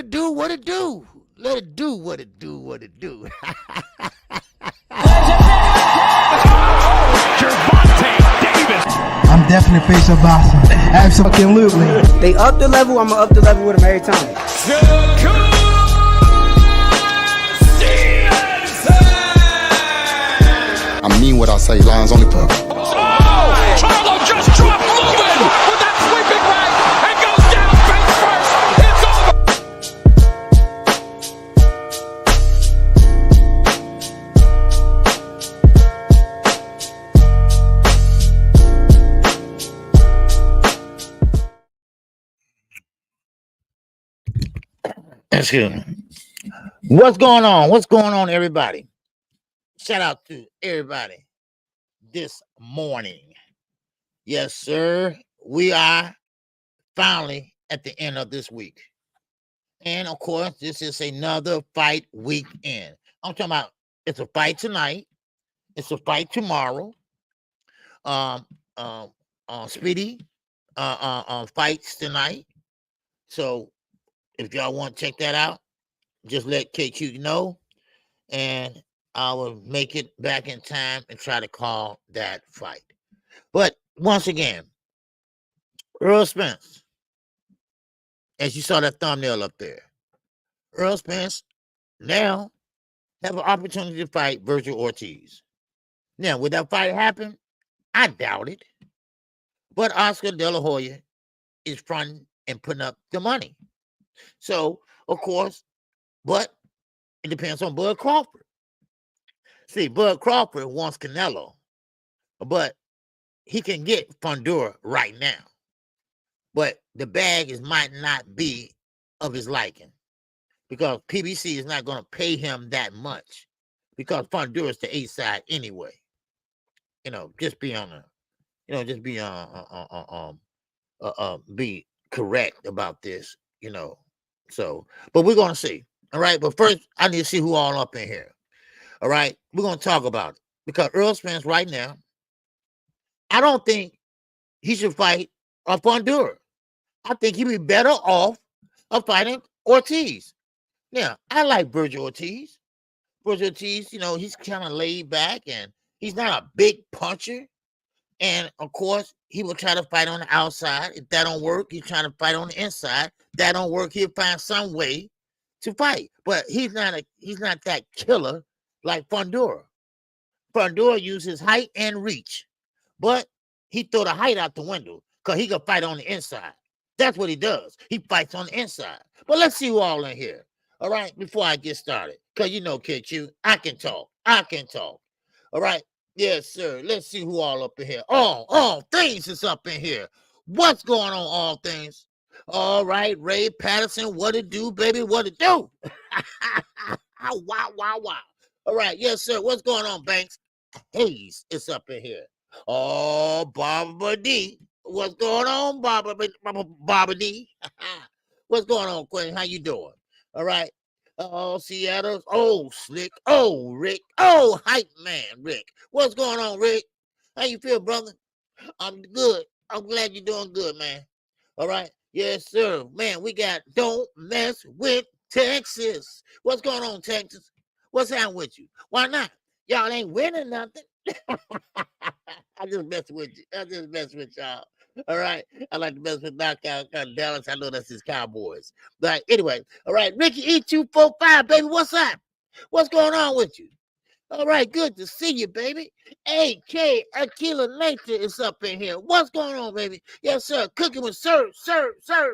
it do, what it do. Let it do what it do, what it do. I'm definitely face of boxing. Absolutely. They up the level, I'm gonna up the level with them every time. I mean what I say, lines only perfect. Oh! Charlo just dropped moving with that sweeping right and goes down face first. It's over. Excuse me. What's going on? What's going on, everybody? Shout out to everybody this morning. Yes, sir. We are finally at the end of this week. And of course, this is another fight weekend. I'm talking about it's a fight tonight. It's a fight tomorrow. Speedy fights tonight. So if y'all want to check that out, just let KQ know, and I will make it back in time and try to call that fight. But once again, Earl Spence, as you saw that thumbnail up there, Earl Spence now have an opportunity to fight Virgil Ortiz. Now, would that fight happen? I doubt it. But Oscar De La Hoya is fronting and putting up the money. So, of course, but it depends on Bud Crawford. See, Bud Crawford wants Canelo, but he can get Fundora right now. But the bag might not be of his liking because PBC is not going to pay him that much because Fundora is the A side anyway. Just be on be correct about this, So, but we're going to see. All right. But first, I need to see who all up in here. All right. We're going to talk about it because Earl Spence right now, I don't think he should fight Fundora. I think he'd be better off of fighting Ortiz. Now, I like Virgil Ortiz. Virgil Ortiz, he's kind of laid back and he's not a big puncher. And of course, he will try to fight on the outside. If that don't work, he's trying to fight on the inside. If that don't work, he'll find some way to fight. But he's not that killer like Fundora. Fundora uses height and reach, but he throw the height out the window because he can fight on the inside. That's what he does. He fights on the inside. But let's see who all in here. All right, before I get started, because KQ, I can talk. All right. Yes, sir. Let's see who all up in here. All things is up in here. What's going on, all things? All right, Ray Patterson, what it do, baby? What it do? Wow. All right, yes, sir. What's going on, Banks? Hayes is up in here. Oh, Barbara D. What's going on, Barbara D? What's going on, Quinn? How you doing? All right. Oh, Seattle. Oh, Slick. Oh, Rick. Oh, hype man, Rick. What's going on, Rick? How you feel, brother? I'm good. I'm glad you're doing good, man. All right. Yes, sir. Man, we got Don't Mess with Texas. What's going on, Texas? What's happening with you? Why not? Y'all ain't winning nothing. I just mess with you. I just mess with y'all. All right. I like to mess with Knockout Dallas. I know that's his Cowboys. But anyway, all right. Ricky E245, baby. What's up? What's going on with you? All right. Good to see you, baby. AK Aquila Nature is up in here. What's going on, baby? Yes, sir. Cooking with Sir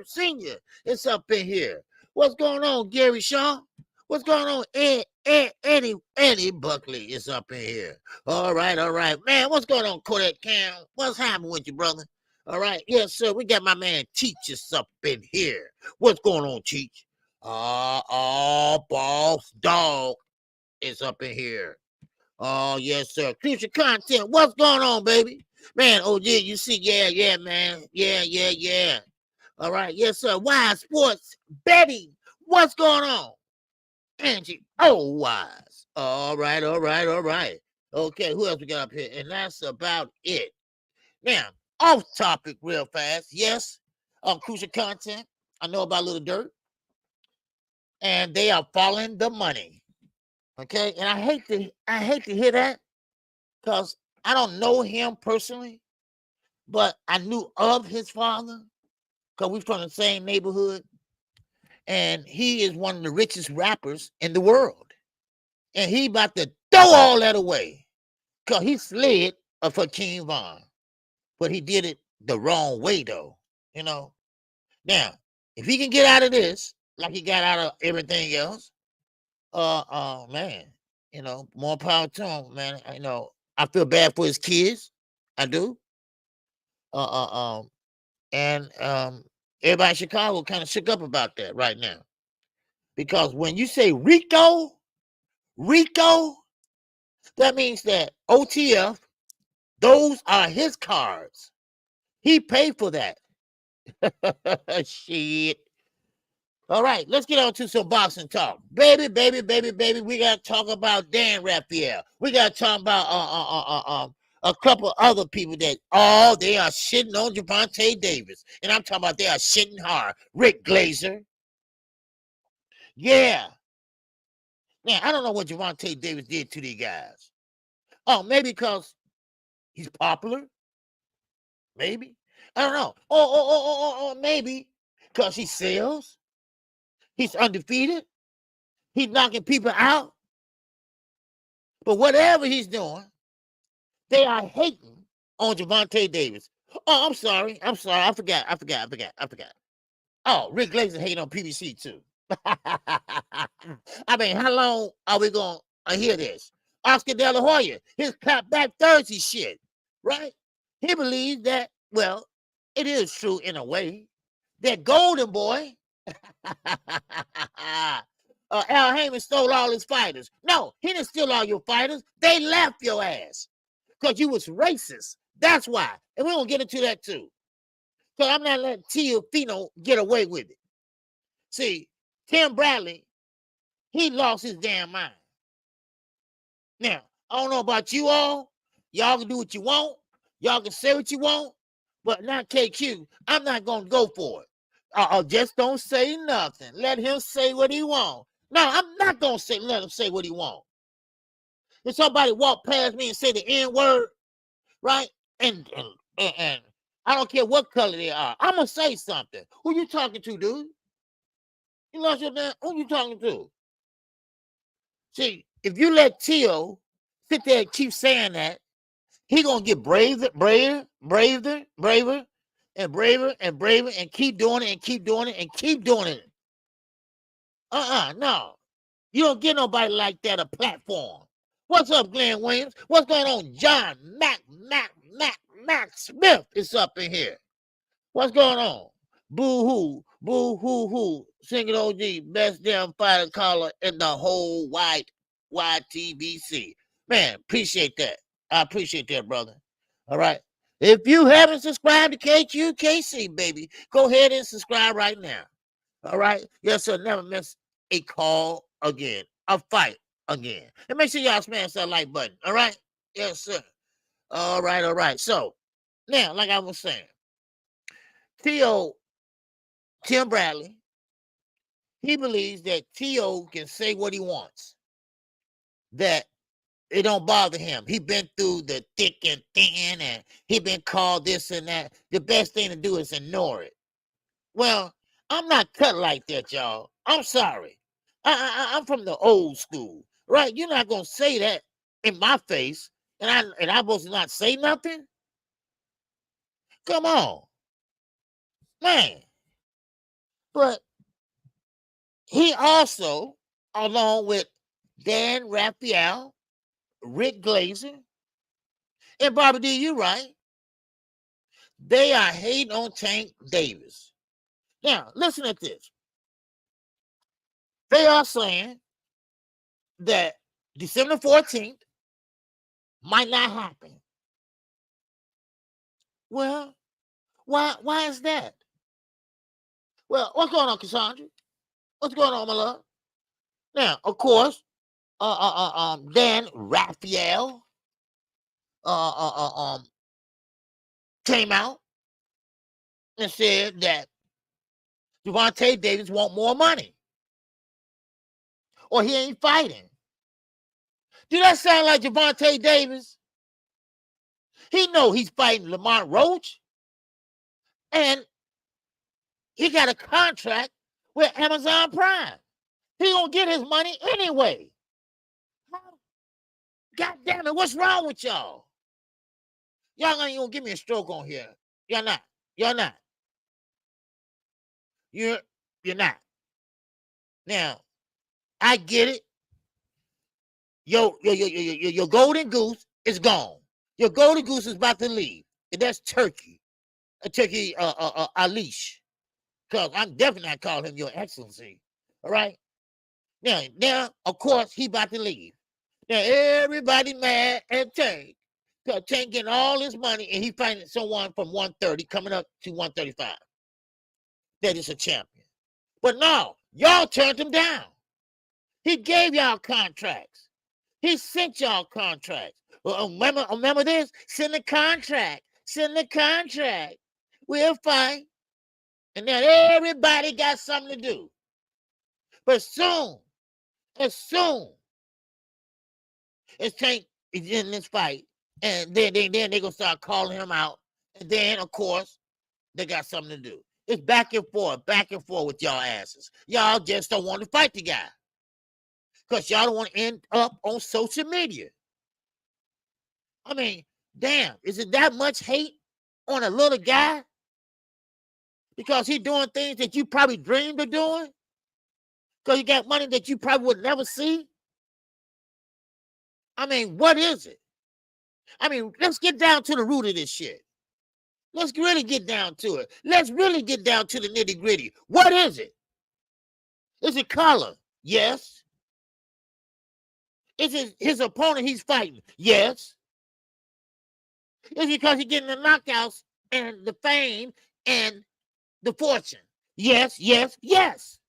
Senior. It's up in here. What's going on, Gary Shaw? What's going on? Eddie Buckley is up in here. All right. Man, what's going on, Kodak Cam? What's happening with you, brother? All right. Yes, sir. We got my man Cheech up in here. What's going on, Cheech? Boss Dog is up in here. Oh, yes, sir. Future content. What's going on, baby? Man, OG, you see, yeah, man. Yeah. All right. Yes, sir. WIZE Sports Betting. What's going on? Angie, WIZE. All right. Okay, who else we got up here? And that's about it. Now, off topic real fast. Yes, crucial content. I know about Little Dirt. and they are following the money. Okay, and I hate to hear that, because I don't know him personally, but I knew of his father because we're from the same neighborhood, and he is one of the richest rappers in the world, and he about to throw all that away because he slid for King Von, but he did it the wrong way though. Now, if he can get out of this like he got out of everything else, man, more power to him, man. I feel bad for his kids. I do. And everybody in Chicago kind of shook up about that right now. Because when you say Rico, that means that OTF, those are his cards. He paid for that. Shit. All right, let's get on to some boxing talk. Baby, we got to talk about Dan Raphael. We got to talk about a couple other people that, they are shitting on Gervonta Davis. And I'm talking about they are shitting hard. Rick Glazer. Yeah. Now, I don't know what Gervonta Davis did to these guys. Oh, maybe because he's popular? Maybe. I don't know. Or maybe because he sells. He's undefeated. He's knocking people out. But whatever he's doing, they are hating on Gervonta Davis. Oh, I'm sorry. I forgot. Oh, Rick Glazer hating on PBC too. I mean, how long are we going to hear this? Oscar De La Hoya, his clap back Thursday shit, right? He believes that, well, it is true in a way, that Golden Boy, Al Heyman stole all his fighters. No, he didn't steal all your fighters. They left your ass because you was racist. That's why. And we're going to get into that too. Because I'm not letting Teofimo get away with it. See, Tim Bradley, he lost his damn mind. Now, I don't know about you all. Y'all can do what you want. Y'all can say what you want. But not KQ. I'm not going to go for it. Just don't say nothing. Let him say what he wants. No, I'm not going to let him say what he wants. If somebody walk past me and say the N-word, right? And I don't care what color they are. I'm going to say something. Who you talking to, dude? You lost your damn. Who you talking to? See, if you let Tio sit there and keep saying that, he gonna get braver, and keep doing it and keep doing it and keep doing it. No. You don't get nobody like that a platform. What's up, Glenn Williams? What's going on? John Mac Smith is up in here. What's going on? Boo-hoo. Singing OG, best damn fighter caller in the whole wide TBC. Man, appreciate that. I appreciate that, brother. All right. If you haven't subscribed to KQKC, baby, go ahead and subscribe right now. All right. Yes, sir. Never miss a call again, a fight again. And make sure y'all smash that like button. All right. Yes, sir. All right. So now, like I was saying, Tim Bradley, he believes that T.O. can say what he wants, that it don't bother him. He been through the thick and thin, and he been called this and that. The best thing to do is ignore it. Well, I'm not cut like that, y'all. I'm sorry. I'm from the old school, right? You're not gonna say that in my face, and I'm supposed to not say nothing? Come on, man. But he also, along with Dan Raphael, Rick Glazer, and Bobby D, you right, they are hating on Tank Davis. Now, listen at this. They are saying that December 14th might not happen. Well, why is that? Well, what's going on, Cassandra? What's going on, my love? Now, of course, Dan Raphael came out and said that Gervonta Davis want more money. or he ain't fighting. Do that sound like Gervonta Davis? He know he's fighting Lamont Roach, and he got a contract with Amazon Prime. He gonna get his money anyway. God damn it, what's wrong with y'all? Y'all ain't gonna give me a stroke on here. Y'all not. Y'all not. You're not. Now, I get it. Your golden goose is gone. Your golden goose is about to leave. And that's Turkey. Turkey Alish. Because I'm definitely not calling him your excellency. All right? Now, of course, he about to leave. Now, everybody mad at Tank. Because Tank getting all his money, and he finding someone from 130 coming up to 135. That is a champion. But no, y'all turned him down. He gave y'all contracts. He sent y'all contracts. Well, remember this? Send the contract. Send the contract. We'll fight. And then everybody got something to do. But soon as Tank is in this fight, and then they're going to start calling him out. And then, of course, they got something to do. It's back and forth with y'all asses. Y'all just don't want to fight the guy. Because y'all don't want to end up on social media. I mean, damn, is it that much hate on a little guy? Because he's doing things that you probably dreamed of doing? Because he got money that you probably would never see? I mean, what is it? I mean, let's get down to the root of this shit. Let's really get down to it. Let's really get down to the nitty gritty. What is it? Is it color? Yes. Is it his opponent he's fighting? Yes. Is it because he's getting the knockouts and the fame and the fortune? Yes, yes, yes.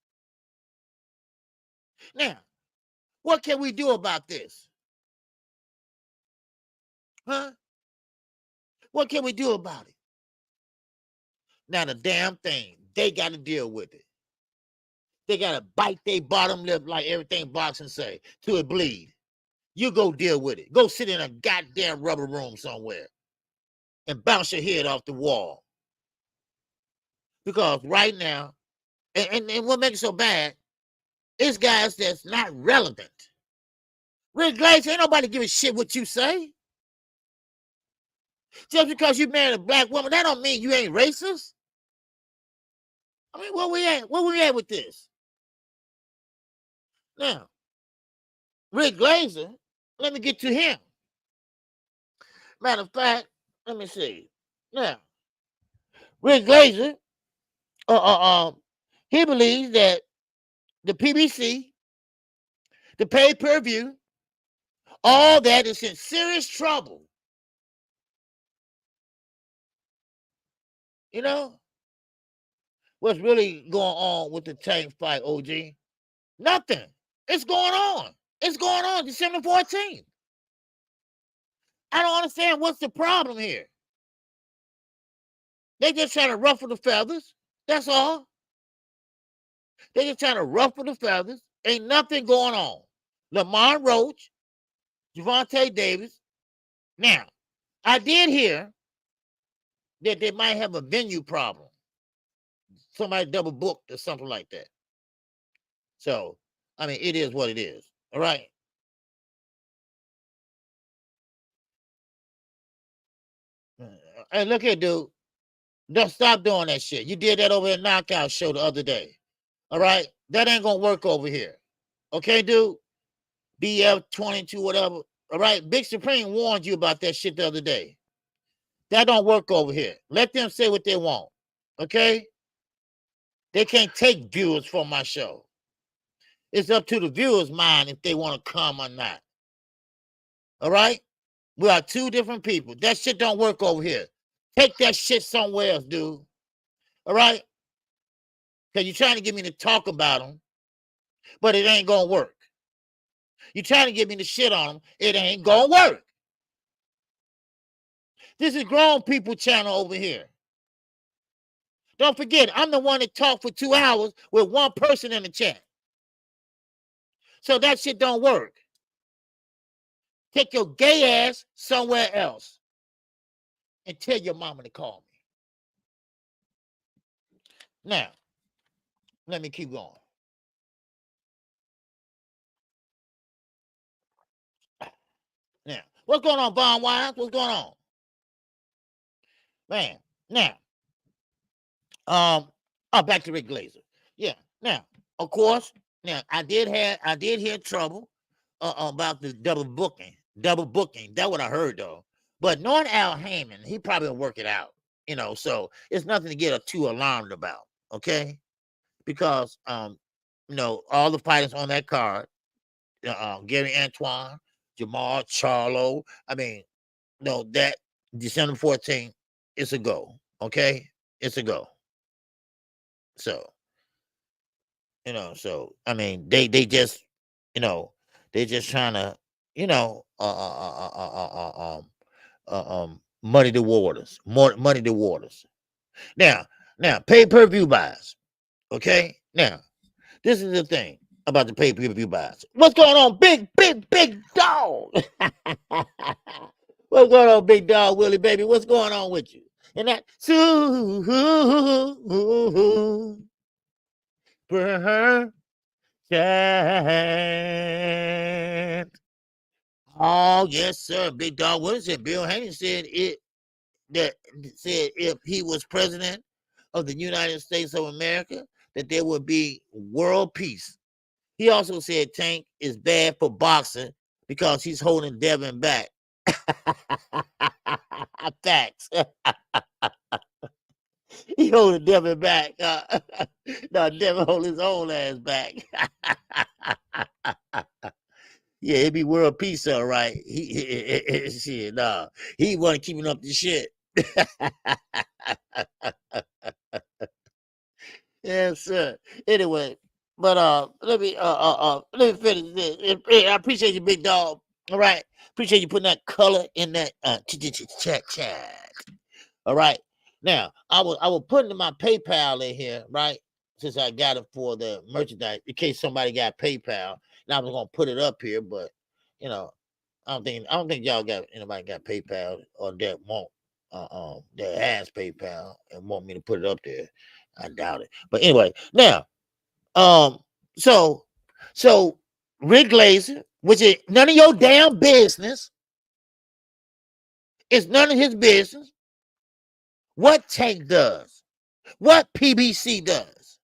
Now, what can we do about this? Huh? What can we do about it? Now, the damn thing, they got to deal with it. They got to bite their bottom lip like everything boxing say till it bleed. You go deal with it. Go sit in a goddamn rubber room somewhere and bounce your head off the wall. Because right now, and what makes it so bad, is guys that's not relevant. Regis, ain't nobody give a shit what you say. Just because you married a black woman, that don't mean you ain't racist. I mean, where we at with this? Now, Rick Glazer, let me get to him. Matter of fact, let me see. Now, Rick Glazer, he believes that the PBC, the pay-per-view, all that is in serious trouble. You know, what's really going on with the Tank fight, OG? Nothing. It's going on. It's going on December 14th. I don't understand what's the problem here. They just trying to ruffle the feathers. That's all. They just trying to ruffle the feathers. Ain't nothing going on. Lamont Roach, Gervonta Davis. Now, I did hear that they might have a venue problem. Somebody double booked or something like that. So, I mean, it is what it is. All right. Hey, look here, dude. Don't stop doing that shit. You did that over at Knockout Show the other day. All right? That ain't going to work over here. Okay, dude? BF22, whatever. All right? Big Supreme warned you about that shit the other day. That don't work over here. Let them say what they want. Okay? They can't take viewers from my show. It's up to the viewers' mind if they want to come or not. All right? We are two different people. That shit don't work over here. Take that shit somewhere else, dude. All right? Because you're trying to get me to talk about them, but it ain't going to work. You're trying to get me to shit on them. It ain't going to work. This is Grown People channel over here. Don't forget, I'm the one that talked for 2 hours with one person in the chat. So that shit don't work. Take your gay ass somewhere else and tell your mama to call me. Now, let me keep going. Now, what's going on, Von Wise? What's going on? Man, now, back to Rick Glazer. Yeah, now, of course, now I did hear trouble about the double booking. That's what I heard though. But knowing Al Heyman, he probably will work it out, you know. So it's nothing to get too alarmed about, okay? Because you know, all the fighters on that card, Gary Antoine, Jermall Charlo. I mean, no, that December 14th, it's a go, okay? It's a go. So, you know, so I mean, they just, you know, they just trying to, you know, muddy the waters, muddy the waters. Now, pay-per-view buys, okay? Now, this is the thing about the pay-per-view buys. What's going on, big dog? What's going on, big dog, Willie, baby? What's going on with you? And that oh, yes, sir. Big dog. What is it? Bill Haney said if he was president of the United States of America, that there would be world peace. He also said Tank is bad for boxing because he's holding Devin back. Facts. He holding Devin back. No, Devin hold his own ass back. Yeah, it'd be world peace, all right. Shit, nah. He wasn't keeping up the shit. Yes, sir. Anyway, but let me finish this. I appreciate you, big dog. All right. Appreciate you putting that color in that chat. All right. Now, I will put in my PayPal in here, right? Since I got it for the merchandise, in case somebody got PayPal. Now I was gonna put it up here, but you know, I don't think y'all got anybody got PayPal or that won't that has PayPal and want me to put it up there. I doubt it. But anyway, now so Rick Glazer, which is none of your damn business. It's none of his business what Tank does, what PBC does.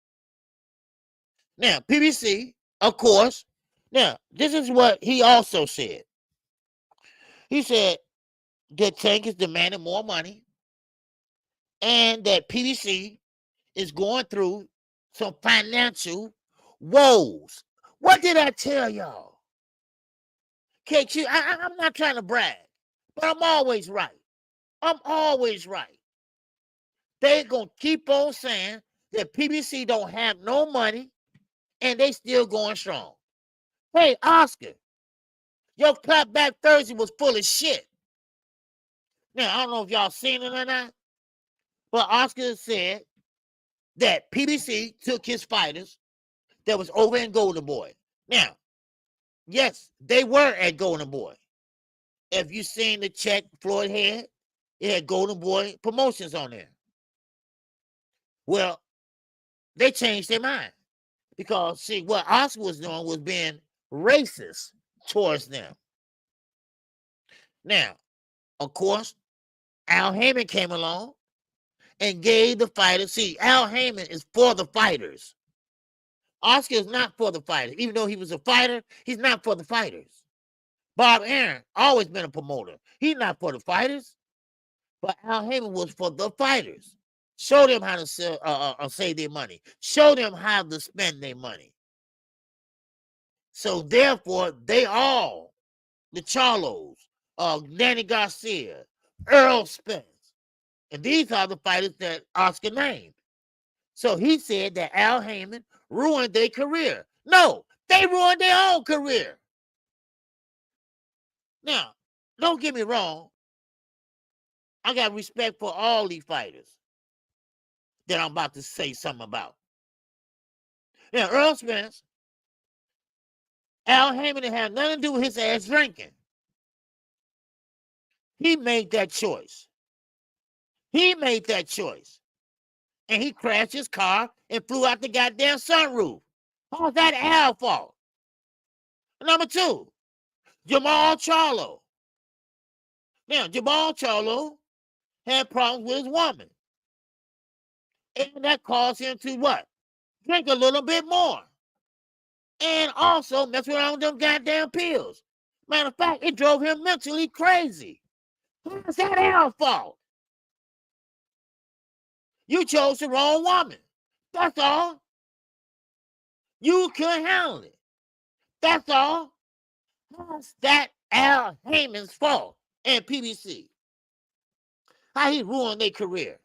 Now, PBC, of course, now this is what he also said. He said that Tank is demanding more money and that PBC is going through some financial woes. What did I tell y'all? KQ, I'm not trying to brag, but I'm always right. I'm always right. They're going to keep on saying that PBC don't have no money and they still going strong. Hey, Oscar, your clapback Thursday was full of shit. Now, I don't know if y'all seen it or not, but Oscar said that PBC took his fighters that was over in Golden Boy. Now, yes, they were at Golden Boy. If you seen the check Floyd had, it had Golden Boy promotions on there. Well, they changed their mind because, see, what Oscar was doing was being racist towards them. Now, of course, Al Heyman came along and gave the fighters. See, Al Heyman is for the fighters. Oscar is not for the fighters. Even though he was a fighter, he's not for the fighters. Bob Arum always been a promoter. He's not for the fighters. But Al Heyman was for the fighters. Show them how to save their money. Show them how to spend their money. So therefore, they all, the Charlos, Danny Garcia, Earl Spence, and these are the fighters that Oscar named. So he said that Al Heyman ruined their career. No, they ruined their own career. Now, don't get me wrong. I got respect for all these fighters that I'm about to say something about. Now, Earl Spence, Al Heyman didn't have nothing to do with his ass drinking. He made that choice. He made that choice. And he crashed his car and flew out the goddamn sunroof. How's that Al's fault? Number two, Jermall Charlo. Now, Jermall Charlo had problems with his woman. And that caused him to what? Drink a little bit more. And also mess around with them goddamn pills. Matter of fact, it drove him mentally crazy. How's that Al's fault? You chose the wrong woman. That's all. You couldn't handle it. That's all. How's that Al Heyman's fault and PBC? How he ruined their career.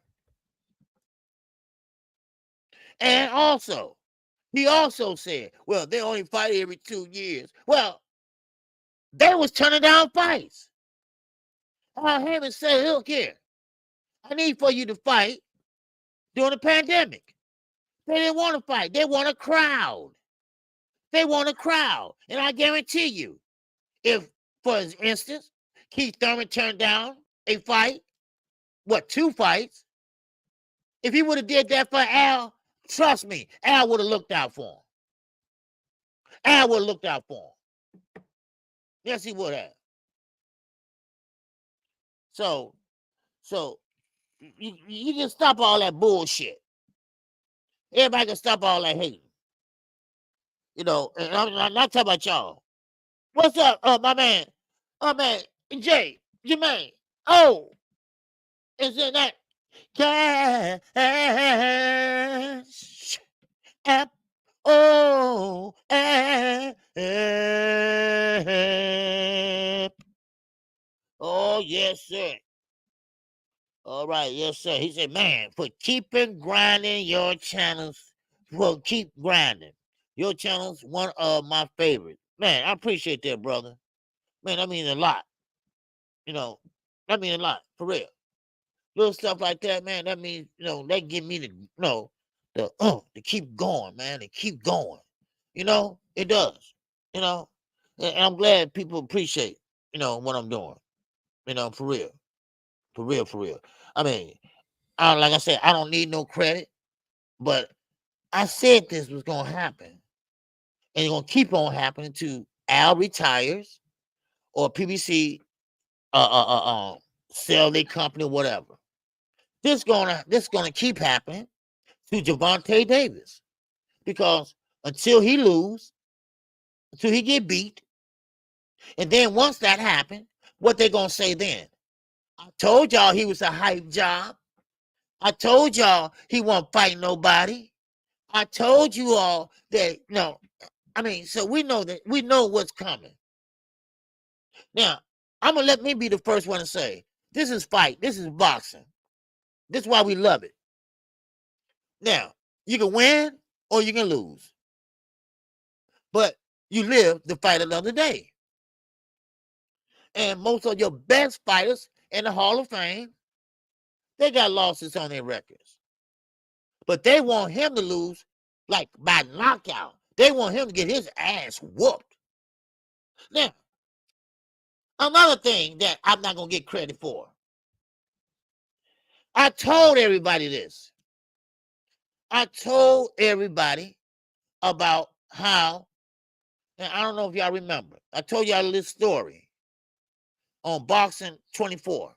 And also, he also said, well, they only fight every 2 years. Well, they was turning down fights. Al Heyman said, look here, I need for you to fight during the pandemic. They didn't want to fight. They want a crowd. They want a crowd. And I guarantee you, if, for instance, Keith Thurman turned down a fight, 2 fights, if he would have did that for Al, trust me, Al would have looked out for him. Al would have looked out for him. Yes, he would have. So you just stop all that bullshit. Everybody can stop all that hating. You know, and I'm not talking about y'all. What's up, my man? Oh, man, Jermaine. Oh, is it that cash app? Oh, app. Oh, yes, sir. All right, yes, sir. He said, man, for keeping grinding your channels, well, keep grinding. Your channel's one of my favorites. Man, I appreciate that, brother. Man, that means a lot. You know, that means a lot, for real. Little stuff like that, man, that means, you know, that give me the, you know, to keep going, man, to keep going. You know, it does. You know, and I'm glad people appreciate, you know, what I'm doing. You know, for real. For real, for real. I mean, like I said, I don't need no credit, but I said this was going to happen. And it's going to keep on happening to Al retires or PBC sell their company or whatever. This gonna keep happening to Gervonta Davis. Because until he lose, until he get beat, and then once that happened, what they going to say then? I told y'all he was a hype job. I told y'all he won't fight nobody. I told you all that, no, I mean, so we know what's coming. Now, I'm going to let me be the first one to say, this is fight. This is boxing. This is why we love it. Now, you can win or you can lose. But you live to fight another day. And most of your best fighters in the Hall of Fame, they got losses on their records. But they want him to lose like by knockout. They want him to get his ass whooped. Now, another thing that I'm not going to get credit for. I told everybody this. I told everybody about how, and I don't know if y'all remember, I told y'all this story on Boxing 24,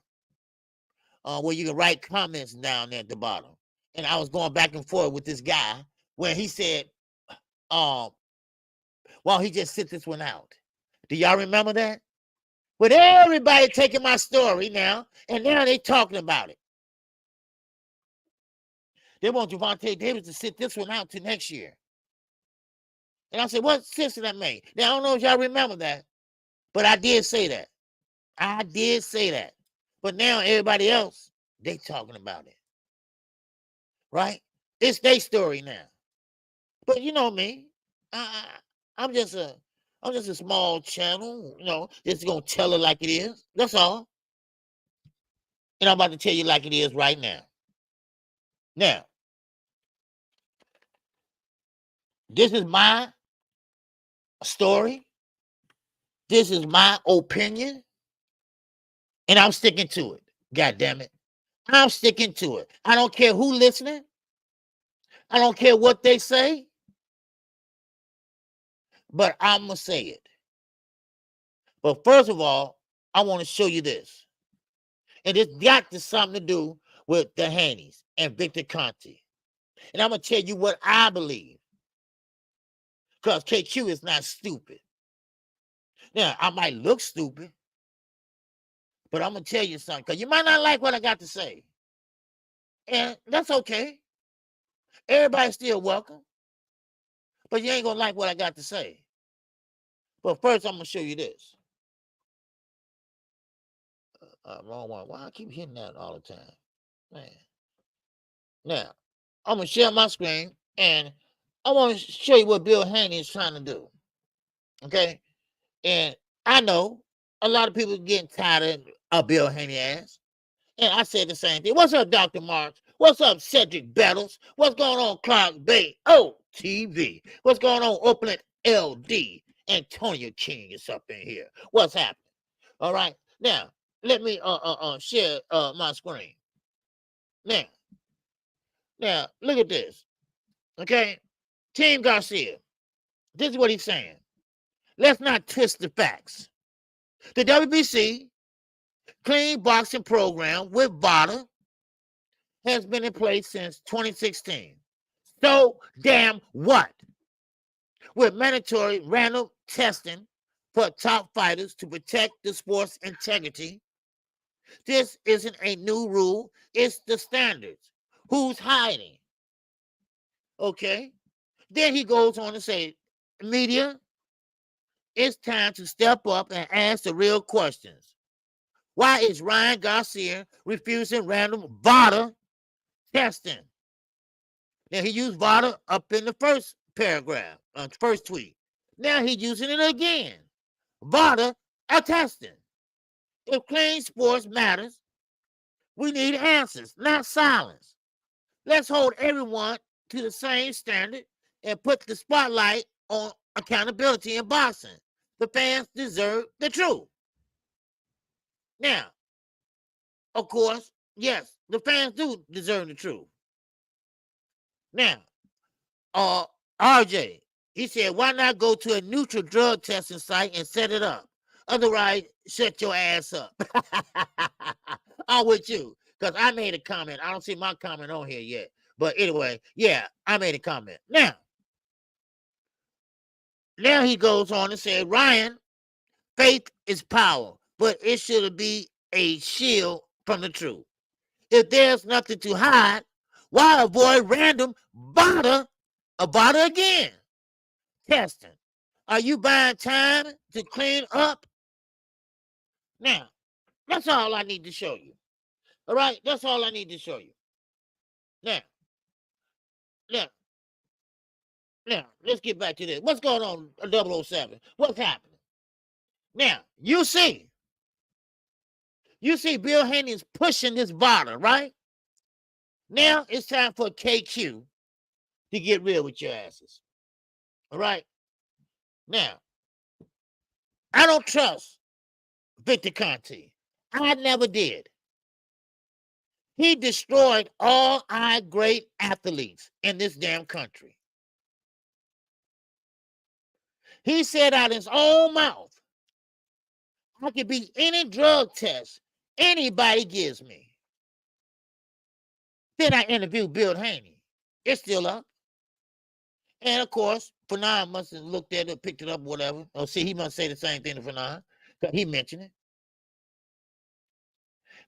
where you can write comments down there at the bottom. And I was going back and forth with this guy where he said, well, he just sit this one out. Do y'all remember that? With everybody taking my story now, and now they talking about it. They want Gervonta Davis to sit this one out to next year. And I said, what sense did that make? Now, I don't know if y'all remember that, but I did say that. I did say that. But now everybody else, they talking about it. Right? It's their story now. But you know me, I'm just a small channel, you know, just gonna tell it like it is. That's all. And I'm about to tell you like it is right now. Now, this is my story. This is my opinion, and I'm sticking to it. God damn it. I'm sticking to it. I don't care who listening. I don't care what they say. But I'm going to say it. But first of all, I want to show you this. And it's got something to do with the Haneys and Victor Conte. And I'm going to tell you what I believe. Because KQ is not stupid. Now, I might look stupid, but I'm going to tell you something. Because you might not like what I got to say. And that's okay. Everybody's still welcome. But you ain't going to like what I got to say. But first, I'm going to show you this. Wrong one. Why I keep hitting that all the time? Man. Now, I'm going to share my screen, and I want to show you what Bill Haney is trying to do. Okay? And I know a lot of people getting tired of Bill Haney ass. And I said the same thing. What's up, Dr. Marks? What's up, Cedric Battles? What's going on, Clark Bay? Oh, TV. What's going on, Oakland LD? Antonio King is up in here. What's happening? All right. Now, let me share my screen. Now, look at this. Okay? Team Garcia. This is what he's saying. Let's not twist the facts. The WBC clean boxing program with VADA has been in place since 2016. So damn what? With mandatory random testing for top fighters to protect the sport's integrity. This isn't a new rule. It's the standards. Who's hiding? Okay. Then he goes on to say, media, it's time to step up and ask the real questions. Why is Ryan Garcia refusing random VADA testing? Now, he used VADA up in the first paragraph, first tweet. Now he's using it again. VADA are testing. If clean sports matters, we need answers, not silence. Let's hold everyone to the same standard and put the spotlight on accountability in boxing. The fans deserve the truth. Now, of course, yes, the fans do deserve the truth. Now, RJ, he said, why not go to a neutral drug testing site and set it up? Otherwise, shut your ass up. I'm with you, because I made a comment. I don't see my comment on here yet. But anyway, yeah, I made a comment. Now he goes on and said, Ryan, faith is power, but it should be a shield from the truth. If there's nothing to hide, why avoid random VADA again? Testing. Are you buying time to clean up? Now, that's all I need to show you. All right? That's all I need to show you. Now, let's get back to this. What's going on, 007? What's happening? Now, you see Bill Haney is pushing this VADA, right? Now it's time for KQ to get real with your asses. All right? Now, I don't trust Victor Conte. I never did. He destroyed all our great athletes in this damn country. He said out his own mouth, I could beat any drug test anybody gives me. Then I interviewed Bill Haney. It's still up. And of course, Fanon must have looked at it, picked it up, whatever. Oh, see, he must say the same thing to Fanon, because he mentioned it.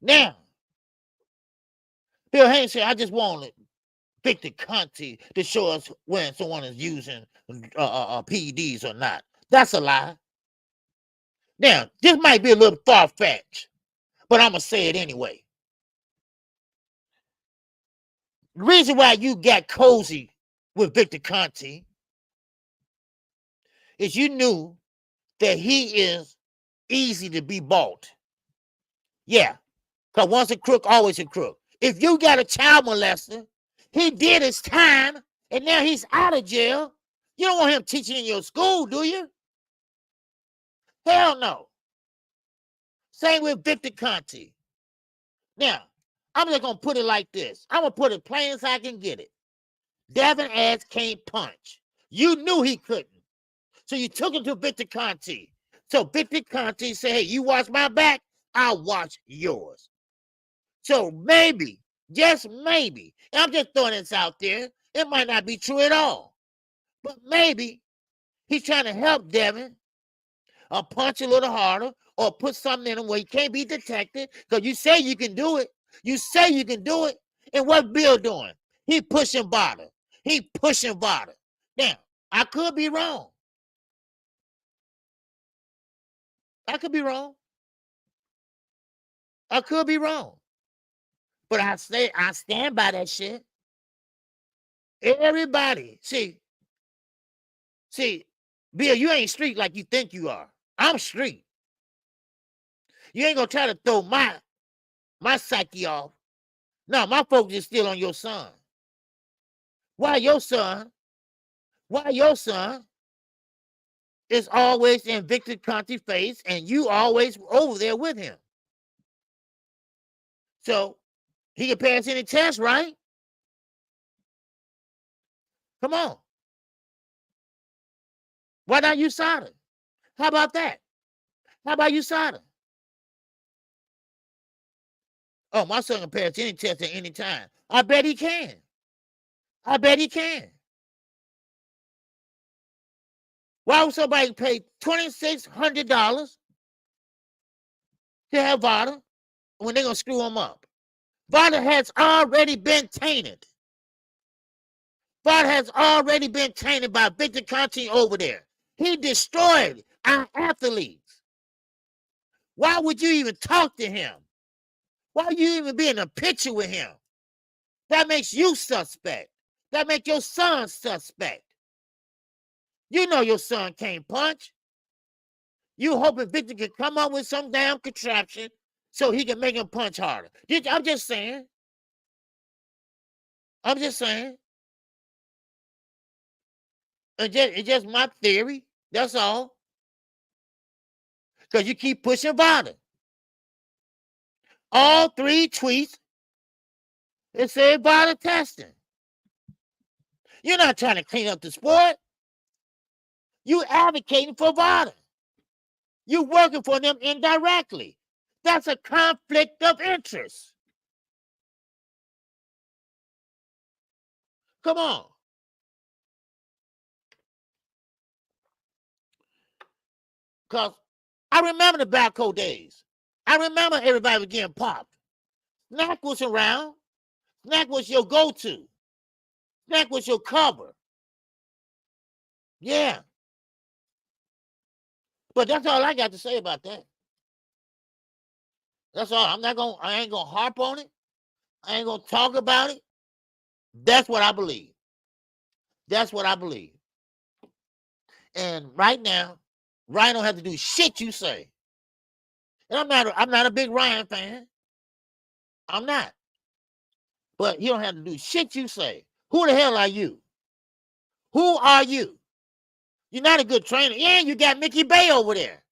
Now, Bill Haney said, I just wanted Victor Conte to show us when someone is using PEDs or not. That's a lie. Now, this might be a little far-fetched, but I'm going to say it anyway. The reason why you got cozy with Victor Conte is you knew that he is easy to be bought. Yeah, because once a crook, always a crook. If you got a child molester, he did his time, and now he's out of jail. You don't want him teaching in your school, do you? Hell no. Same with Victor Conte. Now, I'm just going to put it like this. I'm going to put it plain as I can get it. Devin ass can't punch. You knew he couldn't. So you took him to Victor Conte. So Victor Conte said, hey, you watch my back, I'll watch yours. So maybe, just maybe, and I'm just throwing this out there, it might not be true at all, but maybe he's trying to help Devin or punch a little harder or put something in him where he can't be detected because you say you can do it. You say you can do it. And what Bill doing? He pushing VADA. He pushing VADA. Now, I could be wrong. I could be wrong. I could be wrong. But I stand by that shit. Everybody, see, Bill, you ain't street like you think you are. I'm street. You ain't gonna try to throw my psyche off. No, my focus is still on your son. Why your son is always in Victor Conte's face and you always over there with him. So he can pass any test, right? Come on. Why not USADA? How about that? How about USADA? Oh, my son can pass any test at any time. I bet he can. I bet he can. Why would somebody pay $2,600 to have VADA when they're going to screw him up? VADA has already been tainted. VADA has already been tainted by Victor Conte over there. He destroyed our athletes. Why would you even talk to him? Why would you even be in a picture with him? That makes you suspect. That makes your son suspect. You know your son can't punch. You hoping Victor can come up with some damn contraption so he can make him punch harder. I'm just saying. I'm just saying. It's just my theory. That's all. Because you keep pushing VADA. All 3 tweets, it said VADA testing. You're not trying to clean up the sport. You advocating for VADA. You working for them indirectly. That's a conflict of interest. Come on. Because I remember the backcourt days. I remember everybody was getting popped. Snack was around. Snack was your go-to. Snack was your cover. Yeah. But that's all I got to say about that. That's all. I ain't gonna harp on it. I ain't gonna talk about it. That's what I believe. That's what I believe. And right now, Ryan don't have to do shit you say. And I'm not a big Ryan fan. I'm not. But you don't have to do shit you say. Who the hell are you? Who are you? You're not a good trainer. And you got Mickey Bay over there.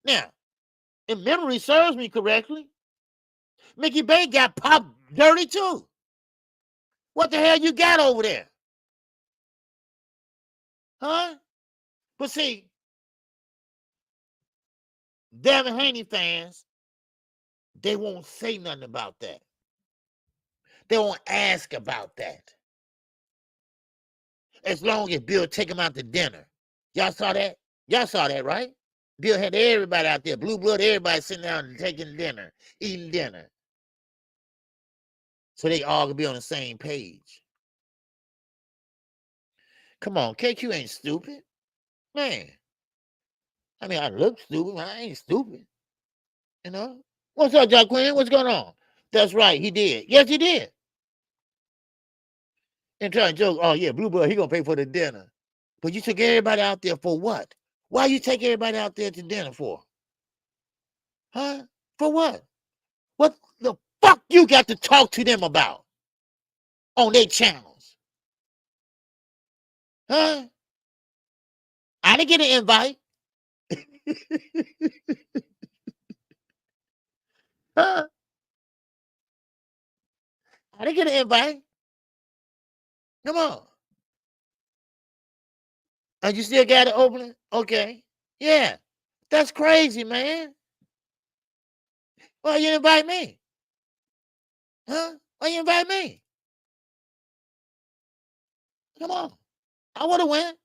Now, if memory serves me correctly, Mickey Bay got popped dirty too. What the hell you got over there? Huh? But see, Devin Haney fans, they won't say nothing about that. They won't ask about that. As long as Bill take him out to dinner. Y'all saw that? Y'all saw that, right? Bill had everybody out there, blue blood, everybody sitting down and taking dinner, eating dinner. So they all could be on the same page. Come on, KQ ain't stupid. Man. I mean, I look stupid, but I ain't stupid. You know? What's up, Jack Quinn? What's going on? That's right, he did. Yes, he did. And trying to joke, oh yeah, Blue Blood, he gonna pay for the dinner. But you took everybody out there for what? Why you take everybody out there to dinner for? Huh? For what? What the fuck you got to talk to them about on their channels? Huh? I didn't get an invite. Huh? I didn't get an invite. Come on. And you still got it opening? Okay. Yeah. That's crazy, man. Why you invite me? Huh? Why you invite me? Come on. I would have went.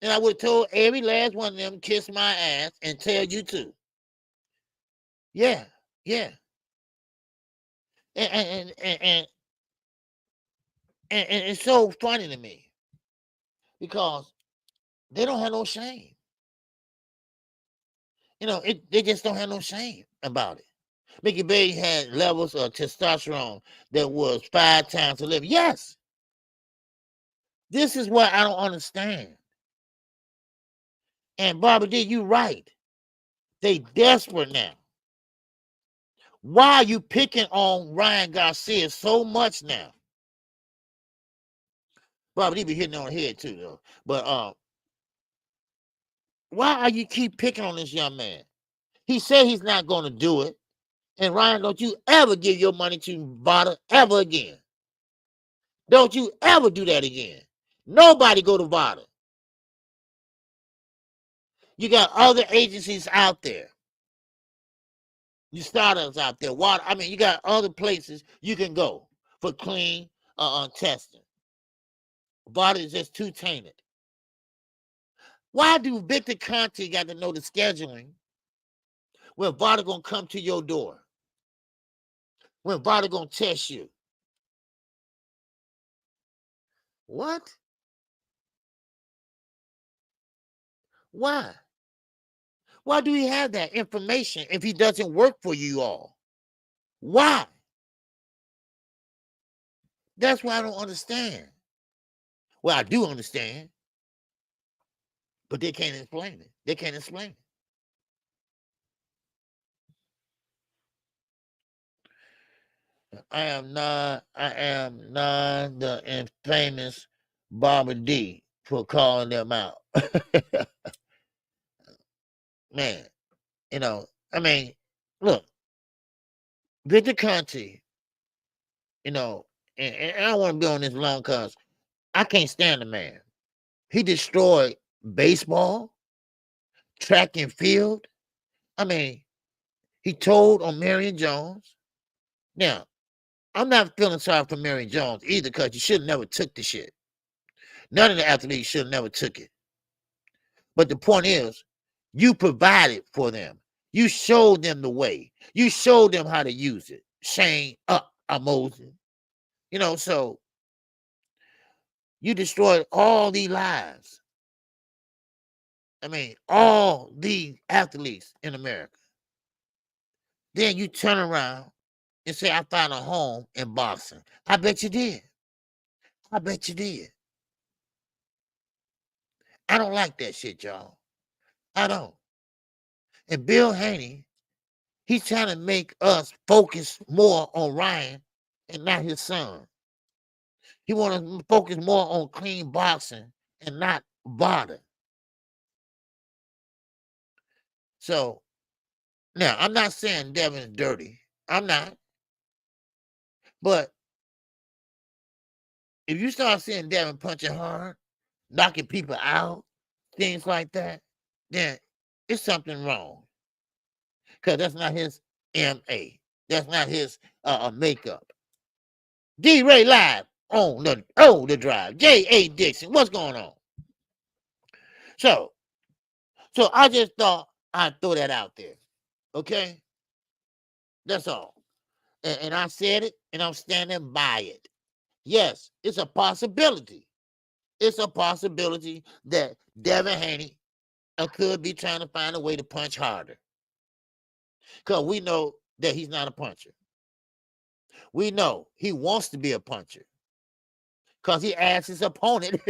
And I would have told every last one of them kiss my ass and tell you too. Yeah. Yeah. And it's so funny to me because they don't have no shame. You know, they just don't have no shame about it. Mickey Bay had levels of testosterone that was 5 times the level. Yes. This is what I don't understand. And Barbara D, you right. They desperate now. Why are you picking on Ryan Garcia so much now? Barbara D be hitting on the head too, though. But why are you keep picking on this young man? He said he's not going to do it. And Ryan, don't you ever give your money to VADA ever again. Don't you ever do that again. Nobody go to VADA. You got other agencies out there. You startups out there. You got other places you can go for clean testing. VADA is just too tainted. Why do Victor Conte got to know the scheduling when VADA gonna come to your door? When VADA gonna test you? What? Why? Why do he have that information if he doesn't work for you all? Why? That's what I don't understand. Well, I do understand, but they can't explain it. They can't explain it. I am not the infamous Barbara D for calling them out. Man, look, Victor Conte, and I don't want to be on this long because I can't stand the man. He destroyed baseball, track and field. He told on Marion Jones. Now, I'm not feeling sorry for Marion Jones either because you should have never took the shit. None of the athletes should have never took it. But the point is, you provided for them. You showed them the way. You showed them how to use it. Shane Moses. So you destroyed all these lives. All these athletes in America. Then you turn around and say, I found a home in boxing. I bet you did. I bet you did. I don't like that shit, y'all. I don't. And Bill Haney, he's trying to make us focus more on Ryan and not his son. He wants to focus more on clean boxing and not VADA. So, now, I'm not saying Devin is dirty. I'm not. But if you start seeing Devin punching hard, knocking people out, things like that, then it's something wrong. Because that's not his MA. That's not his makeup. D-Ray live on the drive. J.A. Dixon, what's going on? So I just thought I'd throw that out there. Okay? That's all. And I said it, and I'm standing by it. Yes, it's a possibility. It's a possibility that Devin Haney could be trying to find a way to punch harder. Because we know that he's not a puncher. We know he wants to be a puncher. Because he asked his opponent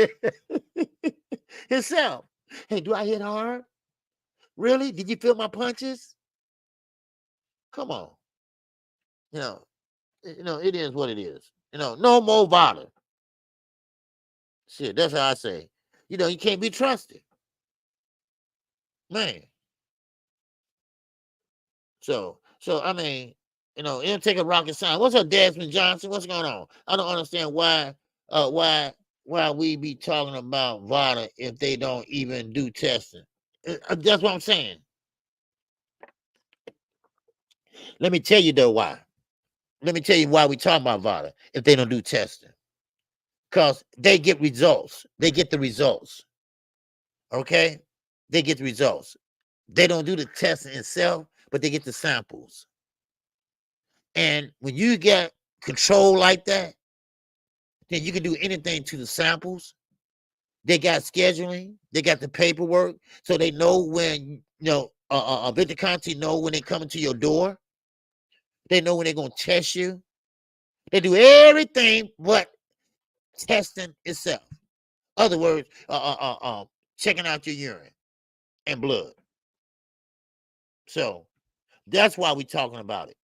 himself, hey, do I hit hard? Really? Did you feel my punches? Come on. It is what it is. No more VADA. Shit, that's how I say. You can't be trusted. Man. So I mean, it'll take a rocket science. What's up, Desmond Johnson? What's going on? I don't understand why we be talking about VADA if they don't even do testing. That's what I'm saying. Let me tell you though why. Let me tell you why we talking about VADA if they don't do testing. Because they get results. They get the results. Okay? They get the results. They don't do the testing itself, but they get the samples. And when you get control like that, then you can do anything to the samples. They got scheduling. They got the paperwork. So they know when, Victor Conti know when they come into your door. They know when they're going to test you. They do everything but testing itself. Other words, checking out your urine and blood. So that's why we're talking about it.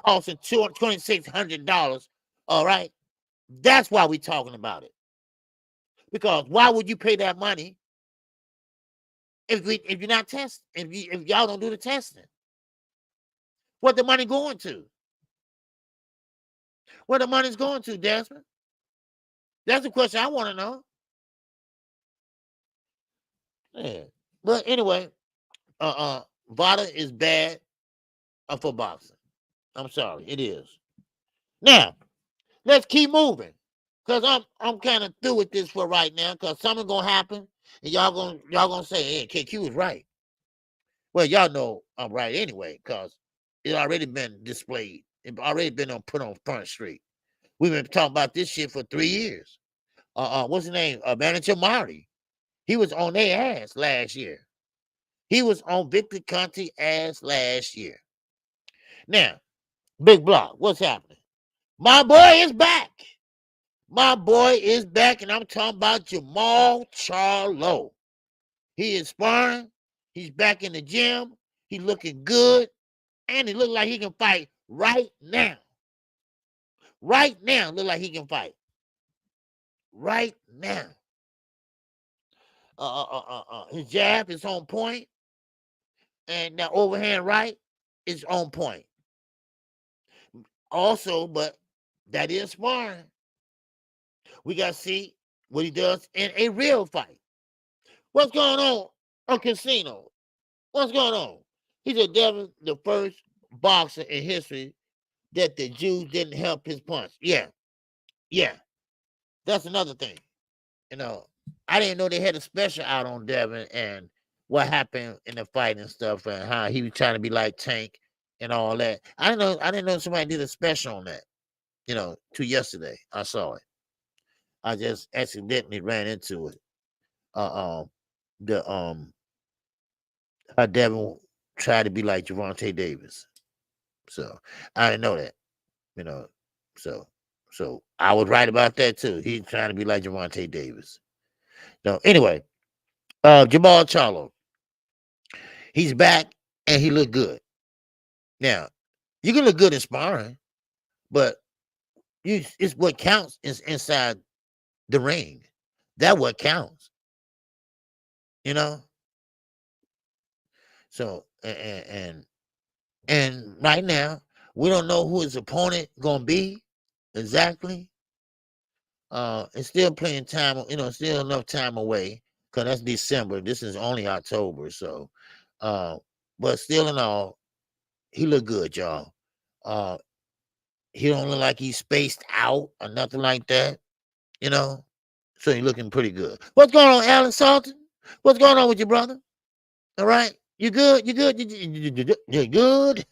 Costing $2,600. All right. That's why we're talking about it. Because why would you pay that money if you're not testing? If y'all don't do the testing? What the money going to? Where the money's going to, Desmond? That's the question I want to know. Yeah. But anyway, VADA is bad for boxing. I'm sorry, it is. Now, let's keep moving. Because I'm kind of through with this for right now, because something's gonna happen, and y'all gonna say, hey, KQ is right. Well, y'all know I'm right anyway, because it's already been displayed. It's already been put on Front Street. We've been talking about this shit for 3 years. What's his name? Manager Marty. He was on their ass last year. He was on Victor Conti's ass last year. Now, Big Block, what's happening? My boy is back. My boy is back, and I'm talking about Jermall Charlo. He is sparring. He's back in the gym. He's looking good, and he looks like he can fight right now. Right now, look like he can fight. Right now. His jab is on point, and that overhand right is on point. Also, but that is sparring. We got to see what he does in a real fight. What's going on Casino? What's going on? He said Devin, the first boxer in history that the Jews didn't help his punch. Yeah. That's another thing. I didn't know they had a special out on Devin and what happened in the fight and stuff, and how he was trying to be like Tank and all that. I didn't know somebody did a special on that. To yesterday. I saw it. I just accidentally ran into it. How Devin tried to be like Gervonta Davis. So I didn't know that. So I was right about that too. He's trying to be like Gervonta Davis. No, anyway, Jermall Charlo. He's back and he looked good. Now, you can look good in sparring, but it's what counts is inside the ring. That's what counts. So and right now we don't know who his opponent gonna be exactly. It's still plenty time, still enough time away, because that's December. This is only October, so but still in all, he look good, y'all. He don't look like he's spaced out or nothing like that, so he's looking pretty good. What's going on, Alan Salton? What's going on with you, brother? All right, you good? You good? You good?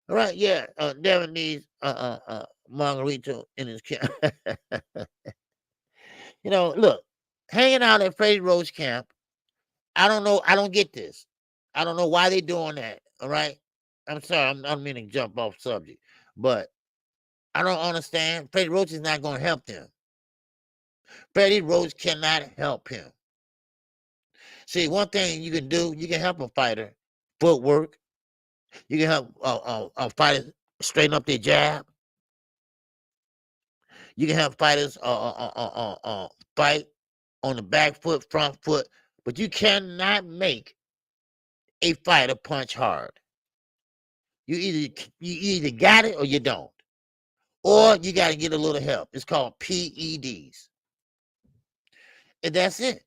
All right, yeah. Devin needs margarita in his camp. Look, hanging out at Freddie Roach camp. I don't know. I don't get this. I don't know why they doing that. All right. I'm sorry. I'm not meaning to jump off subject, but I don't understand. Freddie Roach is not going to help them. Freddie Roach cannot help him. See, one thing you can do, you can help a fighter footwork. You can help a fighter straighten up their jab. You can help fighters fight on the back foot, front foot, but you cannot make a fighter punch hard. You either got it or you don't. Or you got to get a little help. It's called PEDs. And that's it.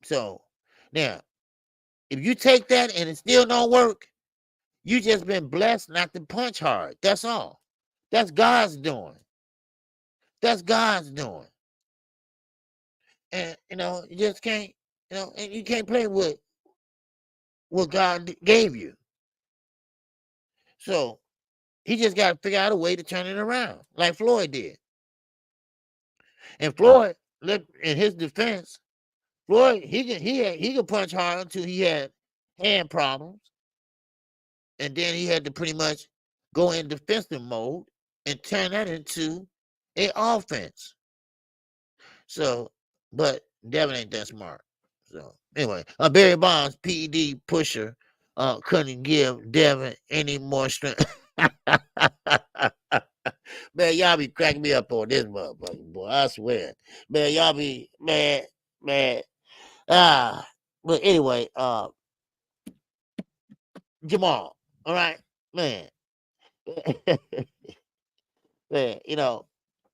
So now, if you take that and it still don't work, you just been blessed not to punch hard. That's all. That's God's doing. That's God's doing. And you just can't, and you can't play with what God gave you. So he just got to figure out a way to turn it around, like Floyd did. And Floyd, in his defense, Floyd, he could punch hard until he had hand problems. And then he had to pretty much go in defensive mode and turn that into an offense. So, but Devin ain't that smart. So anyway, Barry Bonds, PED pusher, couldn't give Devin any more strength. Man, y'all be cracking me up on this motherfucker, boy. I swear. Man, y'all be man. But anyway, Jermall, all right, man. Man,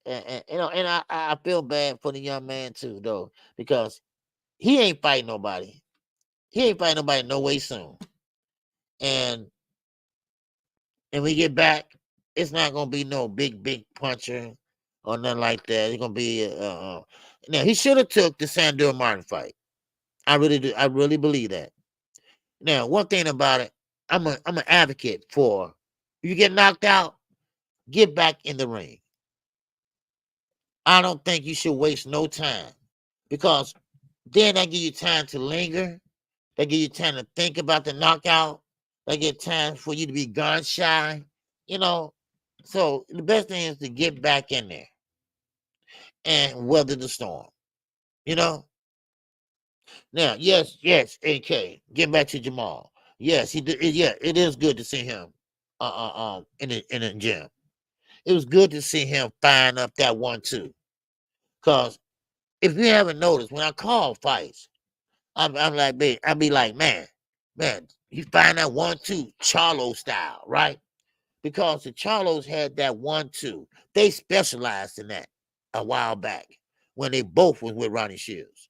and I feel bad for the young man too, though, because he ain't fighting nobody. He ain't fighting nobody no way soon. And we get back, it's not gonna be no big puncher or nothing like that. It's gonna be now he should have took the Sandor Martin fight. I really do. I really believe that. Now, one thing about it, I'm an advocate for if you get knocked out, get back in the ring. I don't think you should waste no time, because then that give you time to linger. That give you time to think about the knockout. That give time for you to be gun shy. So the best thing is to get back in there and weather the storm. Now, yes, AK. Get back to Jermall. Yes, he did. Yeah, it is good to see him in the gym. It was good to see him firing up that 1-2. Because if you haven't noticed, when I call fights, I'm like, man, I'll be like, man, you find that 1-2 Charlo style, right? Because the Charlos had that 1-2. They specialized in that a while back when they both was with Ronnie Shields.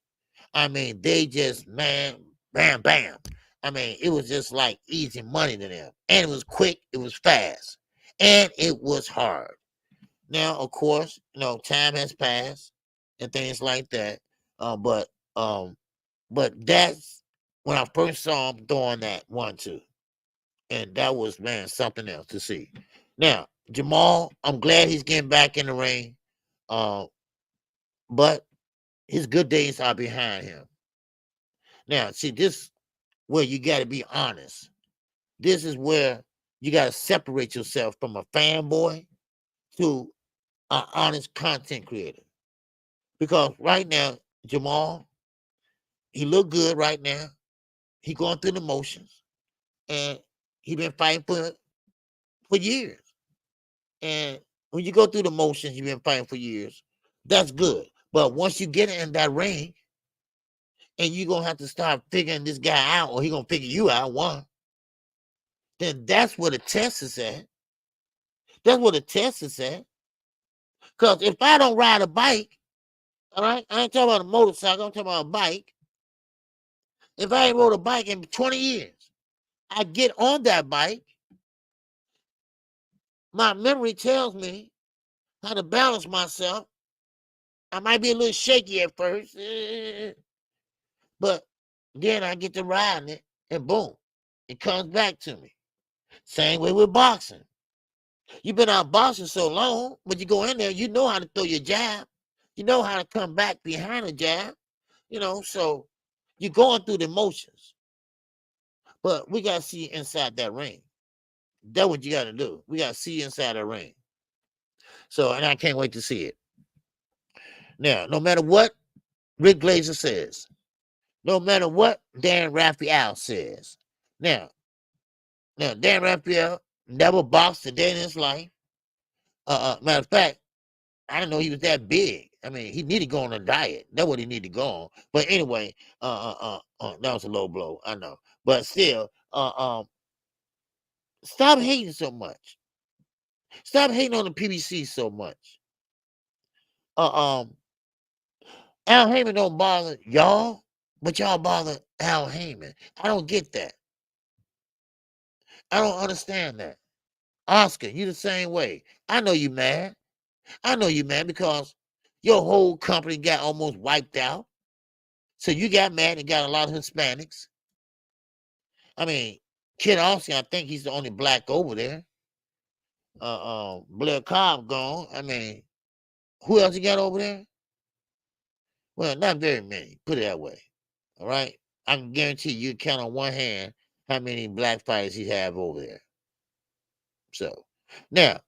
I mean, they just, man, bam, bam. I mean, it was just like easy money to them. And it was quick, it was fast, and it was hard. Now, of course, time has passed and things like that. But that's when I first saw him throwing that 1-2. And that was, man, something else to see. Now, Jermall, I'm glad he's getting back in the ring. But his good days are behind him. Now, see, this where you got to be honest. This is where you got to separate yourself from a fanboy to an honest content creator. Because right now, Jermall, he look good right now. He going through the motions. And he been fighting for years. And when you go through the motions, you've been fighting for years. That's good. But once you get in that ring, and you're going to have to start figuring this guy out, or he's going to figure you out, one, then that's where the test is at. That's where the test is at. Because if I don't ride a bike, all right, I ain't talking about a motorcycle, I'm talking about a bike. If I ain't rode a bike in 20 years, I get on that bike, my memory tells me how to balance myself. I might be a little shaky at first, but then I get to riding it, and boom, it comes back to me. Same way with boxing. You've been out boxing so long, but you go in there, you know how to throw your jab. You know how to come back behind a jab. So you're going through the motions. But we got to see inside that ring. That's what you got to do. We got to see inside the ring. So, and I can't wait to see it. Now, no matter what Rick Glazer says, no matter what Dan Raphael says. Now, Dan Raphael never boxed a day in his life. Matter of fact, I didn't know he was that big. I mean, he need to go on a diet. That's what he need to go on. But anyway, that was a low blow. I know. But still, stop hating so much. Stop hating on the PBC so much. Al Heyman don't bother y'all, but y'all bother Al Heyman. I don't get that. I don't understand that. Oscar, you the same way. I know you mad. I know you mad because your whole company got almost wiped out. So you got mad and got a lot of Hispanics. I mean, Kid Austin, I think he's the only black over there. Blair Cobb gone. I mean, who else you got over there? Well, not very many. Put it that way. All right. I can guarantee you count on one hand how many black fighters he have over there. So now,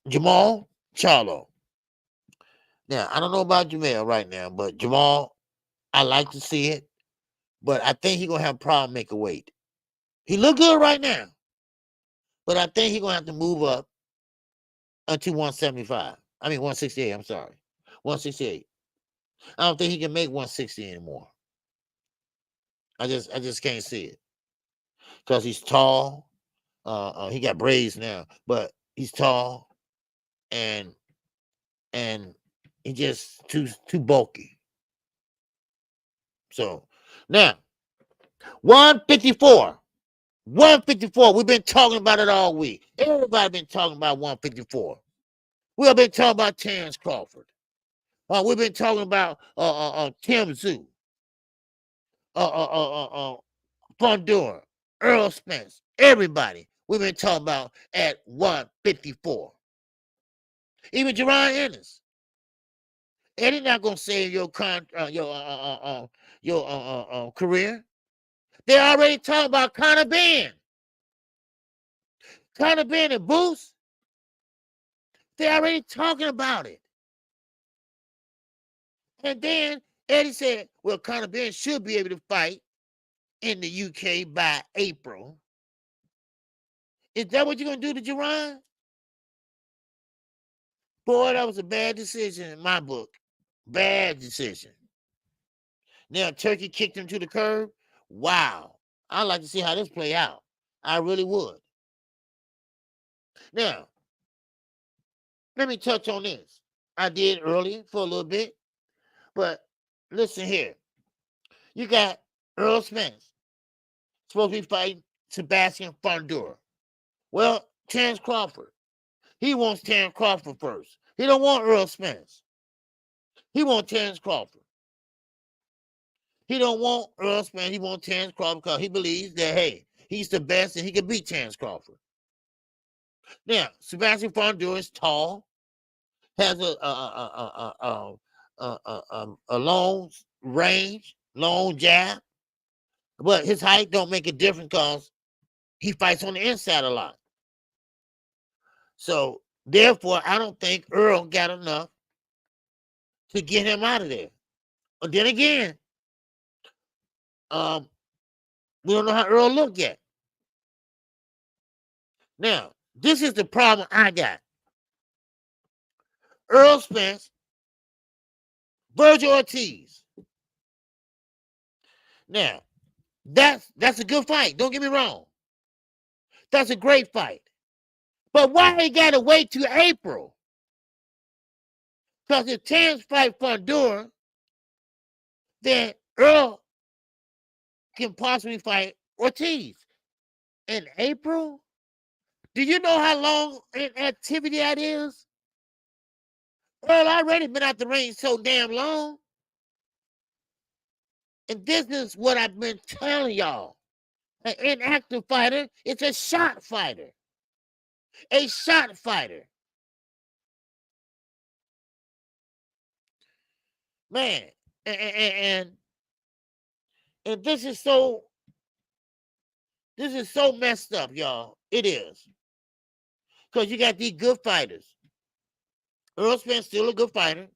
Jermall Charlo. Now, I don't know about Jermall right now, but Jermall, I like to see it, but I think he's gonna have a problem making weight. He look good right now, but I think he's gonna have to move up until 175. I mean 168. I'm sorry, 168. I don't think he can make 160 anymore. I just can't see it because he's tall. He got braids now, but he's tall and he just too bulky. So now 154. 154. We've been talking about it all week. Everybody been talking about 154. We've been talking about Terrence Crawford. We've been talking about Tim Tszyu, Fundora, Earl Spence, everybody. We've been talking about at 154. Even Jerron Ennis. Eddie not gonna save your career. They already talking about Conor Benn. Conor Benn and Boost. They already talking about it. And then Eddie said, well, Conor Benn should be able to fight in the UK by April. Is that what you're going to do to Jerron? Boy, that was a bad decision in my book. Bad decision. Now, Turkey kicked him to the curb. Wow. I'd like to see how this play out. I really would. Now, let me touch on this. I did earlier for a little bit. But listen here. You got Earl Spence supposed to be fighting Sebastian Fundora. Well, Terrence Crawford. He wants Terrence Crawford first. He don't want Earl Spence. He wants Terrence Crawford. He don't want Earl Spence. He wants Terrence Crawford because he believes that, hey, he's the best and he can beat Terrence Crawford. Now, Sebastian Fundora is tall, has a long range, long jab, but his height don't make a difference because he fights on the inside a lot. So, therefore, I don't think Earl got enough to get him out of there. But then again, we don't know how Earl looked yet. Now, this is the problem I got. Earl Spence, Virgil Ortiz. Now, that's a good fight. Don't get me wrong. That's a great fight. But why they got to wait till April? Because if Terrence fight Fundora, then Earl can possibly fight Ortiz. In April? Do you know how long an activity that is? Earl already been out the ring so damn long. And this is what I've been telling y'all. An inactive fighter is a shot fighter. A shot fighter. Man, and this is so messed up, y'all. It is. Because you got these good fighters. Earl Spence still a good fighter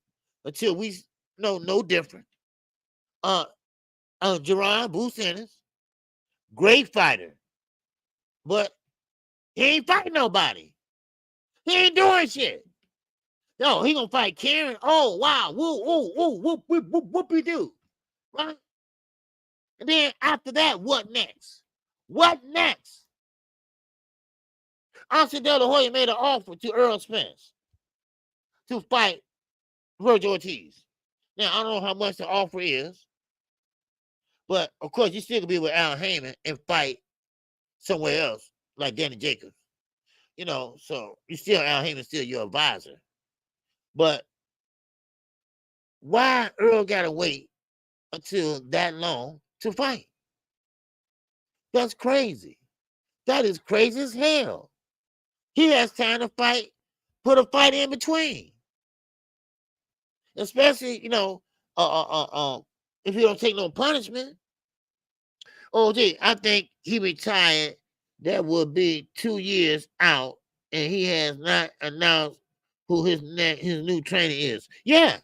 until we know no different. Jerron Boost Ennis, great fighter. But he ain't fighting nobody. He ain't doing shit. Yo, he gonna fight Karen. Oh, wow. Woo, woo, woo, whoop, whoop, whoop, whoopie do. Right? And then after that, what next? What next? Oscar De La Hoya made an offer to Earl Spence to fight Virgil Ortiz. Now, I don't know how much the offer is, but of course, you still can be with Al Heyman and fight somewhere else, like Danny Jacobs. You know, so you still, Al Heyman's still your advisor. But why Earl gotta wait until that long to fight? That's crazy. That is crazy as hell. He has time to fight, put a fight in between. Especially, you know, if he don't take no punishment. Oh, gee, I think he retired. That would be 2 years out, and he has not announced who his new trainer is. Yeah,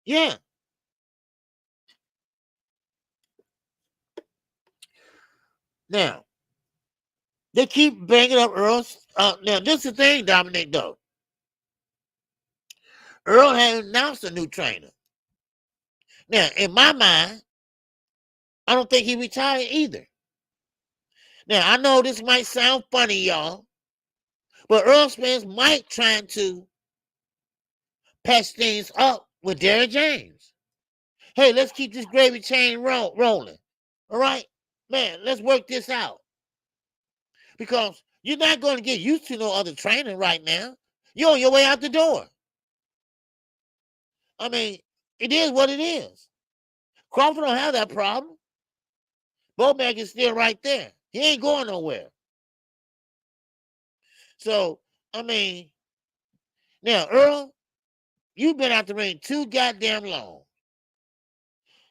yeah. Now, they keep banging up Earl. Now, this is the thing, Dominic, though. Earl has announced a new trainer. Now, in my mind, I don't think he retired either. Now, I know this might sound funny, y'all, but Earl Spence might try to patch things up with Derrick James. Hey, let's keep this gravy train rolling. All right? Man, let's work this out. Because you're not going to get used to no other trainer right now. You're on your way out the door. I mean, it is what it is. Crawford don't have that problem. Bowman is still right there. He ain't going nowhere. So, I mean, now, Earl, you've been out the ring too goddamn long.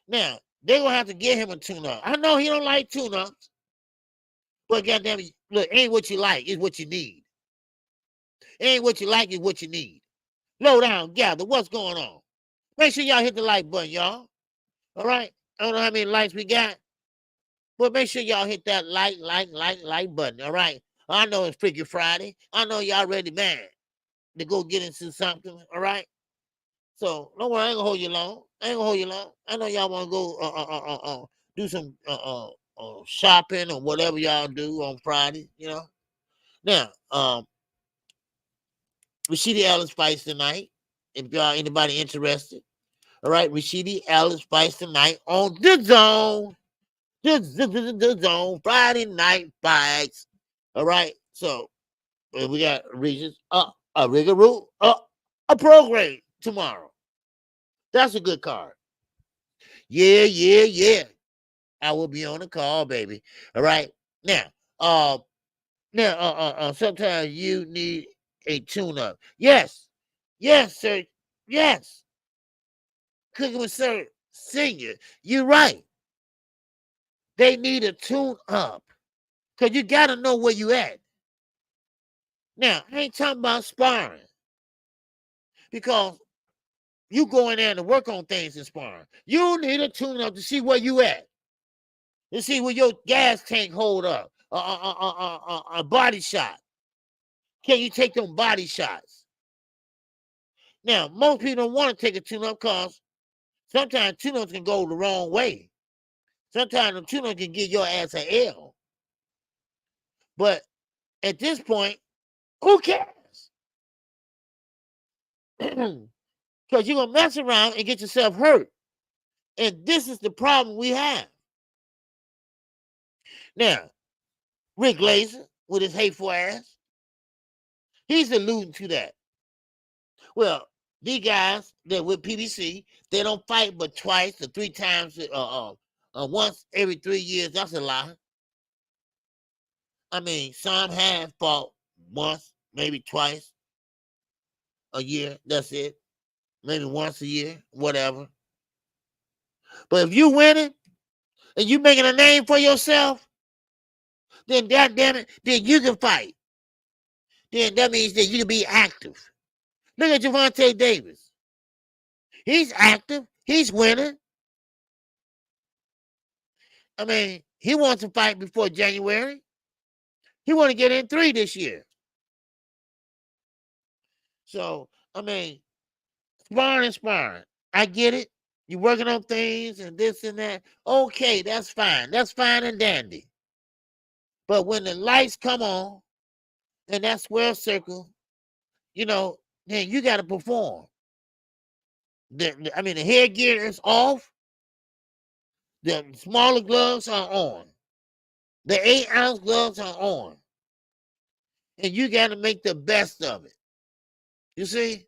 Now, they're going to have to get him a tune-up. I know he don't like tune-ups, but goddamn, look, ain't what you like, it's what you need. Ain't what you like, is what you need. Low down, gather, what's going on? Make sure y'all hit the like button, y'all. All right? I don't know how many likes we got, but make sure y'all hit that like button, all right? I know it's Freaky Friday. I know y'all ready, man, to go get into something, all right? So don't worry, I ain't gonna hold you long. I know y'all want to go do some shopping or whatever y'all do on Friday, you know. Now, Rashidi Ellis fights tonight. If y'all anybody interested, all right. Rashidi Ellis fights tonight on the Zone. The Zone Friday night fights. All right. So we got Regis, a Riggaroo, a Prograis tomorrow. That's a good card. Yeah. I will be on the call, baby. All right. Now, sometimes you need a tune-up. Yes, sir. Yes. Cooking with Sir Senior. You're right. They need a tune-up. Because you got to know where you at. Now, I ain't talking about sparring. Because you go in there to work on things in sparring. You need a tune-up to see where you at. To see where your gas tank hold up. A body shot. Can you take them body shots? Now, most people don't want to take a tune-up because sometimes tune-ups can go the wrong way. Sometimes the tune-up can get your ass an L. But at this point, who cares? Because you're going to mess around and get yourself hurt. And this is the problem we have. Now, Rick Glazer, with his hateful ass, he's alluding to that. Well, these guys that with PBC, they don't fight but twice or 3 times, once every 3 years. That's a lie. I mean, some have fought once, maybe twice a year. That's it. Maybe once a year, whatever. But if you winning and you making a name for yourself, then goddamn it, then you can fight. Then that means that you can be active. Look at Gervonta Davis. He's active. He's winning. I mean, he wants to fight before January. He want to get in 3 this year. So, I mean, sparring. I get it. You're working on things and this and that. Okay, that's fine. That's fine and dandy. But when the lights come on and that square circle, you know, then you got to perform. The headgear is off. The smaller gloves are on. The 8-ounce gloves are on. And you got to make the best of it. You see?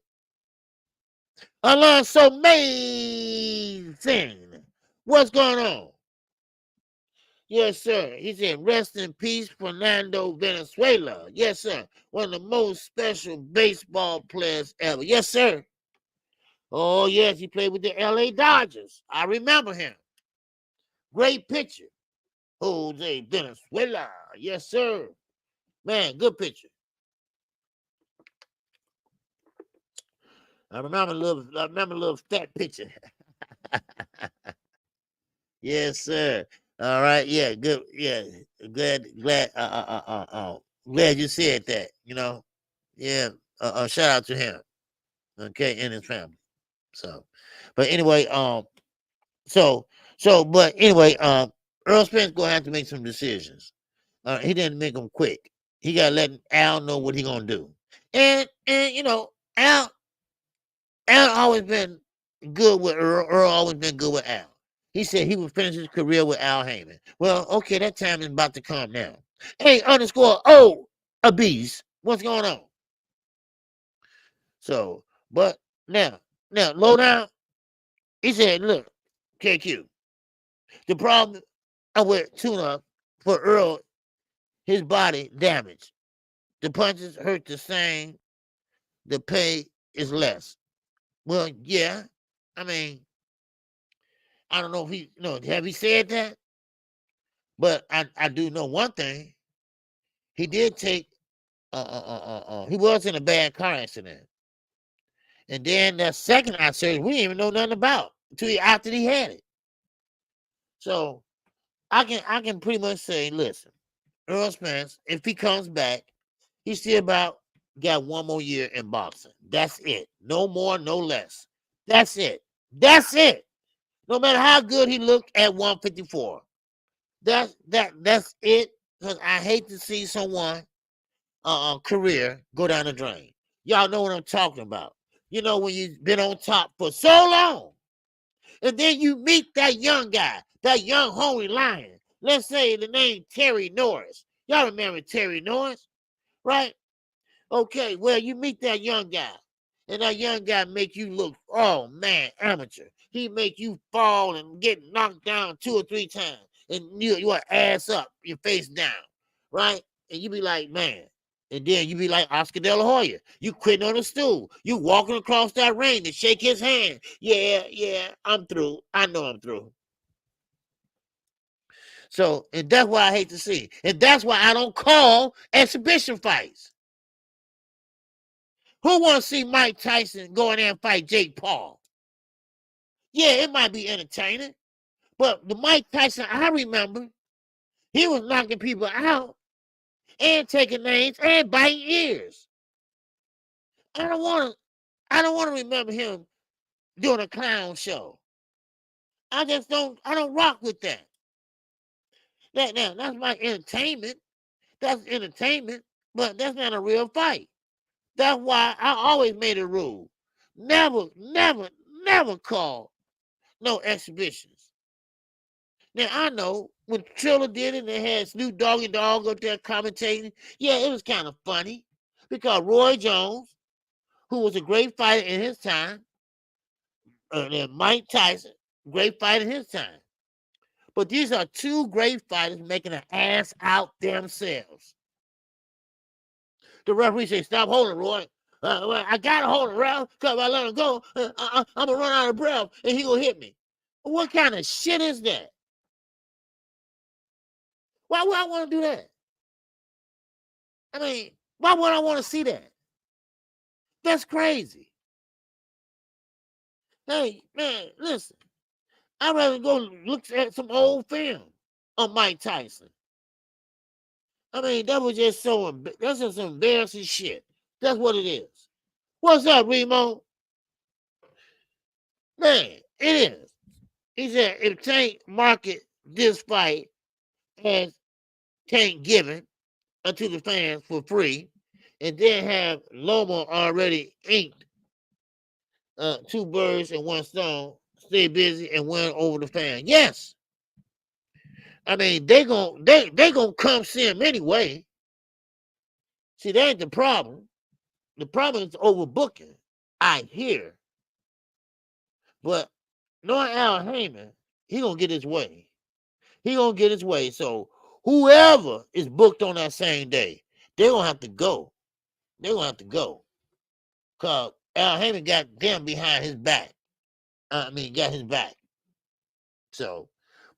Alonso amazing. What's going on? Yes, sir. He said, rest in peace, Fernando Venezuela. Yes, sir. One of the most special baseball players ever. Yes, sir. Oh, yes, he played with the LA Dodgers. I remember him. Great pitcher. Jose Venezuela. Yes, sir. Man, good pitcher. I remember a little fat pitcher. Yes, sir. All right, yeah, good, yeah, glad you said that. You know, yeah. Shout out to him, okay, and his family. So, but anyway, but anyway, Earl Spence gonna have to make some decisions. He didn't make them quick. He gotta let Al know what he gonna do, and you know, Al always been good with Earl. Earl always been good with Al. He said he would finish his career with Al Heyman. Well, okay, that time is about to come now. Hey, _ Abiz, what's going on? So, but now, low down, he said, look, KQ, the problem with tune-up for Earl, his body damaged. The punches hurt the same. The pay is less. Well, yeah, I mean, I don't know if have he said that? But I do know one thing. He did take, he was in a bad car accident. And then that second eye surgery, we didn't even know nothing about until after he had it. So I can pretty much say, listen, Earl Spence, if he comes back, he still got one more year in boxing. That's it. No more, no less. That's it. That's it. No matter how good he looked at 154. That's it. Because I hate to see someone career go down the drain. Y'all know what I'm talking about. You know, when you've been on top for so long, and then you meet that young guy, that young hungry lion. Let's say the name Terry Norris. Y'all remember Terry Norris, right? Okay, well, you meet that young guy, and that young guy make you look, oh man, amateur. He make you fall and get knocked down 2 or 3 times, and your ass up, your face down, right? And you be like, man. And then you be like Oscar De La Hoya. You quitting on a stool. You walking across that ring to shake his hand. Yeah, I'm through. I know I'm through. So, and that's why I hate to see. And that's why I don't call exhibition fights. Who want to see Mike Tyson go in there and fight Jake Paul? Yeah, it might be entertaining. But the Mike Tyson I remember, he was knocking people out and taking names and biting ears. I don't want to remember him doing a clown show. I don't rock with that. That's my entertainment. That's entertainment, but that's not a real fight. That's why I always made a rule. Never call no exhibitions. Now, I know when Triller did it and they had Snoop Doggy Dogg up there commentating, yeah, it was kind of funny because Roy Jones, who was a great fighter in his time, and Mike Tyson, great fighter in his time. But these are 2 great fighters making an ass out themselves. The referee said, stop holding, Roy. I got to hold him, Ralph, because if I let him go, I'm going to run out of breath, and he going to hit me. What kind of shit is that? Why would I want to do that? I mean, why would I want to see that? That's crazy. Hey, man, listen. I'd rather go look at some old film on Mike Tyson. I mean, that's just some embarrassing shit. That's what it is. What's up, Remo? Man, it is. He said if Tank market this fight as Tank given unto the fans for free, and then have Loma already inked two birds and one stone, stay busy and win over the fan. Yes. I mean, they gonna come see him anyway. See, that ain't the problem. The problem is overbooking. I hear. But knowing Al Heyman, he gonna get his way. He gonna get his way. So whoever is booked on that same day, they're gonna have to go. They're gonna have to go. Cause Al Heyman got them behind his back. Got his back. So,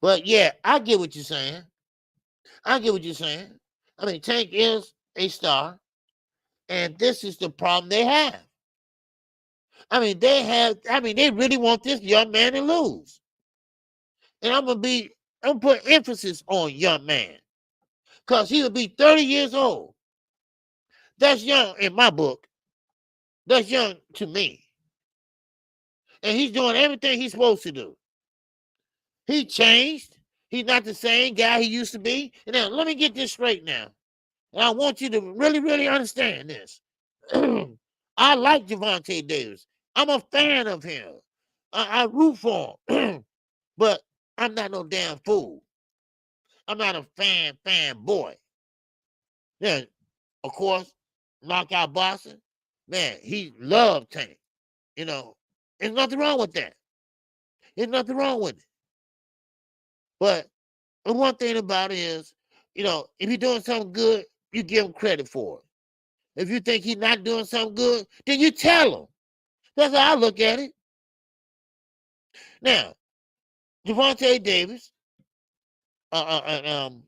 but yeah, I get what you're saying. I get what you're saying. I mean, Tank is a star, and this is the problem they have. They really want this young man to lose. And I'm gonna put emphasis on young man. Because he would be 30 years old. That's young in my book. That's young to me. And he's doing everything he's supposed to do. He changed. He's not the same guy he used to be. And now, let me get this straight now. And I want you to really, really understand this. I like Gervonta Davis. I'm a fan of him. I root for him. But I'm not no damn fool. I'm not a fan boy. Yeah, of course, Knockout Boston, man, he loved Tank. You know, there's nothing wrong with that. There's nothing wrong with it. But the one thing about it is, if you're doing something good, you give him credit for it. If you think he's not doing something good, then you tell him. That's how I look at it. Now, Gervonta Davis, and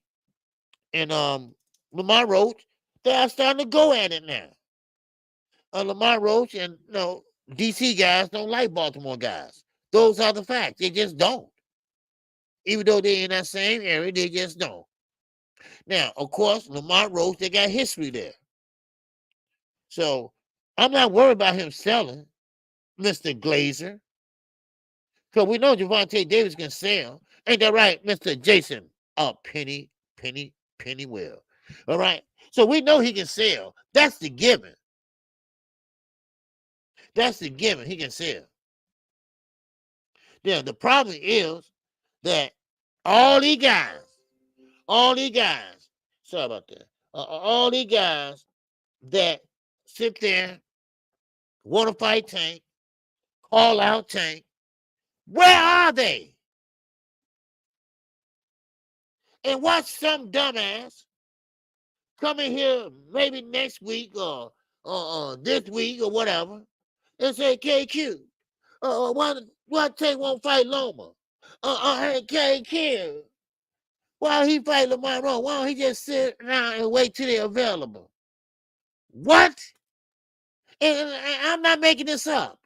Lamar Roach, they are starting to go at it now. Lamar Roach and DC guys don't like Baltimore guys. Those are the facts. They just don't. Even though they're in that same area, they just don't. Now, of course, Lamar Roach, they got history there. So I'm not worried about him selling Mr. Glazer. Because we know Gervonta Davis can sell. Ain't that right, Mr. Jason? Penny Will. All right? So we know he can sell. That's the given. That's the given. He can sell. Now, the problem is that all these guys, sorry about that, all these guys that sit there, want to fight Tank, call out Tank, where are they? And watch some dumbass come in here maybe next week or this week or whatever and say, KQ, why Tank won't fight Loma? Hey, KQ, why he fight Lamar Roach? Why don't he just sit around and wait till they're available? What? And I'm not making this up.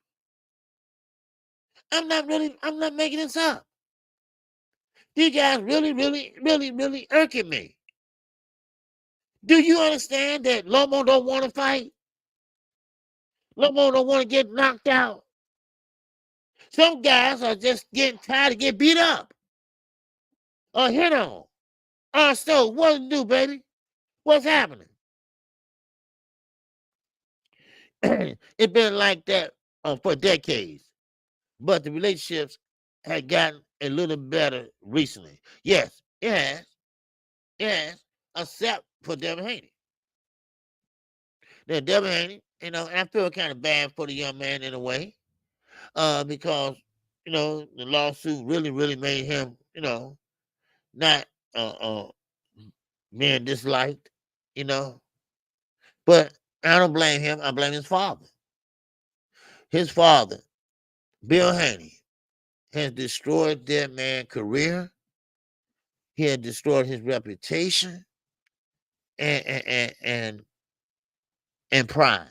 I'm not making this up. These guys really irking me. Do you understand that Lomo don't want to fight? Lomo don't want to get knocked out. Some guys are just getting tired of getting beat up or hit on. So what to do, baby? What's happening? It's been like that for decades. But the relationships had gotten a little better recently. Yes, it has. It has, except for Devin Haney. Now, Devin Haney, and I feel kind of bad for the young man in a way, because, the lawsuit really made him, not being disliked, But I don't blame him. I blame his father. His father, Bill Haney, has destroyed that man's career. He had destroyed his reputation and pride.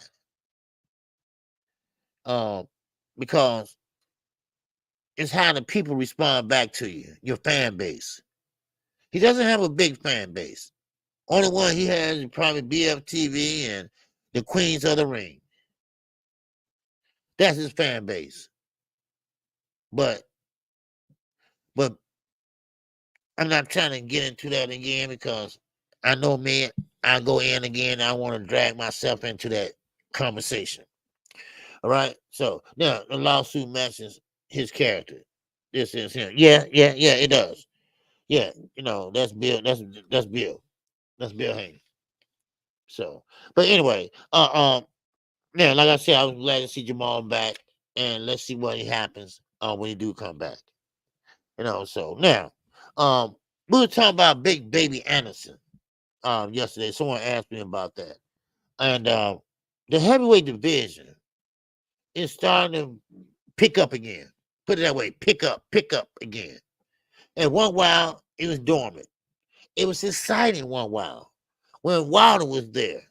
Because it's how the people respond back to you, your fan base. He doesn't have a big fan base. Only one he has is probably BFTV and the Queens of the Ring. That's his fan base. But I'm not trying to get into that again because I know, man, I go in again. I want to drag myself into that conversation. All right. So now the lawsuit mentions his character. This is him. Yeah, it does. Yeah, that's Bill. That's Bill. That's Bill Haney. So, but anyway, now, like I said, I was glad to see Jermall back, and let's see what happens when he do come back. So now, we were talking about Big Baby Anderson yesterday. Someone asked me about that, and the heavyweight division is starting to pick up again. Put it that way, pick up again. And one while it was dormant. It was exciting one while when Wilder was there.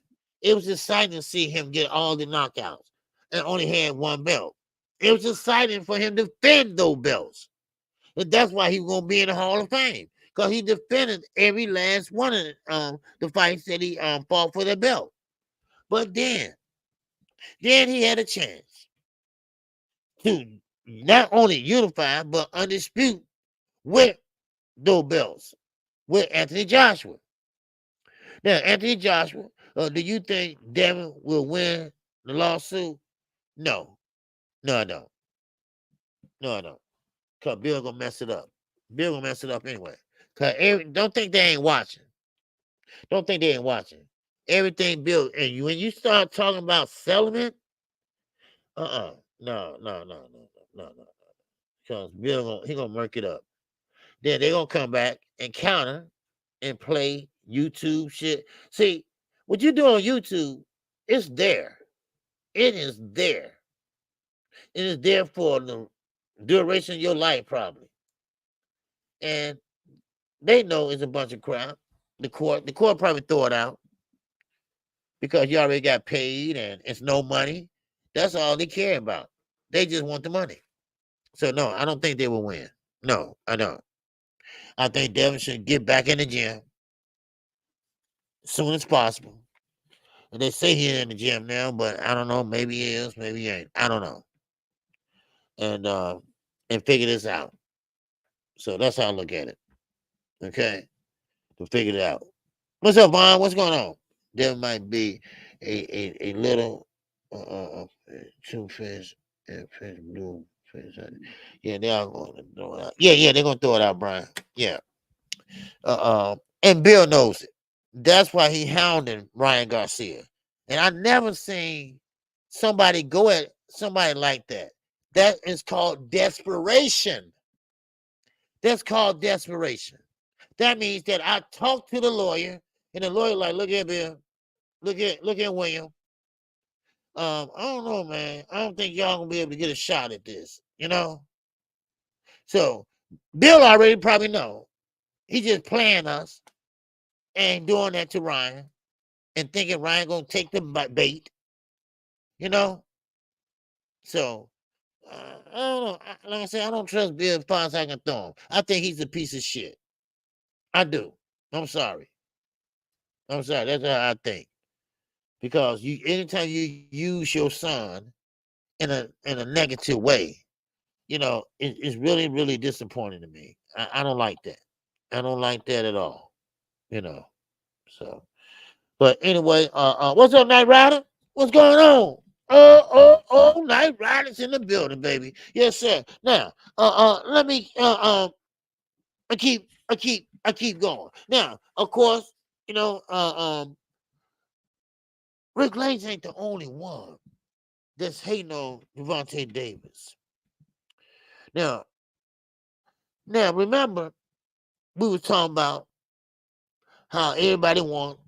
It was exciting to see him get all the knockouts and only had one belt. It was exciting for him to defend those belts. And that's why he was going to be in the Hall of Fame. Because he defended every last one of the fights that he fought for the belt. But then he had a chance to not only unify, but undispute with those belts, with Anthony Joshua. Now, Anthony Joshua, do you think Devin will win the lawsuit? No, I don't. No, I don't. Because Bill going to mess it up. Bill going to mess it up anyway. Because don't think they ain't watching. Don't think they ain't watching. Everything Bill, and when you start talking about settlement, no. Because Bill, he going to murk it up. Then they're going to come back and counter and play YouTube shit. See, what you do on YouTube, it's there. It is there. It is there for the duration of your life, probably. And they know it's a bunch of crap. The court probably throw it out because you already got paid and it's no money. That's all they care about. They just want the money. So no, I don't think they will win. No, I don't. I think Devin should get back in the gym as soon as possible. And they say he's in the gym now, but I don't know. Maybe he is, maybe he ain't. I don't know. And figure this out. So that's how I look at it. Okay? To figure it out. What's up, Vaughn? What's going on? There might be a little two fish and fish blue fish. Yeah, they are going to throw it out. Yeah, they're going to throw it out, Brian. Yeah. And Bill knows it. That's why he hounding Ryan Garcia. And I never seen somebody go at somebody like that. That is called desperation. That's called desperation. That means that I talked to the lawyer, and the lawyer like, look at Bill, look at William. I don't know, man. I don't think y'all gonna be able to get a shot at this, So Bill already probably know. He just playing us and doing that to Ryan and thinking Ryan gonna take the bait, So I don't know. Like I said, I don't trust Bill as far as I can throw him. I think he's a piece of shit. I do. I'm sorry. That's how I think. Because anytime you use your son in a negative way, it's really, really disappointing to me. I don't like that. I don't like that at all. So, but anyway, what's up, Night Rider? What's going on? Night Rider's in the building, baby. Yes, sir. Now, let me I keep going. Now, of course, Rick Lanes ain't the only one that's hating on Gervonta Davis. Now, remember, we were talking about how everybody wants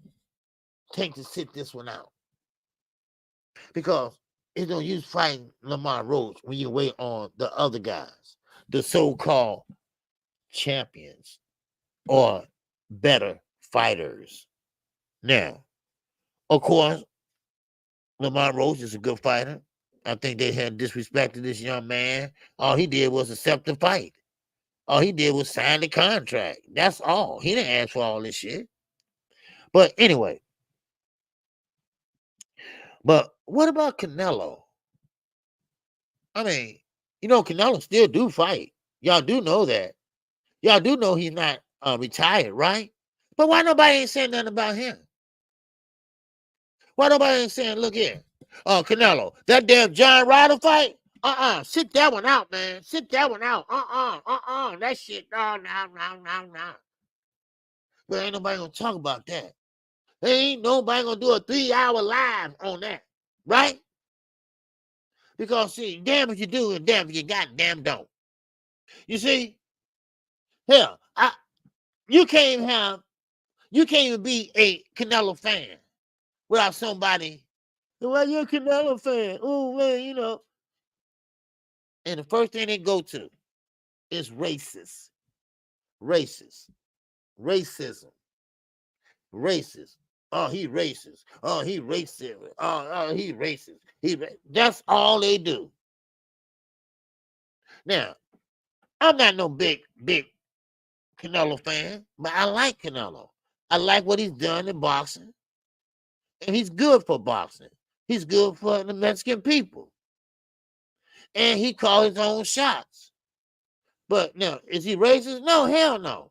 Tank to sit this one out. Because it's no use fighting Lamar Roach when you wait on the other guys, the so-called champions or better fighters. Now, of course, Lamar Roach is a good fighter. I think they had disrespected this young man. All he did was accept the fight. All he did was sign the contract. That's all. He didn't ask for all this shit. But anyway. But what about Canelo? I mean, You know, Canelo still do fight. Y'all do know that. Y'all do know he's not retired, right? But why nobody ain't saying nothing about him? Why nobody ain't saying, look here, Canelo, that damn John Ryder fight? Sit that one out, man. Sit that one out. That shit, no. But ain't nobody gonna talk about that. Ain't nobody gonna do a 3-hour live on that, right? Because see, damn if you do and damn if you goddamn don't. You see? Hell, you can't even be a Canelo fan without somebody. Well, you're a Canelo fan. Oh man, you know. And the first thing they go to is racist. Racism. Oh, he racist. Oh, he racist. Oh, he racist. That's all they do. Now, I'm not no big Canelo fan, but I like Canelo. I like what he's done in boxing. And he's good for boxing. He's good for the Mexican people. And he calls his own shots. But now, is he racist? No, hell no.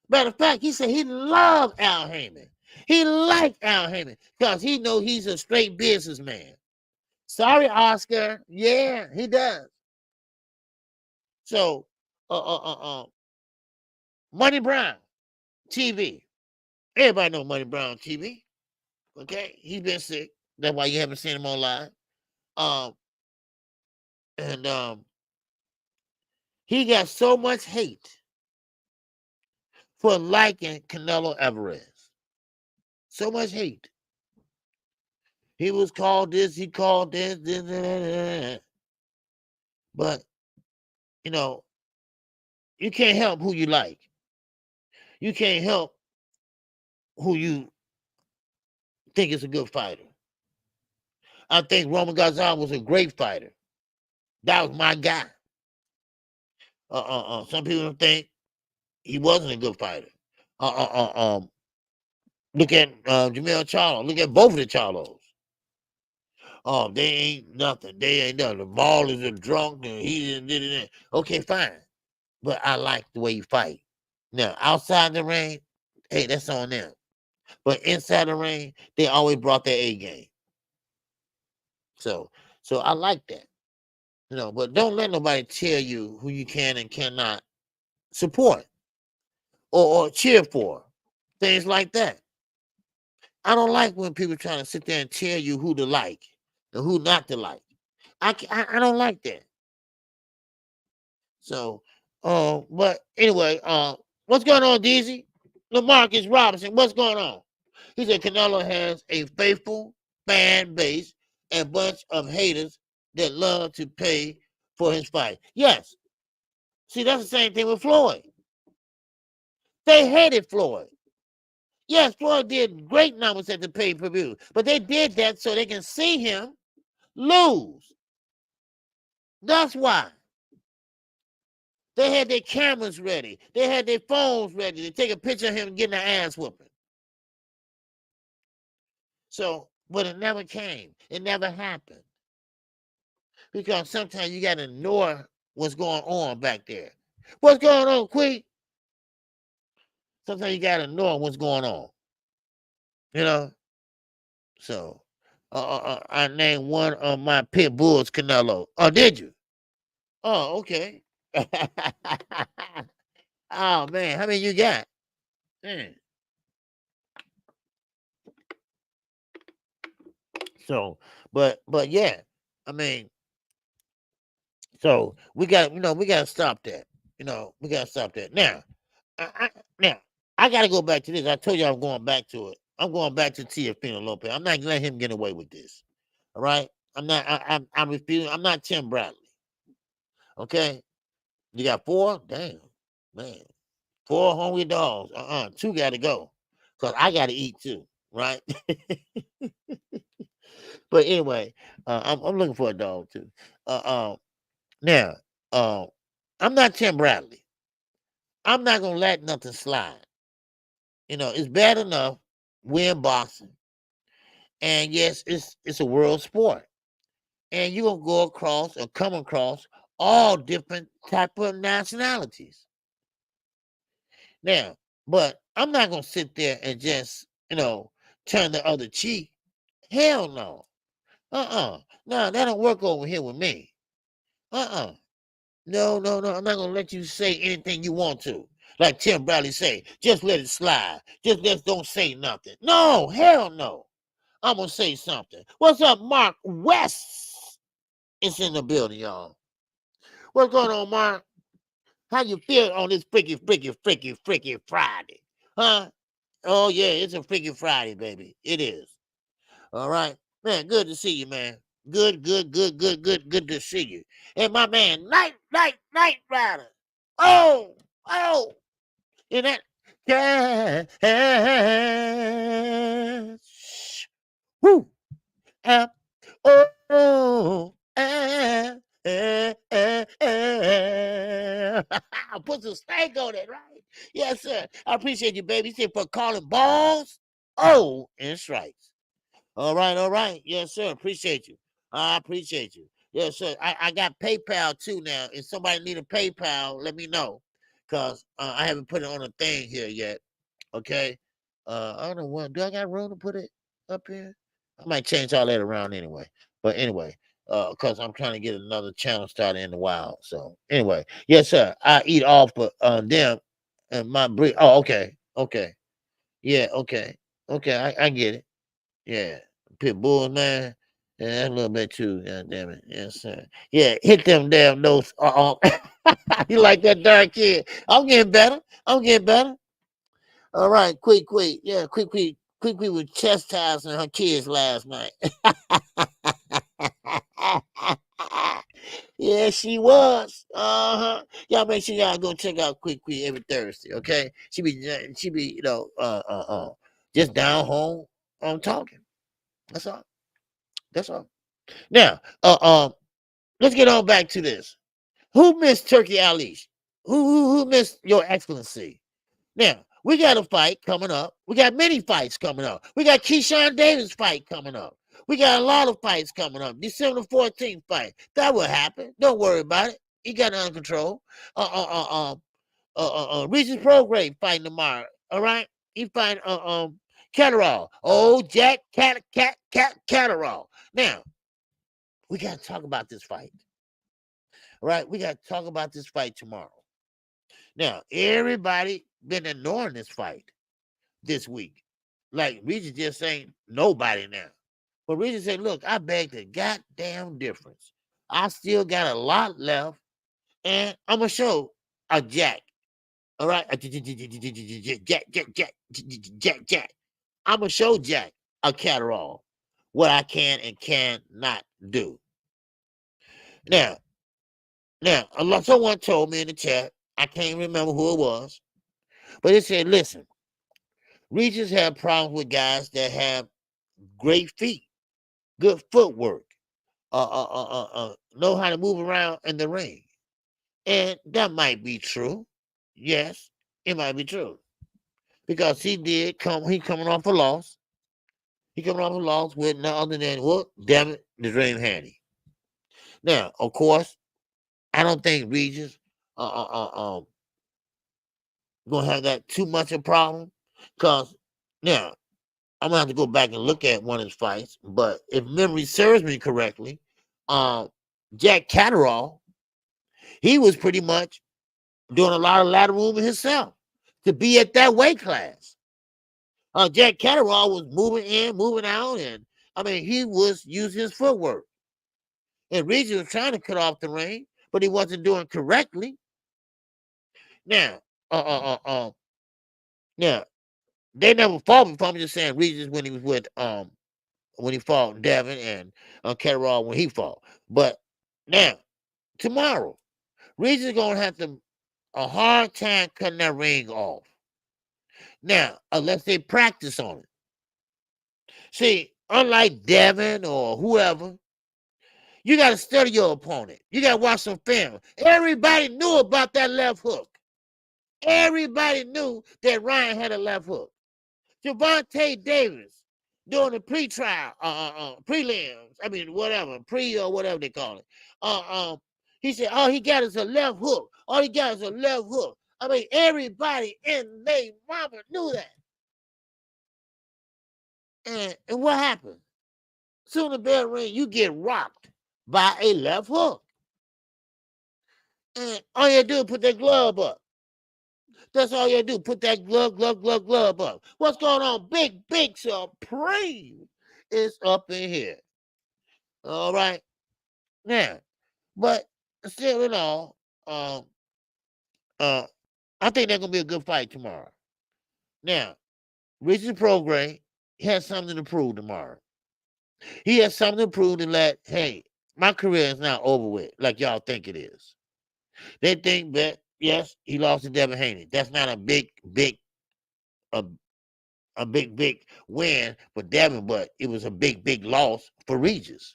Matter of fact, he said he loved Al Heyman. He liked Al Heyman because he knows he's a straight businessman. Sorry, Oscar. Yeah, he does. So, Money Brown TV. Everybody know Money Brown TV. Okay, he's been sick. That's why you haven't seen him online. He got so much hate for liking Canelo Alvarez. So much hate. He was called this, he called this. But, you know, you can't help who you like. You can't help who you think is a good fighter. I think Roman Gonzalez was a great fighter. That was my guy. Some people think he wasn't a good fighter. Look at Jermall Charlo. Look at both of the Charlos. Oh, they ain't nothing. They ain't nothing. The Ballers are drunk and he did it. Okay, fine. But I like the way you fight. Now, outside the ring, hey, that's on them. But inside the ring, they always brought their A game. So I like that. You know, but don't let nobody tell you who you can and cannot support or cheer for. Things like that. I don't like when people trying to sit there and tell you who to like and who not to like. I don't like that. So, but anyway, what's going on, DZ? LaMarcus Robinson, what's going on? He said Canelo has a faithful fan base and bunch of haters that love to pay for his fight. Yes. See, that's the same thing with Floyd. They hated Floyd. Yes, Floyd did great numbers at the pay-per-view, but they did that so they can see him lose. That's why. They had their cameras ready. They had their phones ready to take a picture of him getting an ass whooping. So, but it never came. It never happened. Because sometimes you got to ignore what's going on back there. What's going on, Queen? Sometimes you got to ignore what's going on. You know? So, I named one of my pit bulls Canelo. Oh, did you? Oh, okay. Oh, man. How many you got? So, but yeah, I mean, so we got, we got to stop that. We got to stop that. Now, I got to go back to this. I told you I'm going back to it. I'm going back to Teofimo Lopez. I'm not letting him get away with this. All right. I'm refusing. I'm not Tim Bradley. Okay. You got 4? Damn, man. 4 hungry dogs. 2 got to go. Because I got to eat too. Right. But anyway, I'm looking for a dog too. Now, I'm not Tim Bradley. I'm not gonna let nothing slide. It's bad enough we're in boxing, and yes, it's a world sport, and you're gonna go across or come across all different type of nationalities. Now, but I'm not gonna sit there and just, turn the other cheek. Hell no. No, that don't work over here with me. No, no, no. I'm not gonna let you say anything you want to. Like Tim Bradley say, just let it slide. Just don't say nothing. No, hell no. I'm gonna say something. What's up, Mark West? It's in the building, y'all. What's going on, Mark? How you feel on this freaky Friday? Huh? Oh, yeah, it's a freaky Friday, baby. It is. All right. Man, good to see you, man. Good to see you. And my man, Night Rider. Oh, in that cash. Woo. Oh, put some stank on it, right? Yes, sir. I appreciate you, baby. Say for calling balls. Oh, and strikes. All right. Yes, sir. Appreciate you. I appreciate you. Yes, sir. I got PayPal too now. If somebody need a PayPal, let me know. Because I haven't put it on a thing here yet. Okay. I don't know what. Do I got room to put it up here? I might change all that around anyway. But anyway, because I'm trying to get another channel started in the wild. So anyway, yes, sir. I eat off them and my breed. Oh, okay. Yeah, okay. I get it. Yeah. Pit bulls, man. Yeah, that's a little bit too. God damn it. Yes, sir. Yeah, hit them damn nose. You like that dark kid? I'm getting better. All right, quick. Yeah, quick was chastising her kids last night. Yeah, she was. Y'all make sure y'all go check out Quick every Thursday, okay? She be, just down home talking. That's all. Now, let's get on back to this. Who missed Turkey Alish? Who missed Your Excellency? Now, we got a fight coming up. We got many fights coming up. We got Keyshawn Davis fight coming up. We got a lot of fights coming up. December 14th fight. That will happen. Don't worry about it. He got it under control. Regis Prograis fighting tomorrow. All right? He fighting Catterall. Oh, Jack Catterall. Now, we got to talk about this fight. All right? We got to talk about this fight tomorrow. Now, everybody been ignoring this fight this week. Like, Regis just ain't nobody now. But Regis said, look, I beg the goddamn difference. I still got a lot left, and I'm going to show a Jack. All right? Jack. I'm going to show Jack a Catterall what I can and cannot do. Now, someone told me in the chat, I can't remember who it was, but it said, listen, Regis have problems with guys that have great feet, good footwork, know how to move around in the ring. And that might be true. Yes, it might be true. Because he coming off a loss. He coming off a loss with no other than, damn it, the Dream Haney. Now, of course, I don't think Regis gonna have that too much a problem. Because now I'm gonna have to go back and look at one of his fights. But if memory serves me correctly, Jack Catterall, he was pretty much doing a lot of lateral movement himself to be at that weight class. Jack Catterall was moving in, moving out, and I mean he was using his footwork. And Regis was trying to cut off the ring, but he wasn't doing correctly. Now, now they never fought before. I'm just saying Regis when he was with when he fought Devin and Catterall when he fought. But now tomorrow, Regis is gonna have a hard time cutting that ring off. Now, unless they practice on it. See, unlike Devin or whoever, you got to study your opponent. You got to watch some film. Everybody knew about that left hook. Everybody knew that Ryan had a left hook. Gervonta Davis doing the pre-trial, prelims, I mean, whatever, pre or whatever they call it. He said, all he got is a left hook. All he got is a left hook. I mean, everybody in their mama knew that. And what happened? Soon the bell ring, you get rocked by a left hook. And all you do is put that glove up. That's all you do. Put that glove up. What's going on? Big Supreme is up in here. All right. Now, but still in all, I think that's gonna be a good fight tomorrow. Now, Regis Prograis has something to prove tomorrow. He has something to prove to let, hey, my career is not over with, like y'all think it is. They think that, yes, he lost to Devin Haney. That's not a big win for Devin, but it was a big loss for Regis.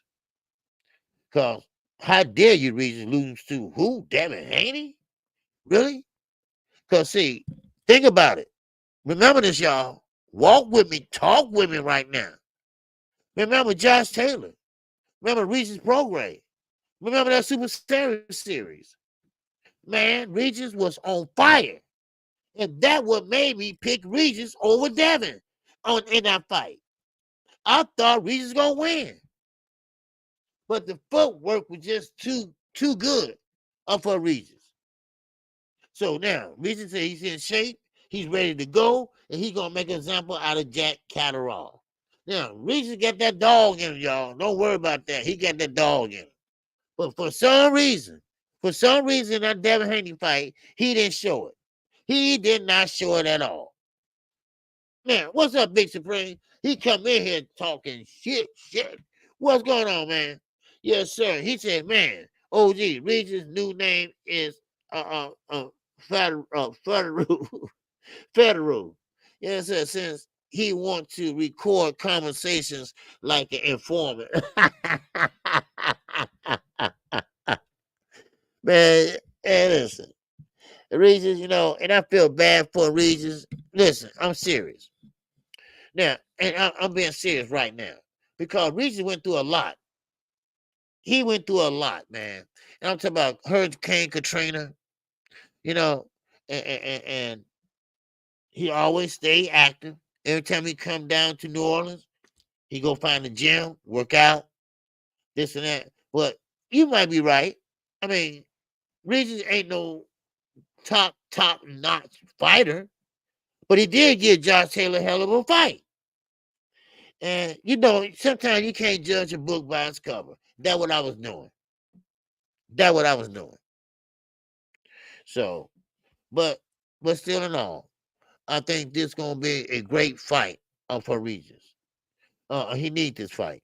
Because how dare you, Regis, lose to who? Devin Haney? Really? Because, see, think about it. Remember this, y'all. Walk with me. Talk with me right now. Remember Josh Taylor. Remember Regis Prograis. Remember that Super Series. Man, Regis was on fire. And that what made me pick Regis over Devin in that fight. I thought Regis was going to win. But the footwork was just too good for Regis. So now, Regis said he's in shape. He's ready to go. And he's going to make an example out of Jack Catterall. Now, Regis got that dog in him, y'all. Don't worry about that. He got that dog in him. But for some reason, that Devin Haney fight, he didn't show it. He did not show it at all. Man, what's up, Big Supreme? He come in here talking shit. What's going on, man? Yes, sir. He said, man, OG, Regis' new name is Federal. Yes, sir, since he wants to record conversations like an informant. Man, hey, listen. Regis, and I feel bad for Regis. Listen, I'm serious. Now, and I'm being serious right now. Because Regis went through a lot. He went through a lot, man. And I'm talking about Hurricane Katrina, and he always stayed active. Every time he come down to New Orleans, he go find a gym, work out, this and that. But you might be right. I mean, Regis ain't no top-notch fighter, but he did give Josh Taylor a hell of a fight. And, sometimes you can't judge a book by its cover. That's what I was doing. So, but still in all, I think this going to be a great fight for Regis. He needs this fight.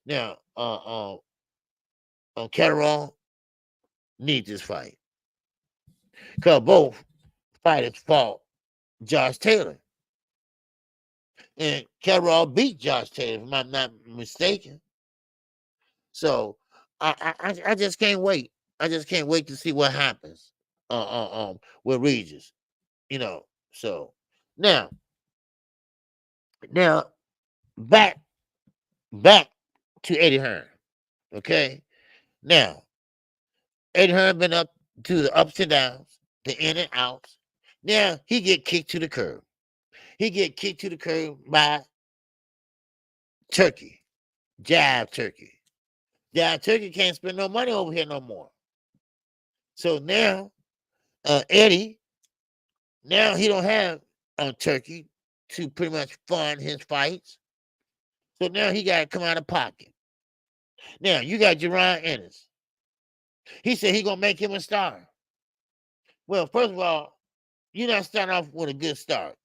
Now, Catterall needs this fight. Because both fighters fought Josh Taylor. And Catterall beat Josh Taylor, if I'm not mistaken. So I just can't wait. I just can't wait to see what happens with Regis. So now back to Eddie Hearn. Okay. Now, Eddie Hearn been up to the ups and downs, the in and outs. Now he get kicked to the curb. He get kicked to the curb by Turkey. Jive Turkey. Jive Turkey can't spend no money over here no more. So now, Eddie, now he don't have Turkey to pretty much fund his fights. So now he got to come out of pocket. Now, you got Jermall Ennis. He said he going to make him a star. Well, first of all, you're not starting off with a good start.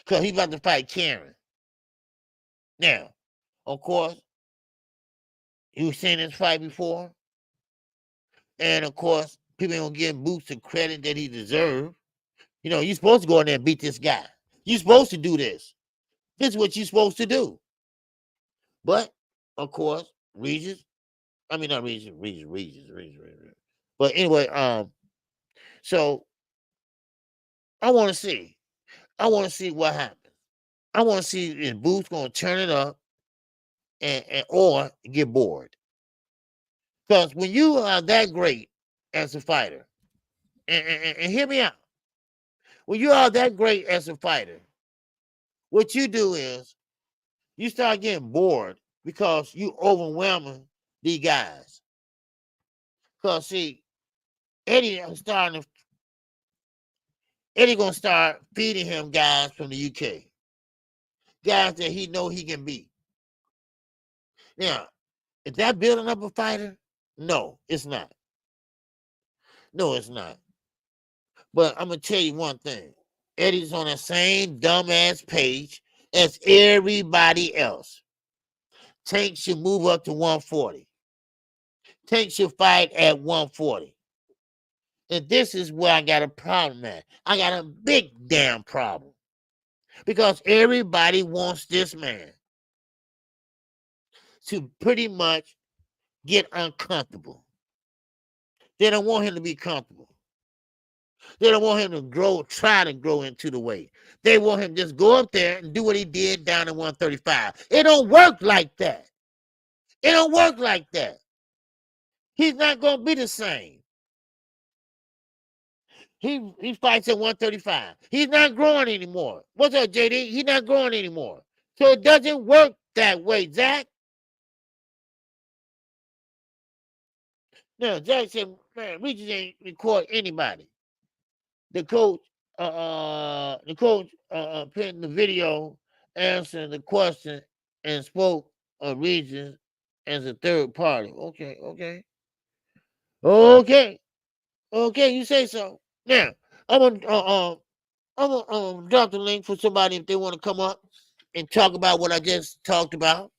Because he's about to fight Karen. Now, of course, you've seen this fight before. And, of course, people ain't going to give Boots the credit that he deserves. You're supposed to go in there and beat this guy. You're supposed to do this. This is what you're supposed to do. But, of course, Regis. But anyway, so I want to see. What happens. I want to see if Boots going to turn it up or get bored. Because when you are that great as a fighter, and hear me out, when you are that great as a fighter, what you do is you start getting bored because you overwhelming these guys. Because see, Eddie gonna start feeding him guys from the UK, guys that he know he can beat. Now, is that building up a fighter? No, it's not. No, it's not. But I'm gonna tell you one thing: Eddie's on the same dumbass page as everybody else. Tank should move up to 140. Tank should fight at 140. And this is where I got a problem at. I got a big damn problem. Because everybody wants this man to pretty much get uncomfortable. They don't want him to be comfortable. They don't want him to try to grow into the weight. They want him to just go up there and do what he did down at 135. It don't work like that. It don't work like that. He's not going to be the same. He fights at 135. He's not growing anymore. What's up, JD? He's not growing anymore. So it doesn't work that way, Zach. Now, Zach said, man, Regis ain't record anybody. The coach put the video answering the question and spoke of Regis as a third party. Okay, you say so. Now, I'm gonna drop the link for somebody if they want to come up and talk about what I just talked about.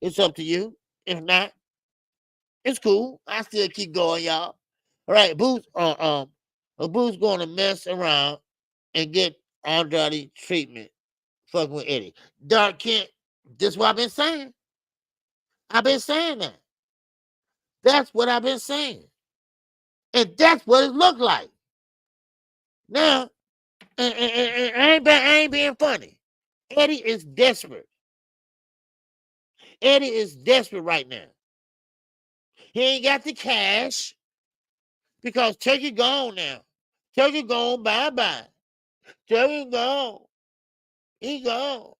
It's up to you. If not, it's cool. I still keep going, y'all. All right, Boots. Boots going to mess around and get Andrade treatment. Fucking with Eddie. Dark Kent. This is what I've been saying. I've been saying that. That's what I've been saying. And that's what it looked like. Now, and I ain't being funny. Eddie is desperate. Eddie is desperate right now. He ain't got the cash because Turkey gone now. Turkey gone, bye-bye. Turkey gone. He gone.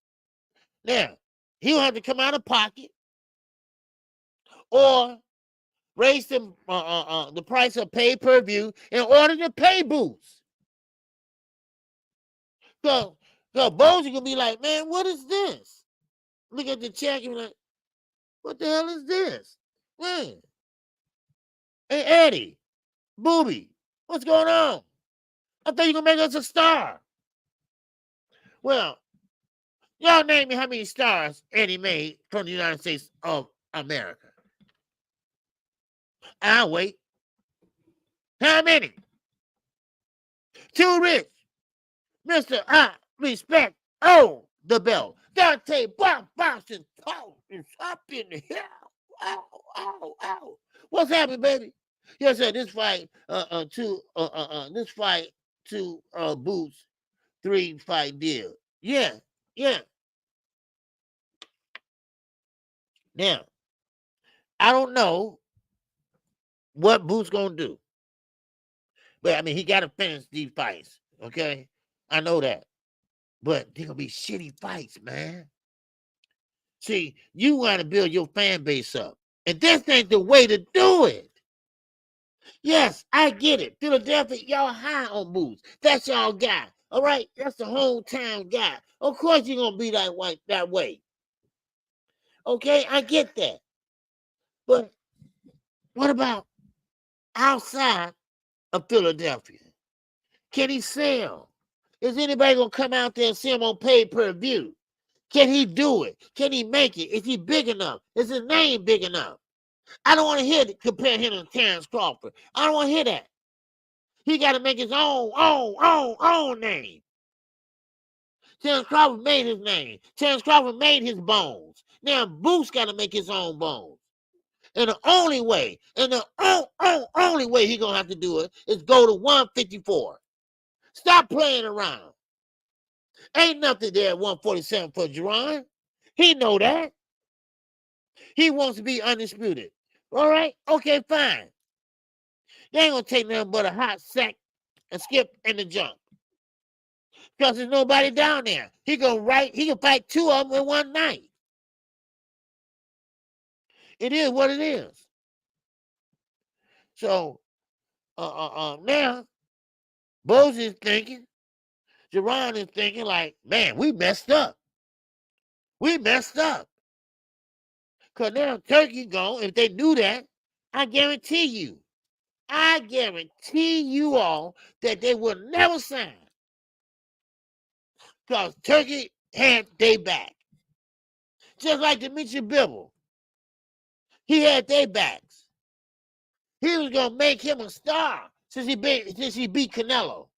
Now, he'll have to come out of pocket or raise the price of pay-per-view in order to pay Boots. So Bozy gonna be like, man, what is this? Look at the check and be like, what the hell is this? Man. Hey, Eddie, Booby, what's going on? I thought you were gonna make us a star. Well, y'all name me how many stars Eddie made from the United States of America. I'll wait. How many? Too rich. Mr. I respect. Oh, the bell. Dante Boston is up in the hill. Ow. What's happening, baby? Yes, sir. This fight, two Boots, 3-fight deal. Yeah. Now, I don't know what Boots gonna do. But I mean, he gotta finish these fights. Okay. I know that. But they're gonna be shitty fights, man. See, you want to build your fan base up. And this ain't the way to do it. Yes, I get it. Philadelphia, y'all high on Boots. That's y'all guy. All right? That's the hometown guy. Of course you're gonna be that way. Okay, I get that. But what about outside of Philadelphia? Can he sell? Is anybody gonna come out there and see him on pay-per-view? Can he do it? Can he make it? Is he big enough? Is his name big enough? I don't want to hear compare him to Terrence Crawford. I don't want to hear that. He got to make his own name. Terrence Crawford made his name. Terrence Crawford made his bones. Now Boots got to make his own bones. And the only way he gonna have to do it is go to 154. Stop playing around. Ain't nothing there at 147 for Jerron. He know that. He wants to be undisputed. All right, okay, fine. They ain't gonna take nothing but a hot sack, a skip, and a jump. Because there's nobody down there. He can fight two of them in one night. It is what it is. So now Bose is thinking, Jerron is thinking like, man, we messed up. We messed up. Because now Turkey gone. If they do that, I guarantee you all that they will never sign. Because Turkey had their back. Just like Dimitri Bivol. He had their backs. He was going to make him a star since he beat Canelo.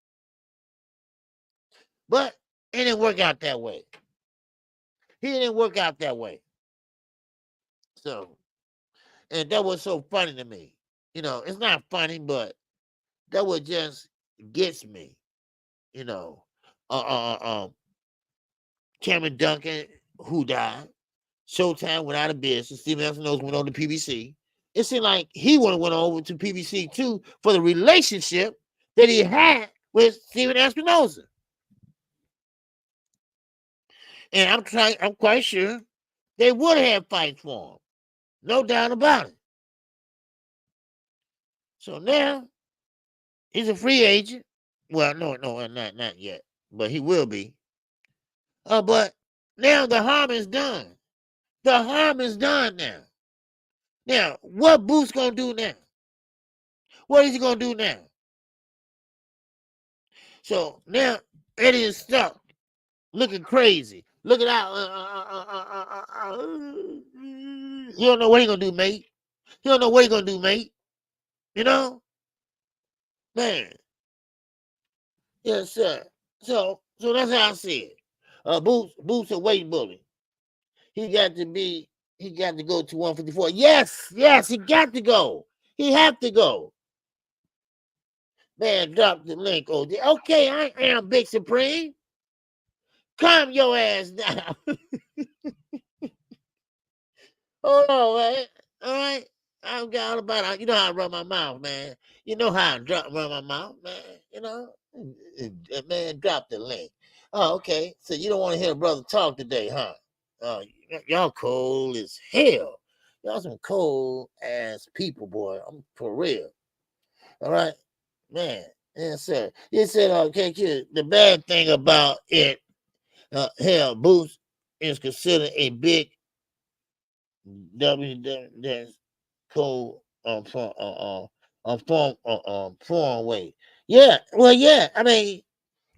But it didn't work out that way. He didn't work out that way. So, and that was so funny to me. You know, it's not funny, but that what just gets me. You know, Cameron Duncan, who died, Showtime went out of business. Stephen Espinosa went on to PBC. It seemed like he went over to PBC too for the relationship that he had with Stephen Espinosa. And I'm quite sure they would have fights for him. No doubt about it. So now he's a free agent. Well, no, not yet, but he will be. But now the harm is done. The harm is done now. Now, what Boots gonna do now? What is he gonna do now? So now Eddie is stuck, looking crazy, looking out. He don't know what he gonna do, mate. He don't know what he gonna do, mate. You know, man. Yes, sir. So that's how I see it. Boots a weight bully. He got to go to 154. Yes, he got to go. He have to go. Man, drop the link, OD. Okay, I am Big Supreme. Calm your ass down. Hold on, man. All right. I've got all about it. You know how I run my mouth, man. You know how I run my mouth, man. You know? Man, drop the link. Oh, okay. So you don't want to hear a brother talk today, huh? Y'all cold as hell. Y'all some cold ass people, boy. I'm for real. All right, man. Yes, sir. You said, okay, kid. The bad thing about it, hell, Boots is considered a big that's cold foreign weight. Yeah, well, yeah. I mean,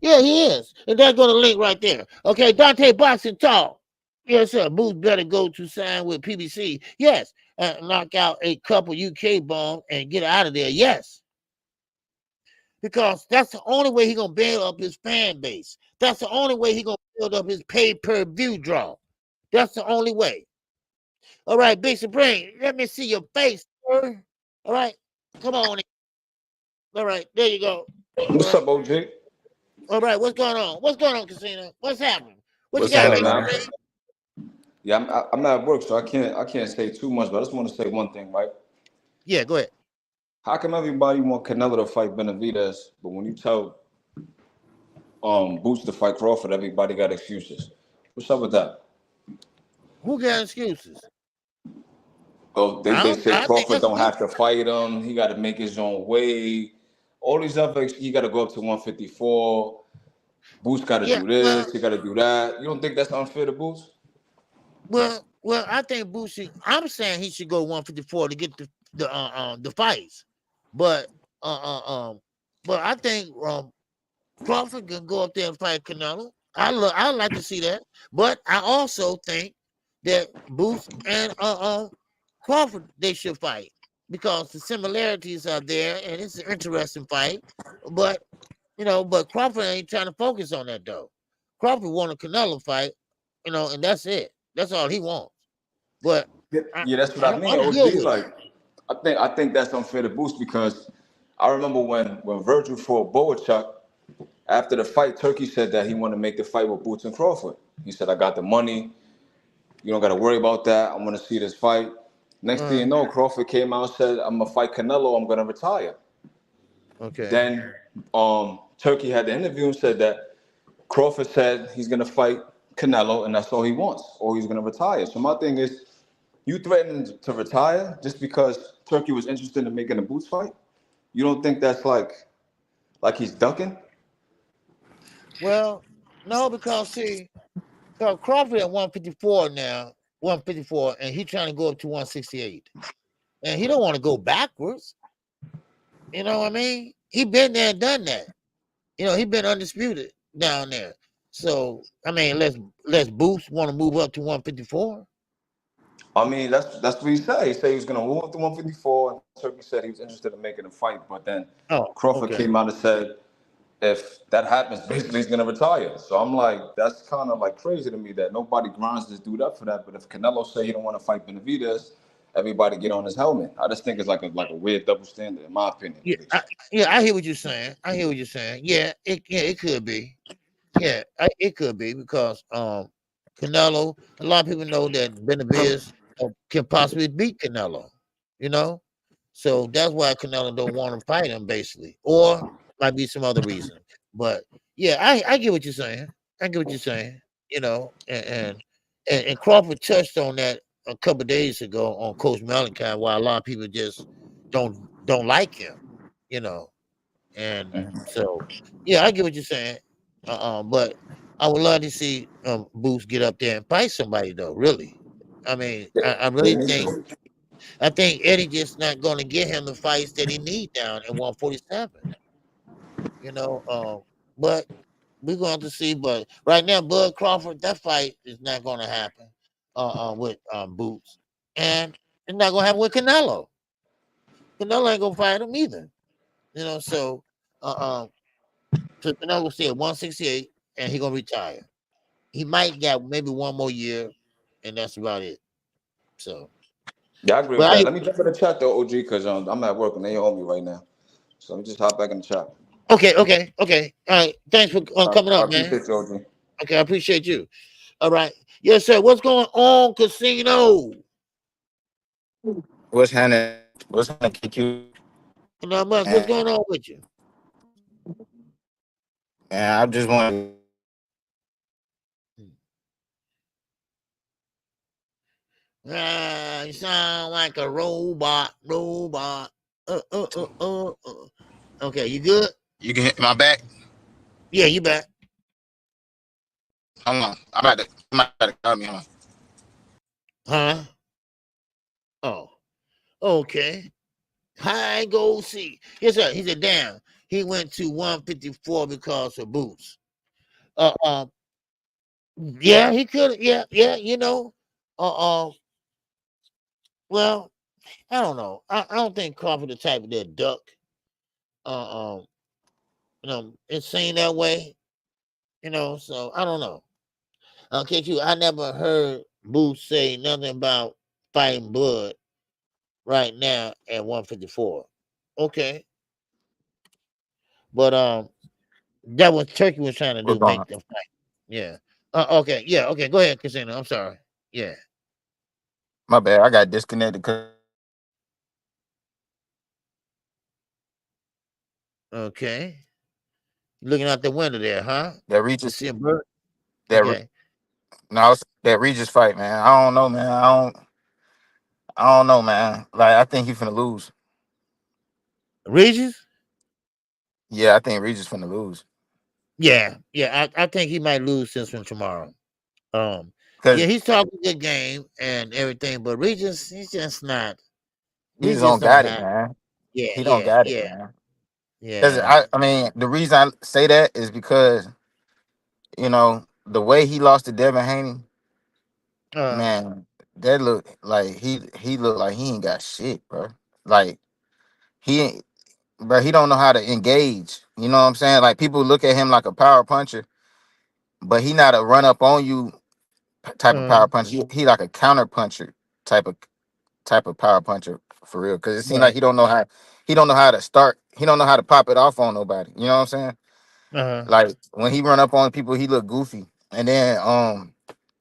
yeah, he is, and that's going to link right there. Okay, Dante Boxing Talk. Yes, sir. Boots better go to sign with PBC. Yes, knock out a couple UK bombs and get out of there. Yes, because that's the only way he's gonna build up his fan base. That's the only way he's gonna build up his pay-per-view draw. That's the only way. All right, Big Supreme, let me see your face, sir. All right, come on. All right, there you go. What's up, OG? All right, what's going on? What's going on, Casino? What's happening? What What's you got, happening, Big man? Supreme? Yeah, I'm not at work, so I can't say too much. But I just want to say one thing, right? Yeah, go ahead. How come everybody want Canelo to fight Benavidez, but when you tell Boots to fight Crawford, everybody got excuses? What's up with that? Who got excuses? Oh, they say I think Crawford that's don't have to fight him. He got to make his own way. All these other, he got to go up to 154. Boots got to do this. He got to do that. You don't think that's unfair to Boots? Well, I think Boots. I'm saying he should go 154 to get the fights, but I think Crawford can go up there and fight Canelo. I like to see that, but I also think that Boots and Crawford they should fight because the similarities are there and it's an interesting fight. But but Crawford ain't trying to focus on that though. Crawford want a Canelo fight, and that's it. That's all he wants. But Yeah, that's what I mean. I'm good OG, with it. like I think that's unfair to Boost because I remember when Virgil fought Boachuk, after the fight, Turkey said that he wanted to make the fight with Boots and Crawford. He said, "I got the money. You don't got to worry about that. I want to see this fight." Next thing you know, Crawford came out and said, "I'm gonna fight Canelo. I'm gonna retire." Okay. Then Turkey had the interview and said that Crawford said he's gonna fight Canelo, and that's all he wants, or he's gonna retire. So my thing is, you threatened to retire just because Turkey was interested in making a boots fight? You don't think that's like he's ducking? Well, no, because see, so Crawford at 154 now, 154, and he trying to go up to 168. And he don't want to go backwards. You know what I mean? He been there and done that. You know, he been undisputed down there. So I mean, let's Boots want to move up to 154. I mean, that's what he said. He said he was gonna move up to 154, and Turkey said he was interested in making a fight. But then Oh, Crawford okay. came out and said if that happens, basically he's gonna retire. So I'm like, that's kind of like crazy to me that nobody grinds this dude up for that. But if Canelo say he don't want to fight Benavidez, everybody get on his helmet. I just think it's like a weird double standard, in my opinion. Yeah, I hear what you're saying. I hear what you're saying. Yeah, it could be. Yeah, it could be because Canelo. A lot of people know that Benavidez can possibly beat Canelo. You know, so that's why Canelo don't want to fight him, basically, or might be some other reason. But yeah, I get what you're saying. I get what you're saying. You know, and Crawford touched on that a couple of days ago on Coach Malachi, why a lot of people just don't like him. You know, and so yeah, I get what you're saying. But I would love to see Boots get up there and fight somebody though. Really, I mean, I really think Eddie just not going to get him the fights that he need down at 147. You know, but we're going to see. But right now, Bud Crawford, that fight is not going to happen. With Boots, and it's not going to happen with Canelo. Canelo ain't going to fight him either. You know, so so Canelo will stay at 168, and he gonna retire. He might get maybe one more year, and that's about it. So, Yeah, I agree with but that. Let me jump in the chat though, OG, because I'm at work and they on me right now. So let me just hop back in the chat. okay. All right. Thanks for coming I up, man. appreciate you, OG. Okay, I appreciate you. All right. Yes, sir. What's going on, Casino? What's happening? What's happening, KQ? Not much. What's And, going on with you? and I just want You sound like a robot. Okay, you good? you can hit my back. Yeah, you back. Hold on, I'm about to call me. Hold on. Huh? Oh, okay. High go see. Yes, sir. He said, damn, he went to 154 because of Boots. Uh, uh, yeah, he could. Yeah, you know. Well, I don't know. I don't think Crawford the type of that duck. Uh, it's seen that way. You know, so I don't know. KQ, I never heard Boots say nothing about fighting blood right now at 154. Okay, but that was Turkey was trying to What's do, going make on? them fight. Yeah. Okay. Yeah. Okay. Go ahead, Casino. I'm sorry. Yeah. My bad. I got disconnected because Okay. Looking out the window there, huh? that To Regis see a bird. that Re- Okay. no that Regis fight, man. I don't know, man. I don't know, man. Like I think he finna lose. Regis? Yeah, I think Regis finna lose. Yeah. Yeah. I think he might lose since from tomorrow. Yeah, Cause he's talking good game and everything, but Regis, he's just not. he just Regis don't don't got it, have. man. Yeah. He don't Yeah. got it, Yeah. man. Cause Yeah. I mean, the reason I say that is because the way he lost to Devin Haney, Uh. man, that look like he looked like he ain't got shit, bro. Like he ain't, bro. He don't know how to engage. You know what I'm saying? Like people look at him like a power puncher, but he not a run up on you type of power puncher. He like a counter puncher type of power puncher for real. Cause it seems like Right. he don't know how to start. He don't know how to pop it off on nobody. You know what I'm saying? Uh. Like when he run up on people, he look goofy, and then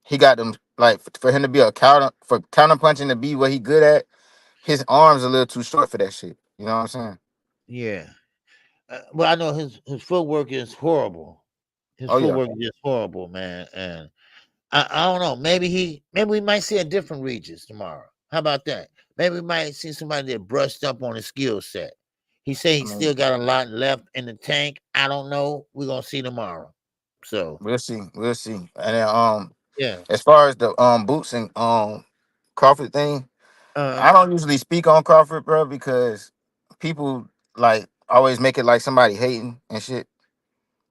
he got them Like for him to be a counter punching to be what he good at, his arms a little too short for that shit. You know what I'm saying? Yeah. Well, I know his footwork is horrible. His Oh yeah. footwork is just horrible, man. And I don't know. Maybe we might see a different Regis tomorrow. How about that? Maybe we might see somebody that brushed up on his skill set. He said he I still mean, got a lot left in the tank. I don't know. We're gonna see tomorrow. So we'll see. We'll see. And then yeah. as far as the Boots and Crawford thing, Uh I don't usually speak on Crawford, bro, because people like always make it like somebody hating and shit.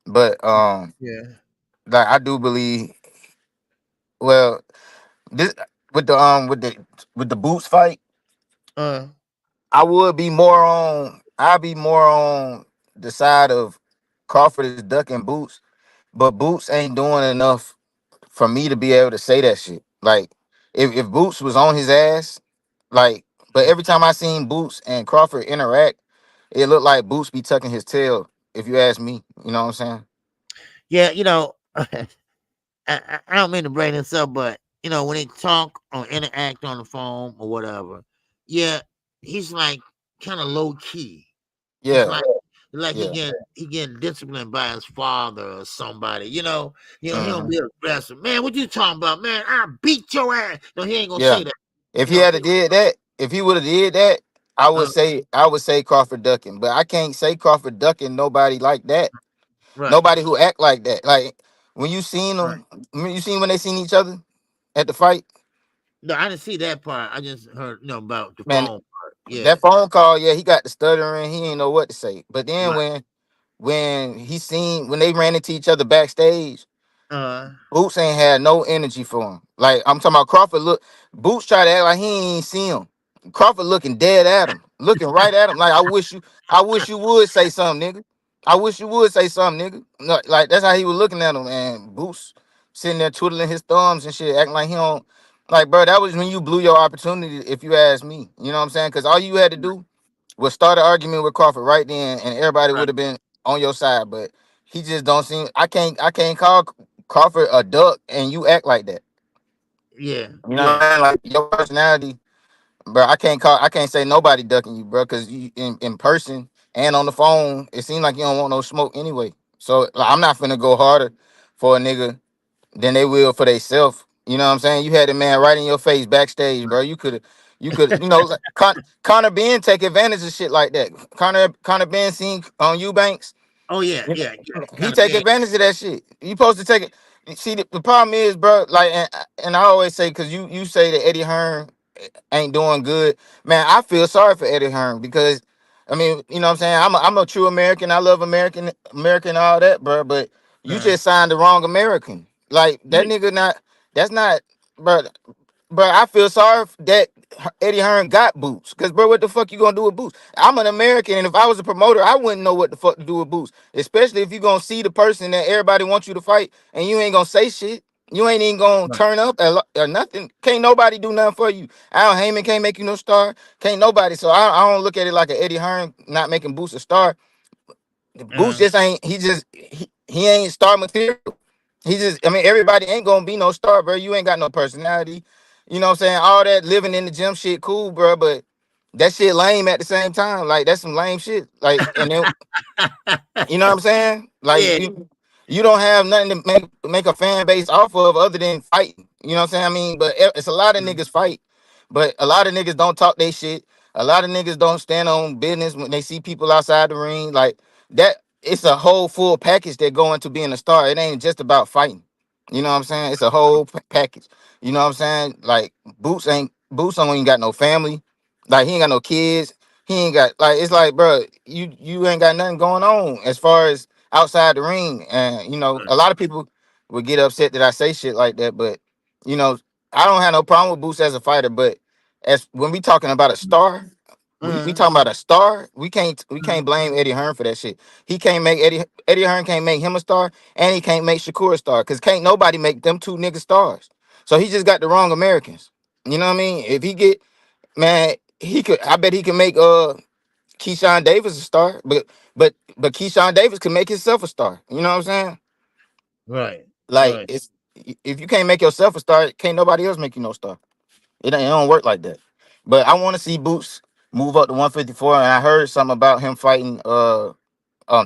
But yeah. like I do believe, well, this with the Boots fight, Uh I'd be more on the side of Crawford is ducking Boots, but Boots ain't doing enough for me to be able to say that shit. Like if Boots was on his ass, like, but every time I seen Boots and Crawford interact, it looked like Boots be tucking his tail. If you ask me, you know what I'm saying? yeah, I don't mean to bring this up, but when they talk or interact on the phone or whatever, yeah, he's like kind of low key. It's Yeah, like yeah. he getting disciplined by his father or somebody. He don't Hmm. be aggressive. Man, what you talking about, man? I beat your ass. No, he ain't gonna Yeah. say that. If You he know, had to did that, if he would have did that, uh, I would say Crawford ducking, but I can't say Crawford ducking nobody like that. right, Nobody who act like that. Like when you seen right. them, when you seen when they seen each other at the fight, No, I didn't see that part. I just heard about the man, phone part. Yeah, that phone call, yeah, he got the stuttering, he ain't know what to say. But then right. when they ran into each other backstage, Uh, Boots ain't had no energy for him. Like I'm talking about Crawford Boots tried to act like he ain't see him. Crawford looking dead at him, looking right at him. Like I wish you would say something, nigga. I wish you would say something, nigga. No, like that's how he was looking at him, and Boots sitting there twiddling his thumbs and shit, acting like he don't. Like, bro, that was when you blew your opportunity, if you ask me. You know what I'm saying? Because all you had to do was start an argument with Crawford right then, and everybody right. would have been on your side. But he just don't seem. I can't call Crawford a duck, and you act like that. Yeah, You know what yeah, I mean? Like your personality, bro. I can't say nobody ducking you, bro, because you in person and on the phone, it seems like you don't want no smoke anyway. So like, I'm not finna go harder for a nigga than they will for theyself. You know what I'm saying? You had a man right in your face backstage, bro. Like, Connor Ben take advantage of shit like that. Connor Ben seen on Eubanks. Oh yeah, You know, yeah, yeah. he Kind of take big. advantage of that shit. You supposed to take it. See, the problem is, bro. Like, and I always say, because you say that Eddie Hearn ain't doing good, man. I feel sorry for Eddie Hearn because, I mean, you know what I'm saying. I'm a true American. I love American all that, bro. But you Uh, just signed the wrong American. Like that yeah, nigga not. That's not, bro. Bro, I feel sorry that Eddie Hearn got Boots. Cause bro, what the fuck you gonna do with Boots? I'm an American, and if I was a promoter, I wouldn't know what the fuck to do with Boots. Especially if you gonna see the person that everybody wants you to fight, and you ain't gonna say shit. You ain't even gonna right. turn up or nothing. Can't nobody do nothing for you. Al Heyman can't make you no star. Can't nobody. So I don't look at it like an Eddie Hearn not making Boots a star. Boots Uh, just ain't. He ain't star material. I mean, everybody ain't gonna be no star, bro. You ain't got no personality. You know what I'm saying? All that living in the gym shit, cool, bro. But that shit lame at the same time. Like, that's some lame shit. Like, and then, you know what I'm saying? Like, yeah. you don't have nothing to make a fan base off of other than fighting. You know what I'm saying? I mean, but it's a lot of niggas fight, but a lot of niggas don't talk they shit. A lot of niggas don't stand on business when they see people outside the ring. Like that, it's a whole full package that go into being a star. It ain't just about fighting. You know what I'm saying? It's a whole package. You know what I'm saying? Like Boots don't even got no family. Like he ain't got no kids. He ain't got like it's like, bro, you ain't got nothing going on as far as outside the ring. And a lot of people would get upset that I say shit like that, but you know, I don't have no problem with Boots as a fighter. But as when we talking about a star, we Uh, talking about a star. We can't uh, blame Eddie Hearn for that shit. He can't make Eddie Hearn can't make him a star, and he can't make Shakur a star, cause can't nobody make them two niggas stars. So he just got the wrong Americans. You know what I mean? If he get man, he could. I bet he can make Keyshawn Davis a star, but Keyshawn Davis can make himself a star. You know what I'm saying? right, Like right. if you can't make yourself a star, can't nobody else make you no star. It don't work like that. But I want to see Boots move up to 154, and I heard something about him fighting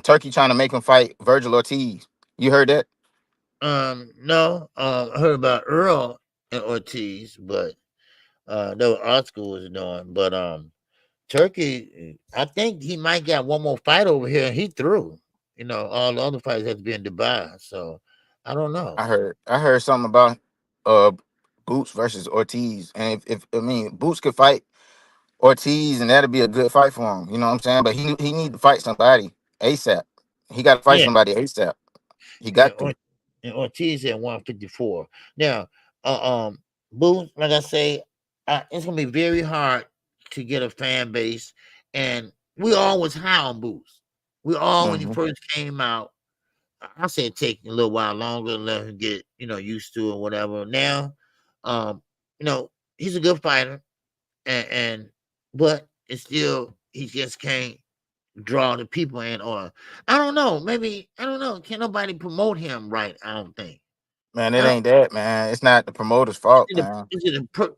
Turkey trying to make him fight Virgil Ortiz. You heard that? No, I heard about Earl and Ortiz, but that was Oscar was doing. But Turkey, I think he might got one more fight over here, and he threw. You know, all the other fights had to be in Dubai, so I don't know. I heard something about uh Boots versus Ortiz, and if I mean Boots could fight Ortiz, and that'd be a good fight for him. You know what I'm saying? But he need to fight somebody ASAP. He got to fight Yeah, somebody ASAP. He and, got to. and Ortiz at 154. Now, Booth, like I say, it's gonna be very hard to get a fan base, and we all was high on Booth. We all when he Hmm. first came out. I said taking a little while longer, let him get used to it, or whatever. Now, um, he's a good fighter, and but it's still he just can't draw the people in, or I don't know. Maybe I don't know. Can nobody promote him right? I don't think. Man, I it don't. ain't that, man. It's not the promoter's fault, Is it man.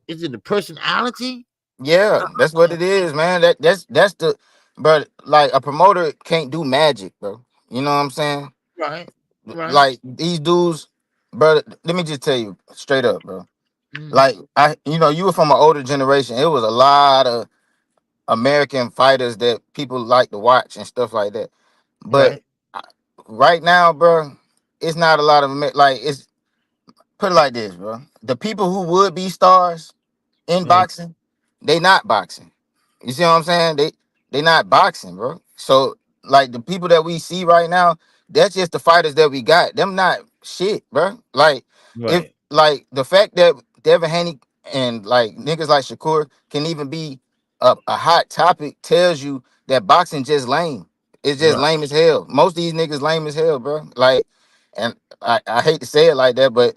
is it the personality? Yeah, I that's what it is, man. That's the but like a promoter can't do magic, bro. You know what I'm saying? right, right. Like these dudes, bro. Let me just tell you straight up, bro. Mm, Like you were from an older generation. It was a lot of American fighters that people like to watch and stuff like that. But right. I- right now, bro, it's not a lot of like it's put it like this, bro. The people who would be stars in Uh, boxing, they not boxing. You see what I'm saying? They not boxing, bro. So like the people that we see right now, that's just the fighters that we got. Them not shit, bro. Like if right, like the fact that Devin Haney and like niggas like Shakur can even be a hot topic tells you that boxing just lame. It's just right. lame as hell. Most of these niggas lame as hell, bro. Like, and I hate to say it like that, but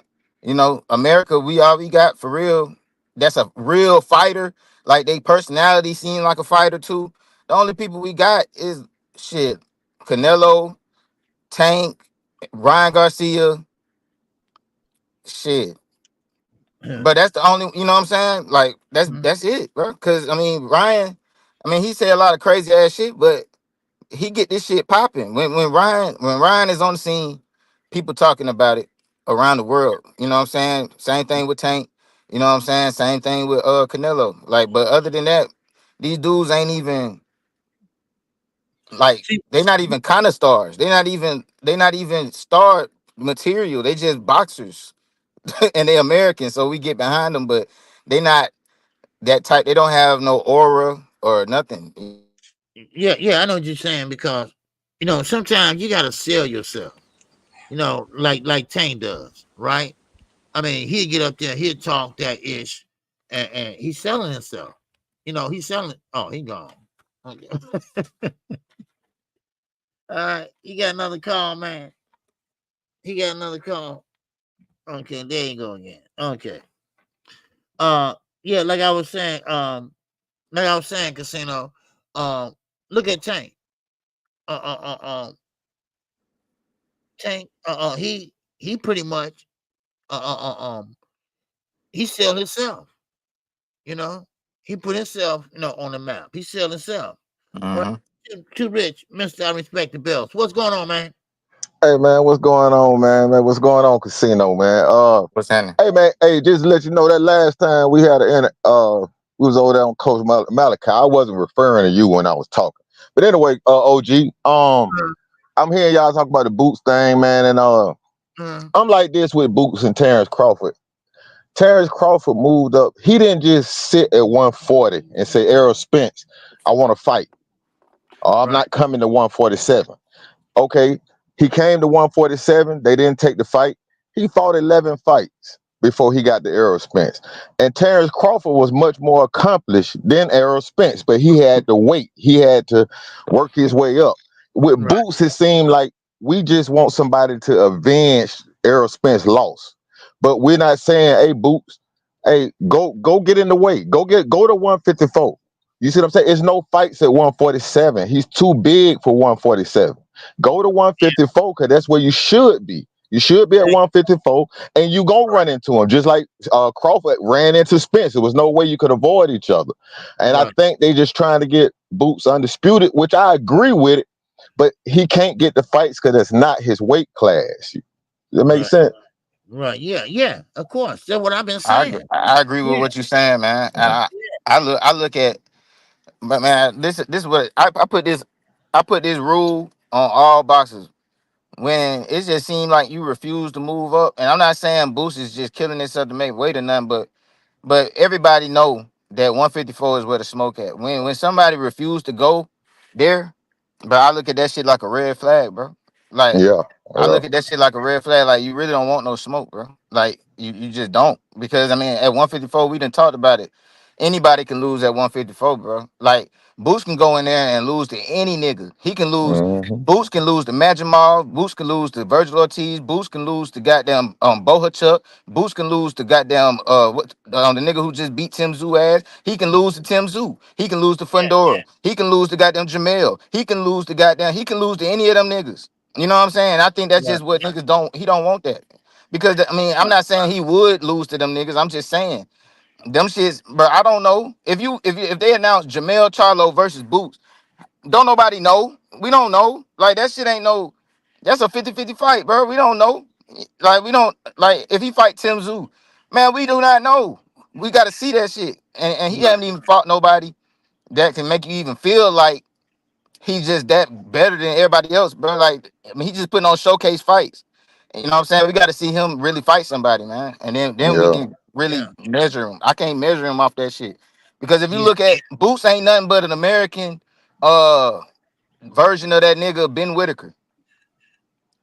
America, we all we got for real. That's a real fighter. Like they personality seem like a fighter too. The only people we got is shit, Canelo, Tank, Ryan Garcia, shit. Uh, But that's the only, you know what I'm saying? Like mm, that's it, bro. Cause I mean Ryan, he said a lot of crazy ass shit, but he get this shit popping. When Ryan is on the scene, people talking about it around the world. You know what I'm saying? Same thing with Tank. You know what I'm saying? Same thing with Canelo. Like, but other than that, these dudes ain't even like See, they not even kind of stars. They not even star material. They just boxers and they American. So we get behind them, but they not that type. They don't have no aura or nothing. yeah, yeah, I know what you're saying because sometimes you gotta sell yourself. Like Tank does, right? I mean, he'll get up there, he'll talk that ish, and he's selling himself. He's selling. Oh, he gone. Okay. All right, he got another call, man. He got another call. Okay, there you go again. Okay. Uh, yeah, like I was saying, Casino. Um, look at Tank. Uh, uh, uh, uh Tank. He pretty much. Uh, uh, uh, um, he sell himself. You know, he put himself, on the map. He sell himself. Right? Mhm. Too rich, Mister. I respect the bills. What's going on, man? Hey man, what's going on, man? Man, what's going on, Casino, man? What's happening? Hey man, hey, just to let you know that last time we had we was over there on Coach Malachi. I wasn't referring to you when I was talking. But anyway, OG, I'm hearing y'all talk about the Boots thing, man, and Uh, I'm like this with Boots and Terrence Crawford. Terrence Crawford moved up. He didn't just sit at 140 and say, Errol Spence, I want to fight. I'm right, not coming to 147. Okay, he came to 147. They didn't take the fight. He fought 11 fights before he got to Errol Spence. And Terrence Crawford was much more accomplished than Errol Spence, but he had to wait. He had to work his way up. With right. Boots, it seemed like we just want somebody to avenge Errol Spence's loss. But we're not saying, hey, Boots, hey, go get in the weight. Go to 154. You see what I'm saying? It's no fights at 147. He's too big for 147. Go to 154 because that's where you should be. You should be at 154, and you gonna run into him just like Crawford ran into Spence. There was no way you could avoid each other, and I think they just trying to get Boots undisputed, which I agree with it, but he can't get the fights because it's not his weight class. Does that make sense? Right. Yeah. Of course. That's what I've been I saying. I agree with what you're saying, man. And I look at, but man, this is what I put this rule on all boxers. When it just seemed like you refuse to move up, and I'm not saying Boost is just killing himself to make weight or nothing, but everybody know that 154 is where the smoke at. When somebody refused to go there, but I look at that shit like a red flag, bro. Like Yeah. I look at that shit like a red flag. Like you really don't want no smoke, bro. Like you just don't. Because I mean, at 154, we done talked about it. Anybody can lose at 154, bro. Like Boost can go in there and lose to any nigga. He can lose. Mm-hmm. Boost can lose to Jamal. Boost can lose to Virgil Ortiz. Boost can lose to goddamn Bohachuk. Boost can lose to goddamn the nigga who just beat Tim Zoo ass. He can lose to Tim Zoo. He can lose to Fundora. He can lose to goddamn Jamel. He can lose to goddamn. He can lose to any of them niggas. You know what I'm saying? I think that's just what niggas don't. He don't want that because I mean I'm not saying he would lose to them niggas. I'm just saying them shits. But I don't know if they announce Jermall Charlo versus Boots. Don't nobody know. We don't know. Like that shit ain't no. That's a 50-50 fight, bro. We don't know. Like we don't like if he fight Tim Zoo, man. We do not know. We got to see that shit, and he haven't even fought nobody that can make you even feel like he's just that better than everybody else, bro. Like I mean, he just putting on showcase fights. You know what I'm saying? We got to see him really fight somebody, man, and then we Yeah. can really measure him. I can't measure him off that shit because if you Yeah. look at Boots, ain't nothing but an American version of that nigga Ben Whitaker.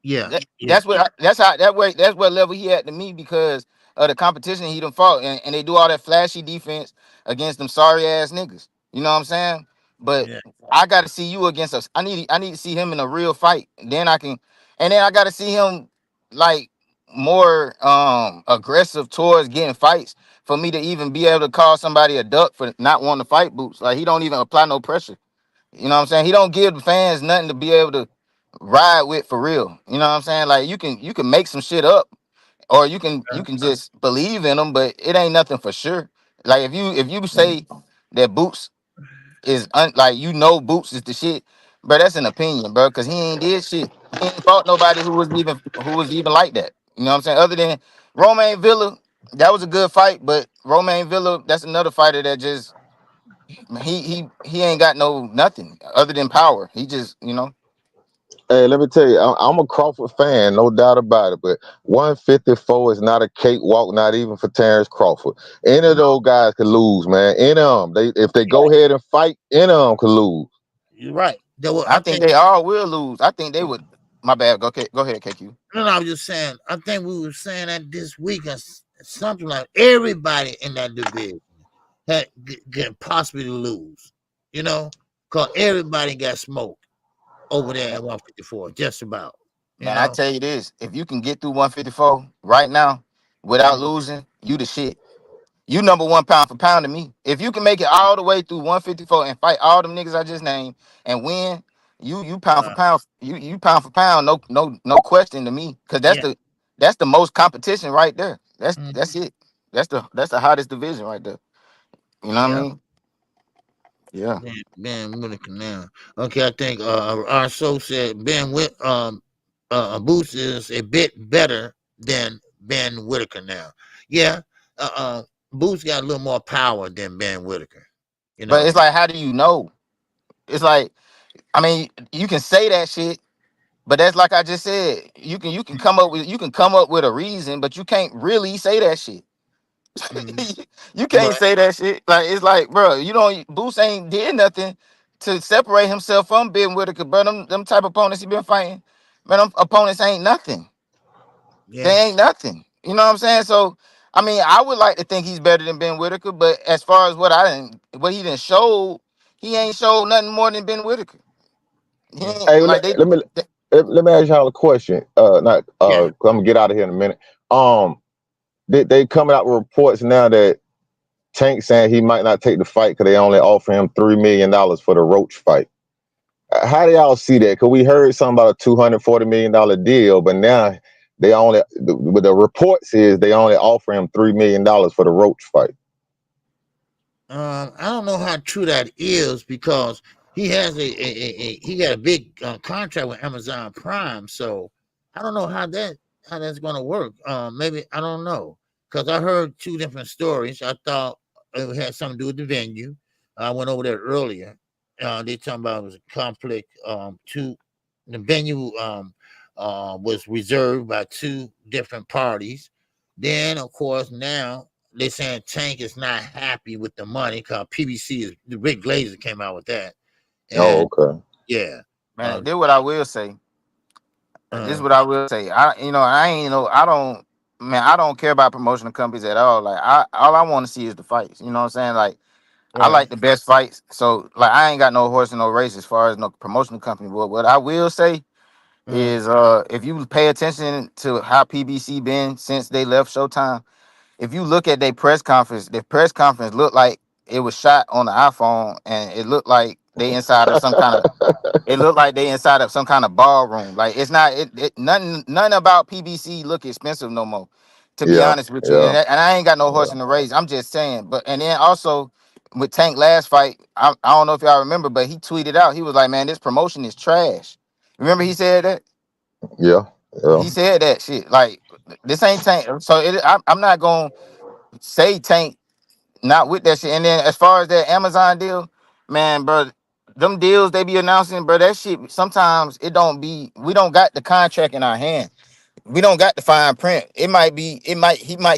Yeah. That's what that's what level he at to me because of the competition he done fought and they do all that flashy defense against them sorry ass niggas. You know what I'm saying? But Yeah. I got to see you against us. I need to see him in a real fight. Then I can, and then I got to see him like more aggressive towards getting fights for me to even be able to call somebody a duck for not wanting to fight Boots. Like he don't even apply no pressure. You know what I'm saying? He don't give the fans nothing to be able to ride with for real. You know what I'm saying? Like you can make some shit up or you can just believe in them, but it ain't nothing for sure. Like if you say that Boots is like Boots is the shit, bro, that's an opinion, bro, because he ain't did shit. He ain't fought nobody who was even like that. You know what I'm saying? Other than Romain Villa, that was a good fight, but Romain Villa, that's another fighter that just he ain't got no nothing other than power. He just, Hey, let me tell you, I'm a Crawford fan, no doubt about it. But 154 is not a cakewalk, not even for Terrence Crawford. Any of those guys could lose, man. Any of them, if they go ahead and fight, any of them could lose. You're right. I think they all will lose. I think they would. My bad. Go ahead, KQ. No, I was just saying. I think we were saying that this week or something like everybody in that division can possibly lose. You know, because everybody got smoked over there at 154, just about. Man, I tell you this: if you can get through 154 right now without losing, you the shit. You number one pound for pound to me. If you can make it all the way through 154 and fight all them niggas I just named and win, you pound for pound, you pound for pound, no question to me. Cause that's the most competition right there. That's it. That's the hottest division right there. You know what I mean? Yeah. Ben Whitaker now. Okay, I think our show said Boots is a bit better than Ben Whitaker now. Yeah. Boots got a little more power than Ben Whitaker. You know, But it's like, how do you know? It's like, I mean, you can say that shit, but that's like I just said. You can come up with a reason, but you can't really say that shit. You can't say that shit. Like it's like, bro, Boots ain't did nothing to separate himself from Ben Whitaker, bro. Them type of opponents he been fighting, man, them opponents ain't nothing. They ain't nothing. You know what I'm saying? So I mean, I would like to think he's better than Ben Whitaker, but as far as what he didn't show, he ain't showed nothing more than Ben Whitaker. He ain't, Hey, like let me ask y'all a question. I'm gonna get out of here in a minute. They coming out with reports now that Tank saying he might not take the fight because they only offer him $3 million for the Roach fight. How do y'all see that? Because we heard something about a $240 million deal, but now What the report says, they only offer him $3 million for the Roach fight. I don't know how true that is because he has he got a big contract with Amazon Prime, so I don't know how that's going to work. Maybe I don't know because I heard two different stories. I thought it had something to do with the venue. I went over there earlier. They talking about it was a conflict. The venue was reserved by two different parties. Then, of course, now they're saying Tank is not happy with the money because PBC is the Rick Glazer came out with that. And Okay. yeah, Man, this what I will say. This is what I will say. I don't care about promotional companies at all. Like all I want to see is the fights. You know what I'm saying? Like I like the best fights. So like I ain't got no horse in no race as far as no promotional company. But what I will say is if you pay attention to how PBC been since they left Showtime, if you look at their press conference, the press conference looked like it was shot on the iPhone, and it looked like they inside of some kind of ballroom. Like it's not nothing about PBC look expensive no more. To be Yeah, honest with you, yeah, and I ain't got no horse yeah, in the race. I'm just saying. But and then also with Tank last fight, I don't know if y'all remember, but he tweeted out he was like, "Man, this promotion is trash." Remember he said that. yeah, yeah, He said that shit. Like this ain't Tank. So I'm not gonna say Tank not with that shit. And then as far as that Amazon deal, man, bro, them deals they be announcing, bro, that shit sometimes it don't be. We don't got the contract in our hand. We don't got the fine print. He might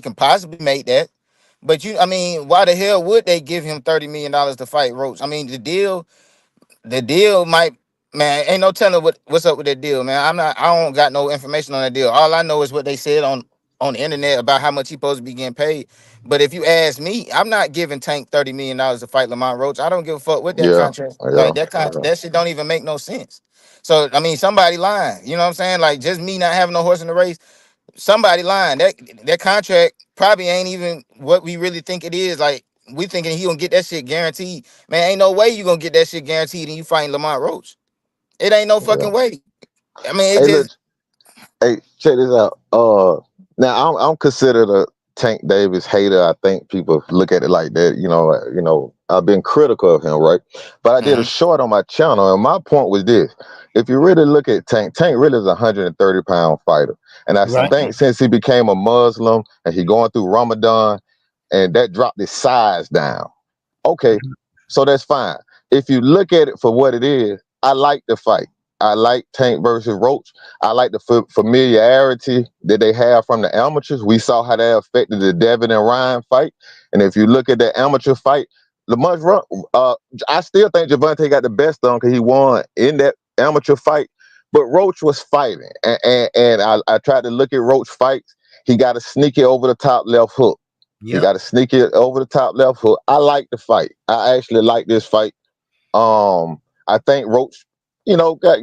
can possibly make that. But I mean, why the hell would they give him $30 million to fight Roach? I mean, the deal might, man, ain't no telling what's up with that deal, man. I don't got no information on that deal. All I know is what they said on the internet about how much he supposed to be getting paid. But if you ask me, I'm not giving Tank $30 million to fight Lamont Roach. I don't give a fuck with that yeah, contract. yeah, Like yeah, that shit don't even make no sense. So I mean, somebody lying. You know what I'm saying? Like just me not having no horse in the race. Somebody lying. That contract probably ain't even what we really think it is. Like we thinking he gonna get that shit guaranteed. Man, ain't no way you gonna get that shit guaranteed and you fighting Lamont Roach. It ain't no yeah. fucking way. I mean, it Hey, look, just hey, check this out. Now I'm considered a Tank Davis hater. I think people look at it like that. I've been critical of him, right? But I did a Mhm. short on my channel, and my point was this: if you really look at Tank really is a 130-pound fighter, and I right. think since he became a Muslim and he going through Ramadan, and that dropped his size down. Okay, so that's fine. If you look at it for what it is, I like the fight. I like Tank versus Roach. I like the familiarity that they have from the amateurs. We saw how that affected the Devin and Ryan fight. And if you look at the amateur fight, I still think Gervonta got the best on because he won in that amateur fight. But Roach was fighting. And I tried to look at Roach fights. He got a sneaky over the top left hook. He Yep. got a sneaky over the top left hook. I like the fight. I actually like this fight. I think Roach,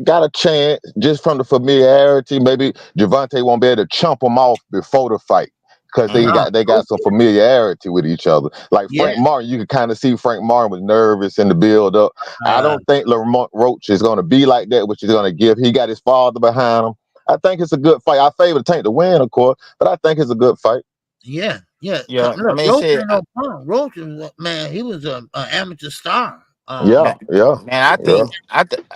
got a chance just from the familiarity. Maybe Gervonta won't be able to chump him off before the fight because they Uh-huh. got some familiarity with each other. Like Yeah. Frank Martin, you can kind of see Frank Martin was nervous in the build up. I Uh, don't think Lamont Roach is going to be like that, which is going to give. He got his father behind him. I think it's a good fight. I favor Tank to win, of course, but I think it's a good fight. yeah. Yeah. yeah. I Look, mean, Roach shit. ain't no punk. Roach is man. He was a amateur star. Yeah, Man, yeah, man, I yeah, think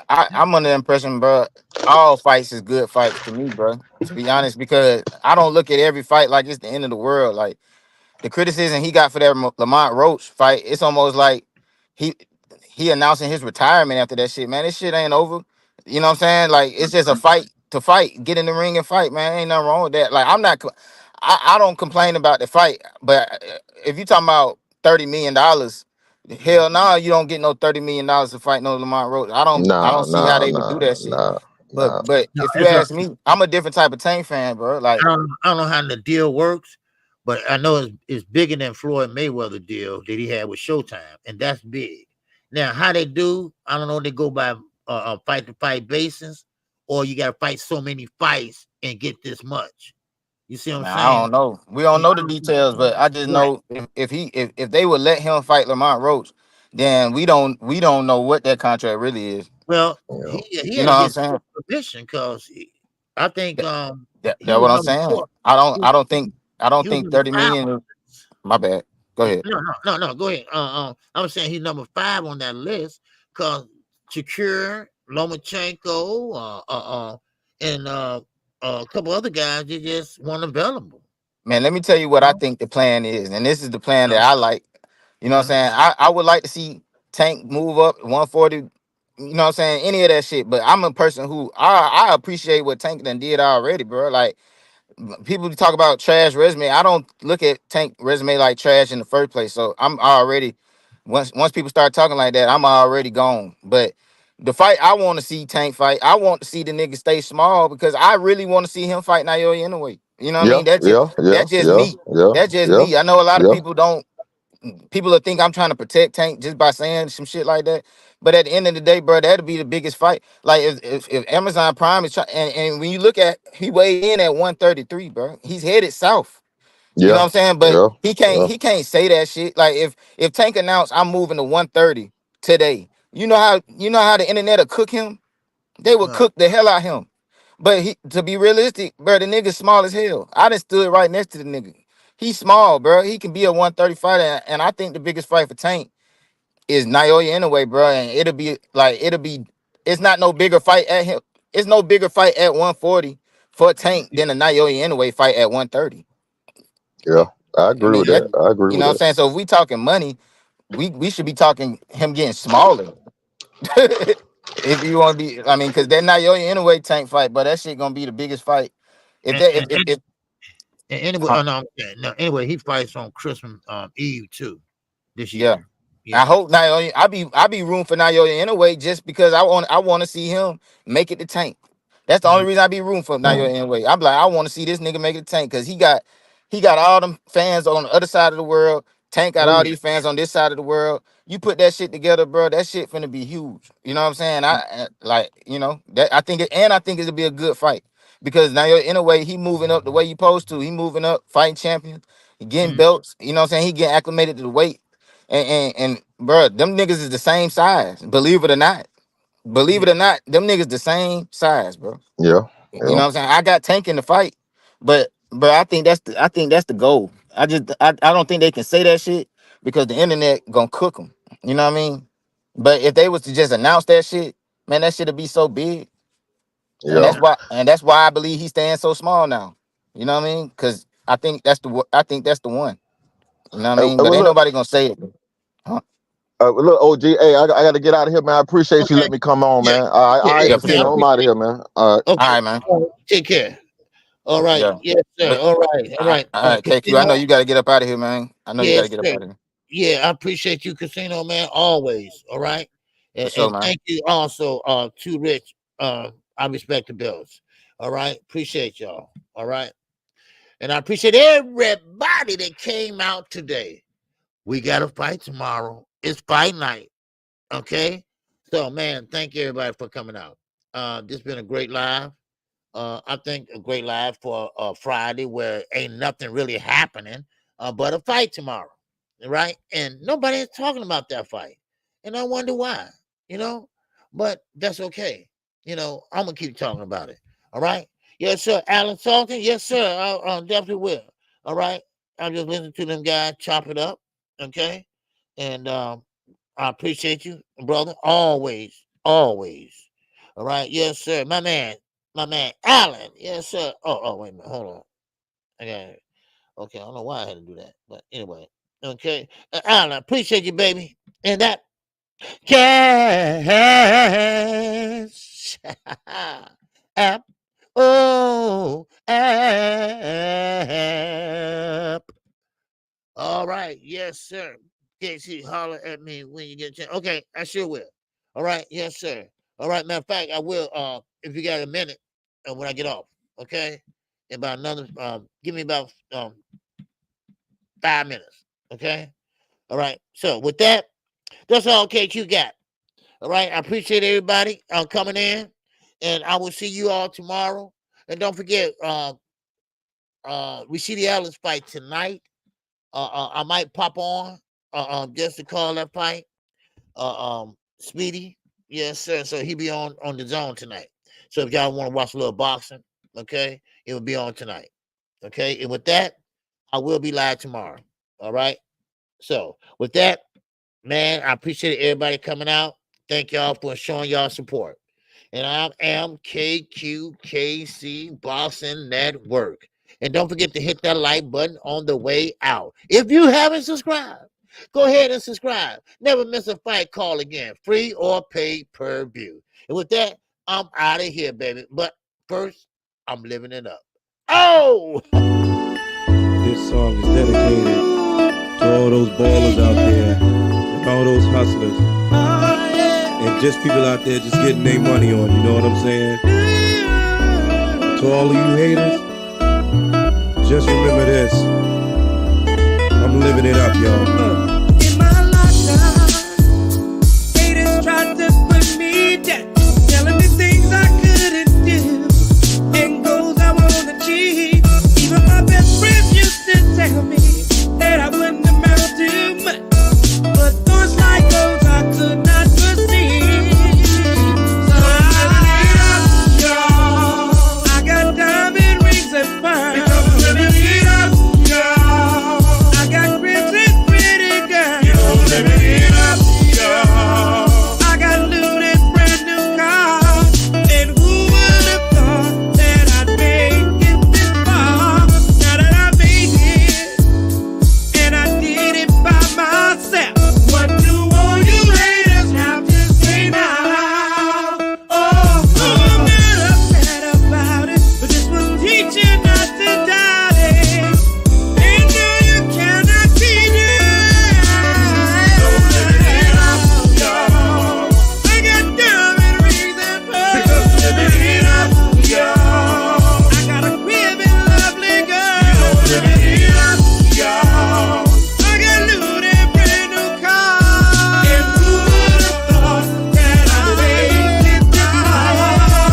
I'm under the impression, bro. All fights is good fights to me, bro. To be honest, because I don't look at every fight like it's the end of the world. Like the criticism he got for that Lamont Roach fight, it's almost like he he announcing his retirement after that shit. Man, this shit ain't over. You know what I'm saying? Like it's just a fight to fight. Get in the ring and fight, man. Ain't nothing wrong with that. Like I don't complain about the fight, but if you talking about $30 million. Hell no, you don't get no $30 million to fight no Lamont Roach. I nah, don't see how nah, they would do nah, that shit. nah, But nah. but No, if you it's a ask me, I'm a different type of Tank fan, bro. Like I don't know how the deal works, but I know it's bigger than Floyd Mayweather deal that he had with Showtime, and that's big. Now, how they do, I don't know. They go by fight to fight basis, or you got to fight so many fights and get this much. You see what I'm man, I saying? don't know. We don't Yeah, know the details, but I just right. know if they would let him fight Lamont Roach, then we don't know what that contract really is. Well, You he know. he You had know to what I'm get saying? permission because I think He That's was what I'm number saying. 4. I don't think He was number 30 5. million is, my bad. Go ahead. No. Go ahead. I was saying he's number 5 on that list because Shakur, Lomachenko, and a couple other guys they just weren't available. Man, let me tell you what I think the plan is, and this is the plan that I like. You know what I'm saying? I would like to see Tank move up 140. You know what I'm saying? Any of that shit. But I'm a person who I appreciate what Tank done did already, bro. Like people talk about trash resume. I don't look at Tank resume like trash in the first place. So I'm already once people start talking like that, I'm already gone. But the fight I want to see Tank fight, I want to see the nigga stay small because I really want to see him fight Naoya anyway. You know what I Yeah, mean? That's yeah, yeah, just yeah, me. yeah, That's just yeah, me. I know a lot of yeah, people will think I'm trying to protect Tank just by saying some shit like that. But at the end of the day, bro, that'll be the biggest fight. Like if Amazon Prime is and when you look at he weighed in at 133, bro. He's headed south. You know what yeah, I'm saying? But yeah, yeah, he can't say that shit. Like if Tank announced I'm moving to 130 today, you know how the internet will cook him? They would Right. cook the hell out of him. But to be realistic, bro, the nigga's small as hell. I done stood right next to the nigga. He's small, bro. He can be a 130 fighter, and I think the biggest fight for Tank is Naoya anyway, bro. And it's not no bigger fight at him. It's no bigger fight at 140 for Tank than a Naoya anyway fight at 130. yeah. I I agree mean, with that. I agree you with know what I'm that. saying? So if we talking money, we should be talking him getting smaller. If you want to be, I mean, because that Naoya anyway Tank fight, but that shit gonna be the biggest fight. If And, that, and, if and anyway, huh, oh, no, no, anyway, he fights on Christmas Eve too this yeah. year. I Yeah. hope Naoya. I be rooting for Naoya anyway, just because I want to see him make it to Tank. That's the only reason I be rooting for Naoya anyway. I'm like I want to see this nigga make it to Tank because he got all them fans on the other side of the world. Tank got Oh all yeah. these fans on this side of the world. You put that shit together, bro. That shit finna be huge. You know what I'm saying? Like you know that I think it'll be a good fight because Naoya anyway he moving up the way you supposed to. He moving up, fighting champions, he getting Mm, belts. You know what I'm saying? He getting acclimated to the weight. And bro, them niggas is the same size. Believe it or not. Believe yeah. it or not, them niggas the same size, bro. Yeah, You yeah, know what I'm saying? I got Tank in the fight, but I think that's the goal. I don't think they can say that shit because the internet gonna cook them. You know what I mean? But if they was to just announce that shit, man, that shit'd be so big. And yeah. that's why I believe he's staying so small now. You know what I mean? Because I think that's the one. You know what I mean? But Well, ain't look, nobody gonna say it. Huh? look, OG. Hey, I got to get out of here, man. I appreciate you Okay. letting me come on, Yeah. man. All Yeah. right, Yeah. Yeah, for Man, I Casino. sure. I'm out of appreciate here, it. man. All Okay. right, man. Take care. All right. Yeah. Yes, sir. But All right. All right. all right, KQ. I know Casino. you got to get up out of here, man. I know you got to Yes, get up sir. out of here. Yeah, I appreciate you, Casino man, always. All right. For sure, And man. thank you also to Rich. I respect the bills. All right. Appreciate y'all. All right. And I appreciate everybody that came out today. We got to fight tomorrow. It's fight night. Okay. So, man, thank you everybody for coming out. This been a great live. I think a great live for Friday where ain't nothing really happening but a fight tomorrow. Right. And nobody is talking about that fight. And I wonder why, you know, but that's okay. You know, I'm going to keep talking about it. All right. Yes, sir. Alan Salton. Yes, sir. I definitely will. All right. I'll just listen to them guys chop it up. Okay. And I appreciate you, brother. Always, always. All right. Yes, sir. My man, Alan. Yes, sir. Wait a minute. Hold on. I got it. Okay. I don't know why I had to do that. But anyway. Okay. Alan, appreciate you, baby. And that cash app. Oh, app. All right. Yes, sir. KC, holler at me when you get a chance. Okay, I sure will. All right. Yes, sir. All right. Matter of fact, I will if you got a minute when I get off. Okay. About another give me about 5 minutes. Okay. All right. So with that, that's all KQ got. All right. I appreciate everybody coming in. And I will see you all tomorrow. And don't forget, we see the Ellis fight tonight. I might pop on just to call that fight. Speedy, yes, sir. So he be on the zone tonight. So if y'all want to watch a little boxing, Okay, it will be on tonight. Okay, and with that, I will be live tomorrow. All right. So with that, man, I appreciate everybody coming out. Thank y'all for showing y'all support. And I am KQKC Boxing Network. And don't forget to hit that like button on the way out. If you haven't subscribed, go ahead and subscribe. Never miss a fight call again, free or pay-per-view. And with that, I'm out of here, baby. But first, I'm living it up. Oh! This song is dedicated to all those ballers out there and all those hustlers and just people out there just getting their money on, you know what I'm saying? To all of you haters, just remember this. I'm living it up, y'all. In my lifetime, haters tried to put me down, telling me things I couldn't do and goals I won't achieve. Even my best friends used to tell me that I wouldn't amount to much, but thoughts like those I could not foresee. So I got diamond rings and pearls. I got grits and pretty girls. I got loot and brand new cars. And who would have thought that I'd make it this far? Now that I made it, and I did it by myself. What do all you haters have to say now? Oh, I'm not upset about it, but this will teach you not to doubt it. And no, you cannot be denied. I got diamond rings and pearls. I got a crib and lovely girl. I got loot and brand new cars. And who would have thought that I'd make it this far?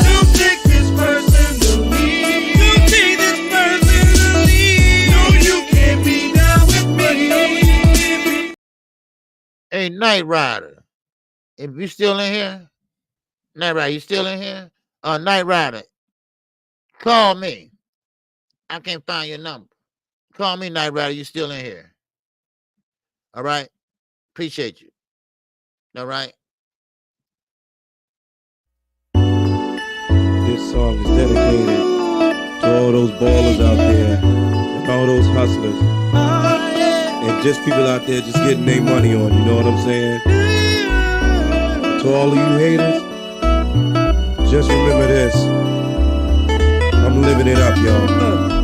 Don't take this personally. Don't take this personally. No, you can't be down with me. Hey, Night Rider. If you still in here, Night Rider, you still in here? Night Rider, call me. I can't find your number. Call me, Night Rider. You still in here? All right. Appreciate you. All right. This song is dedicated to all those ballers out there and all those hustlers and just people out there just getting their money on, you know what I'm saying? To all of you haters, just remember this. I'm living it up, y'all.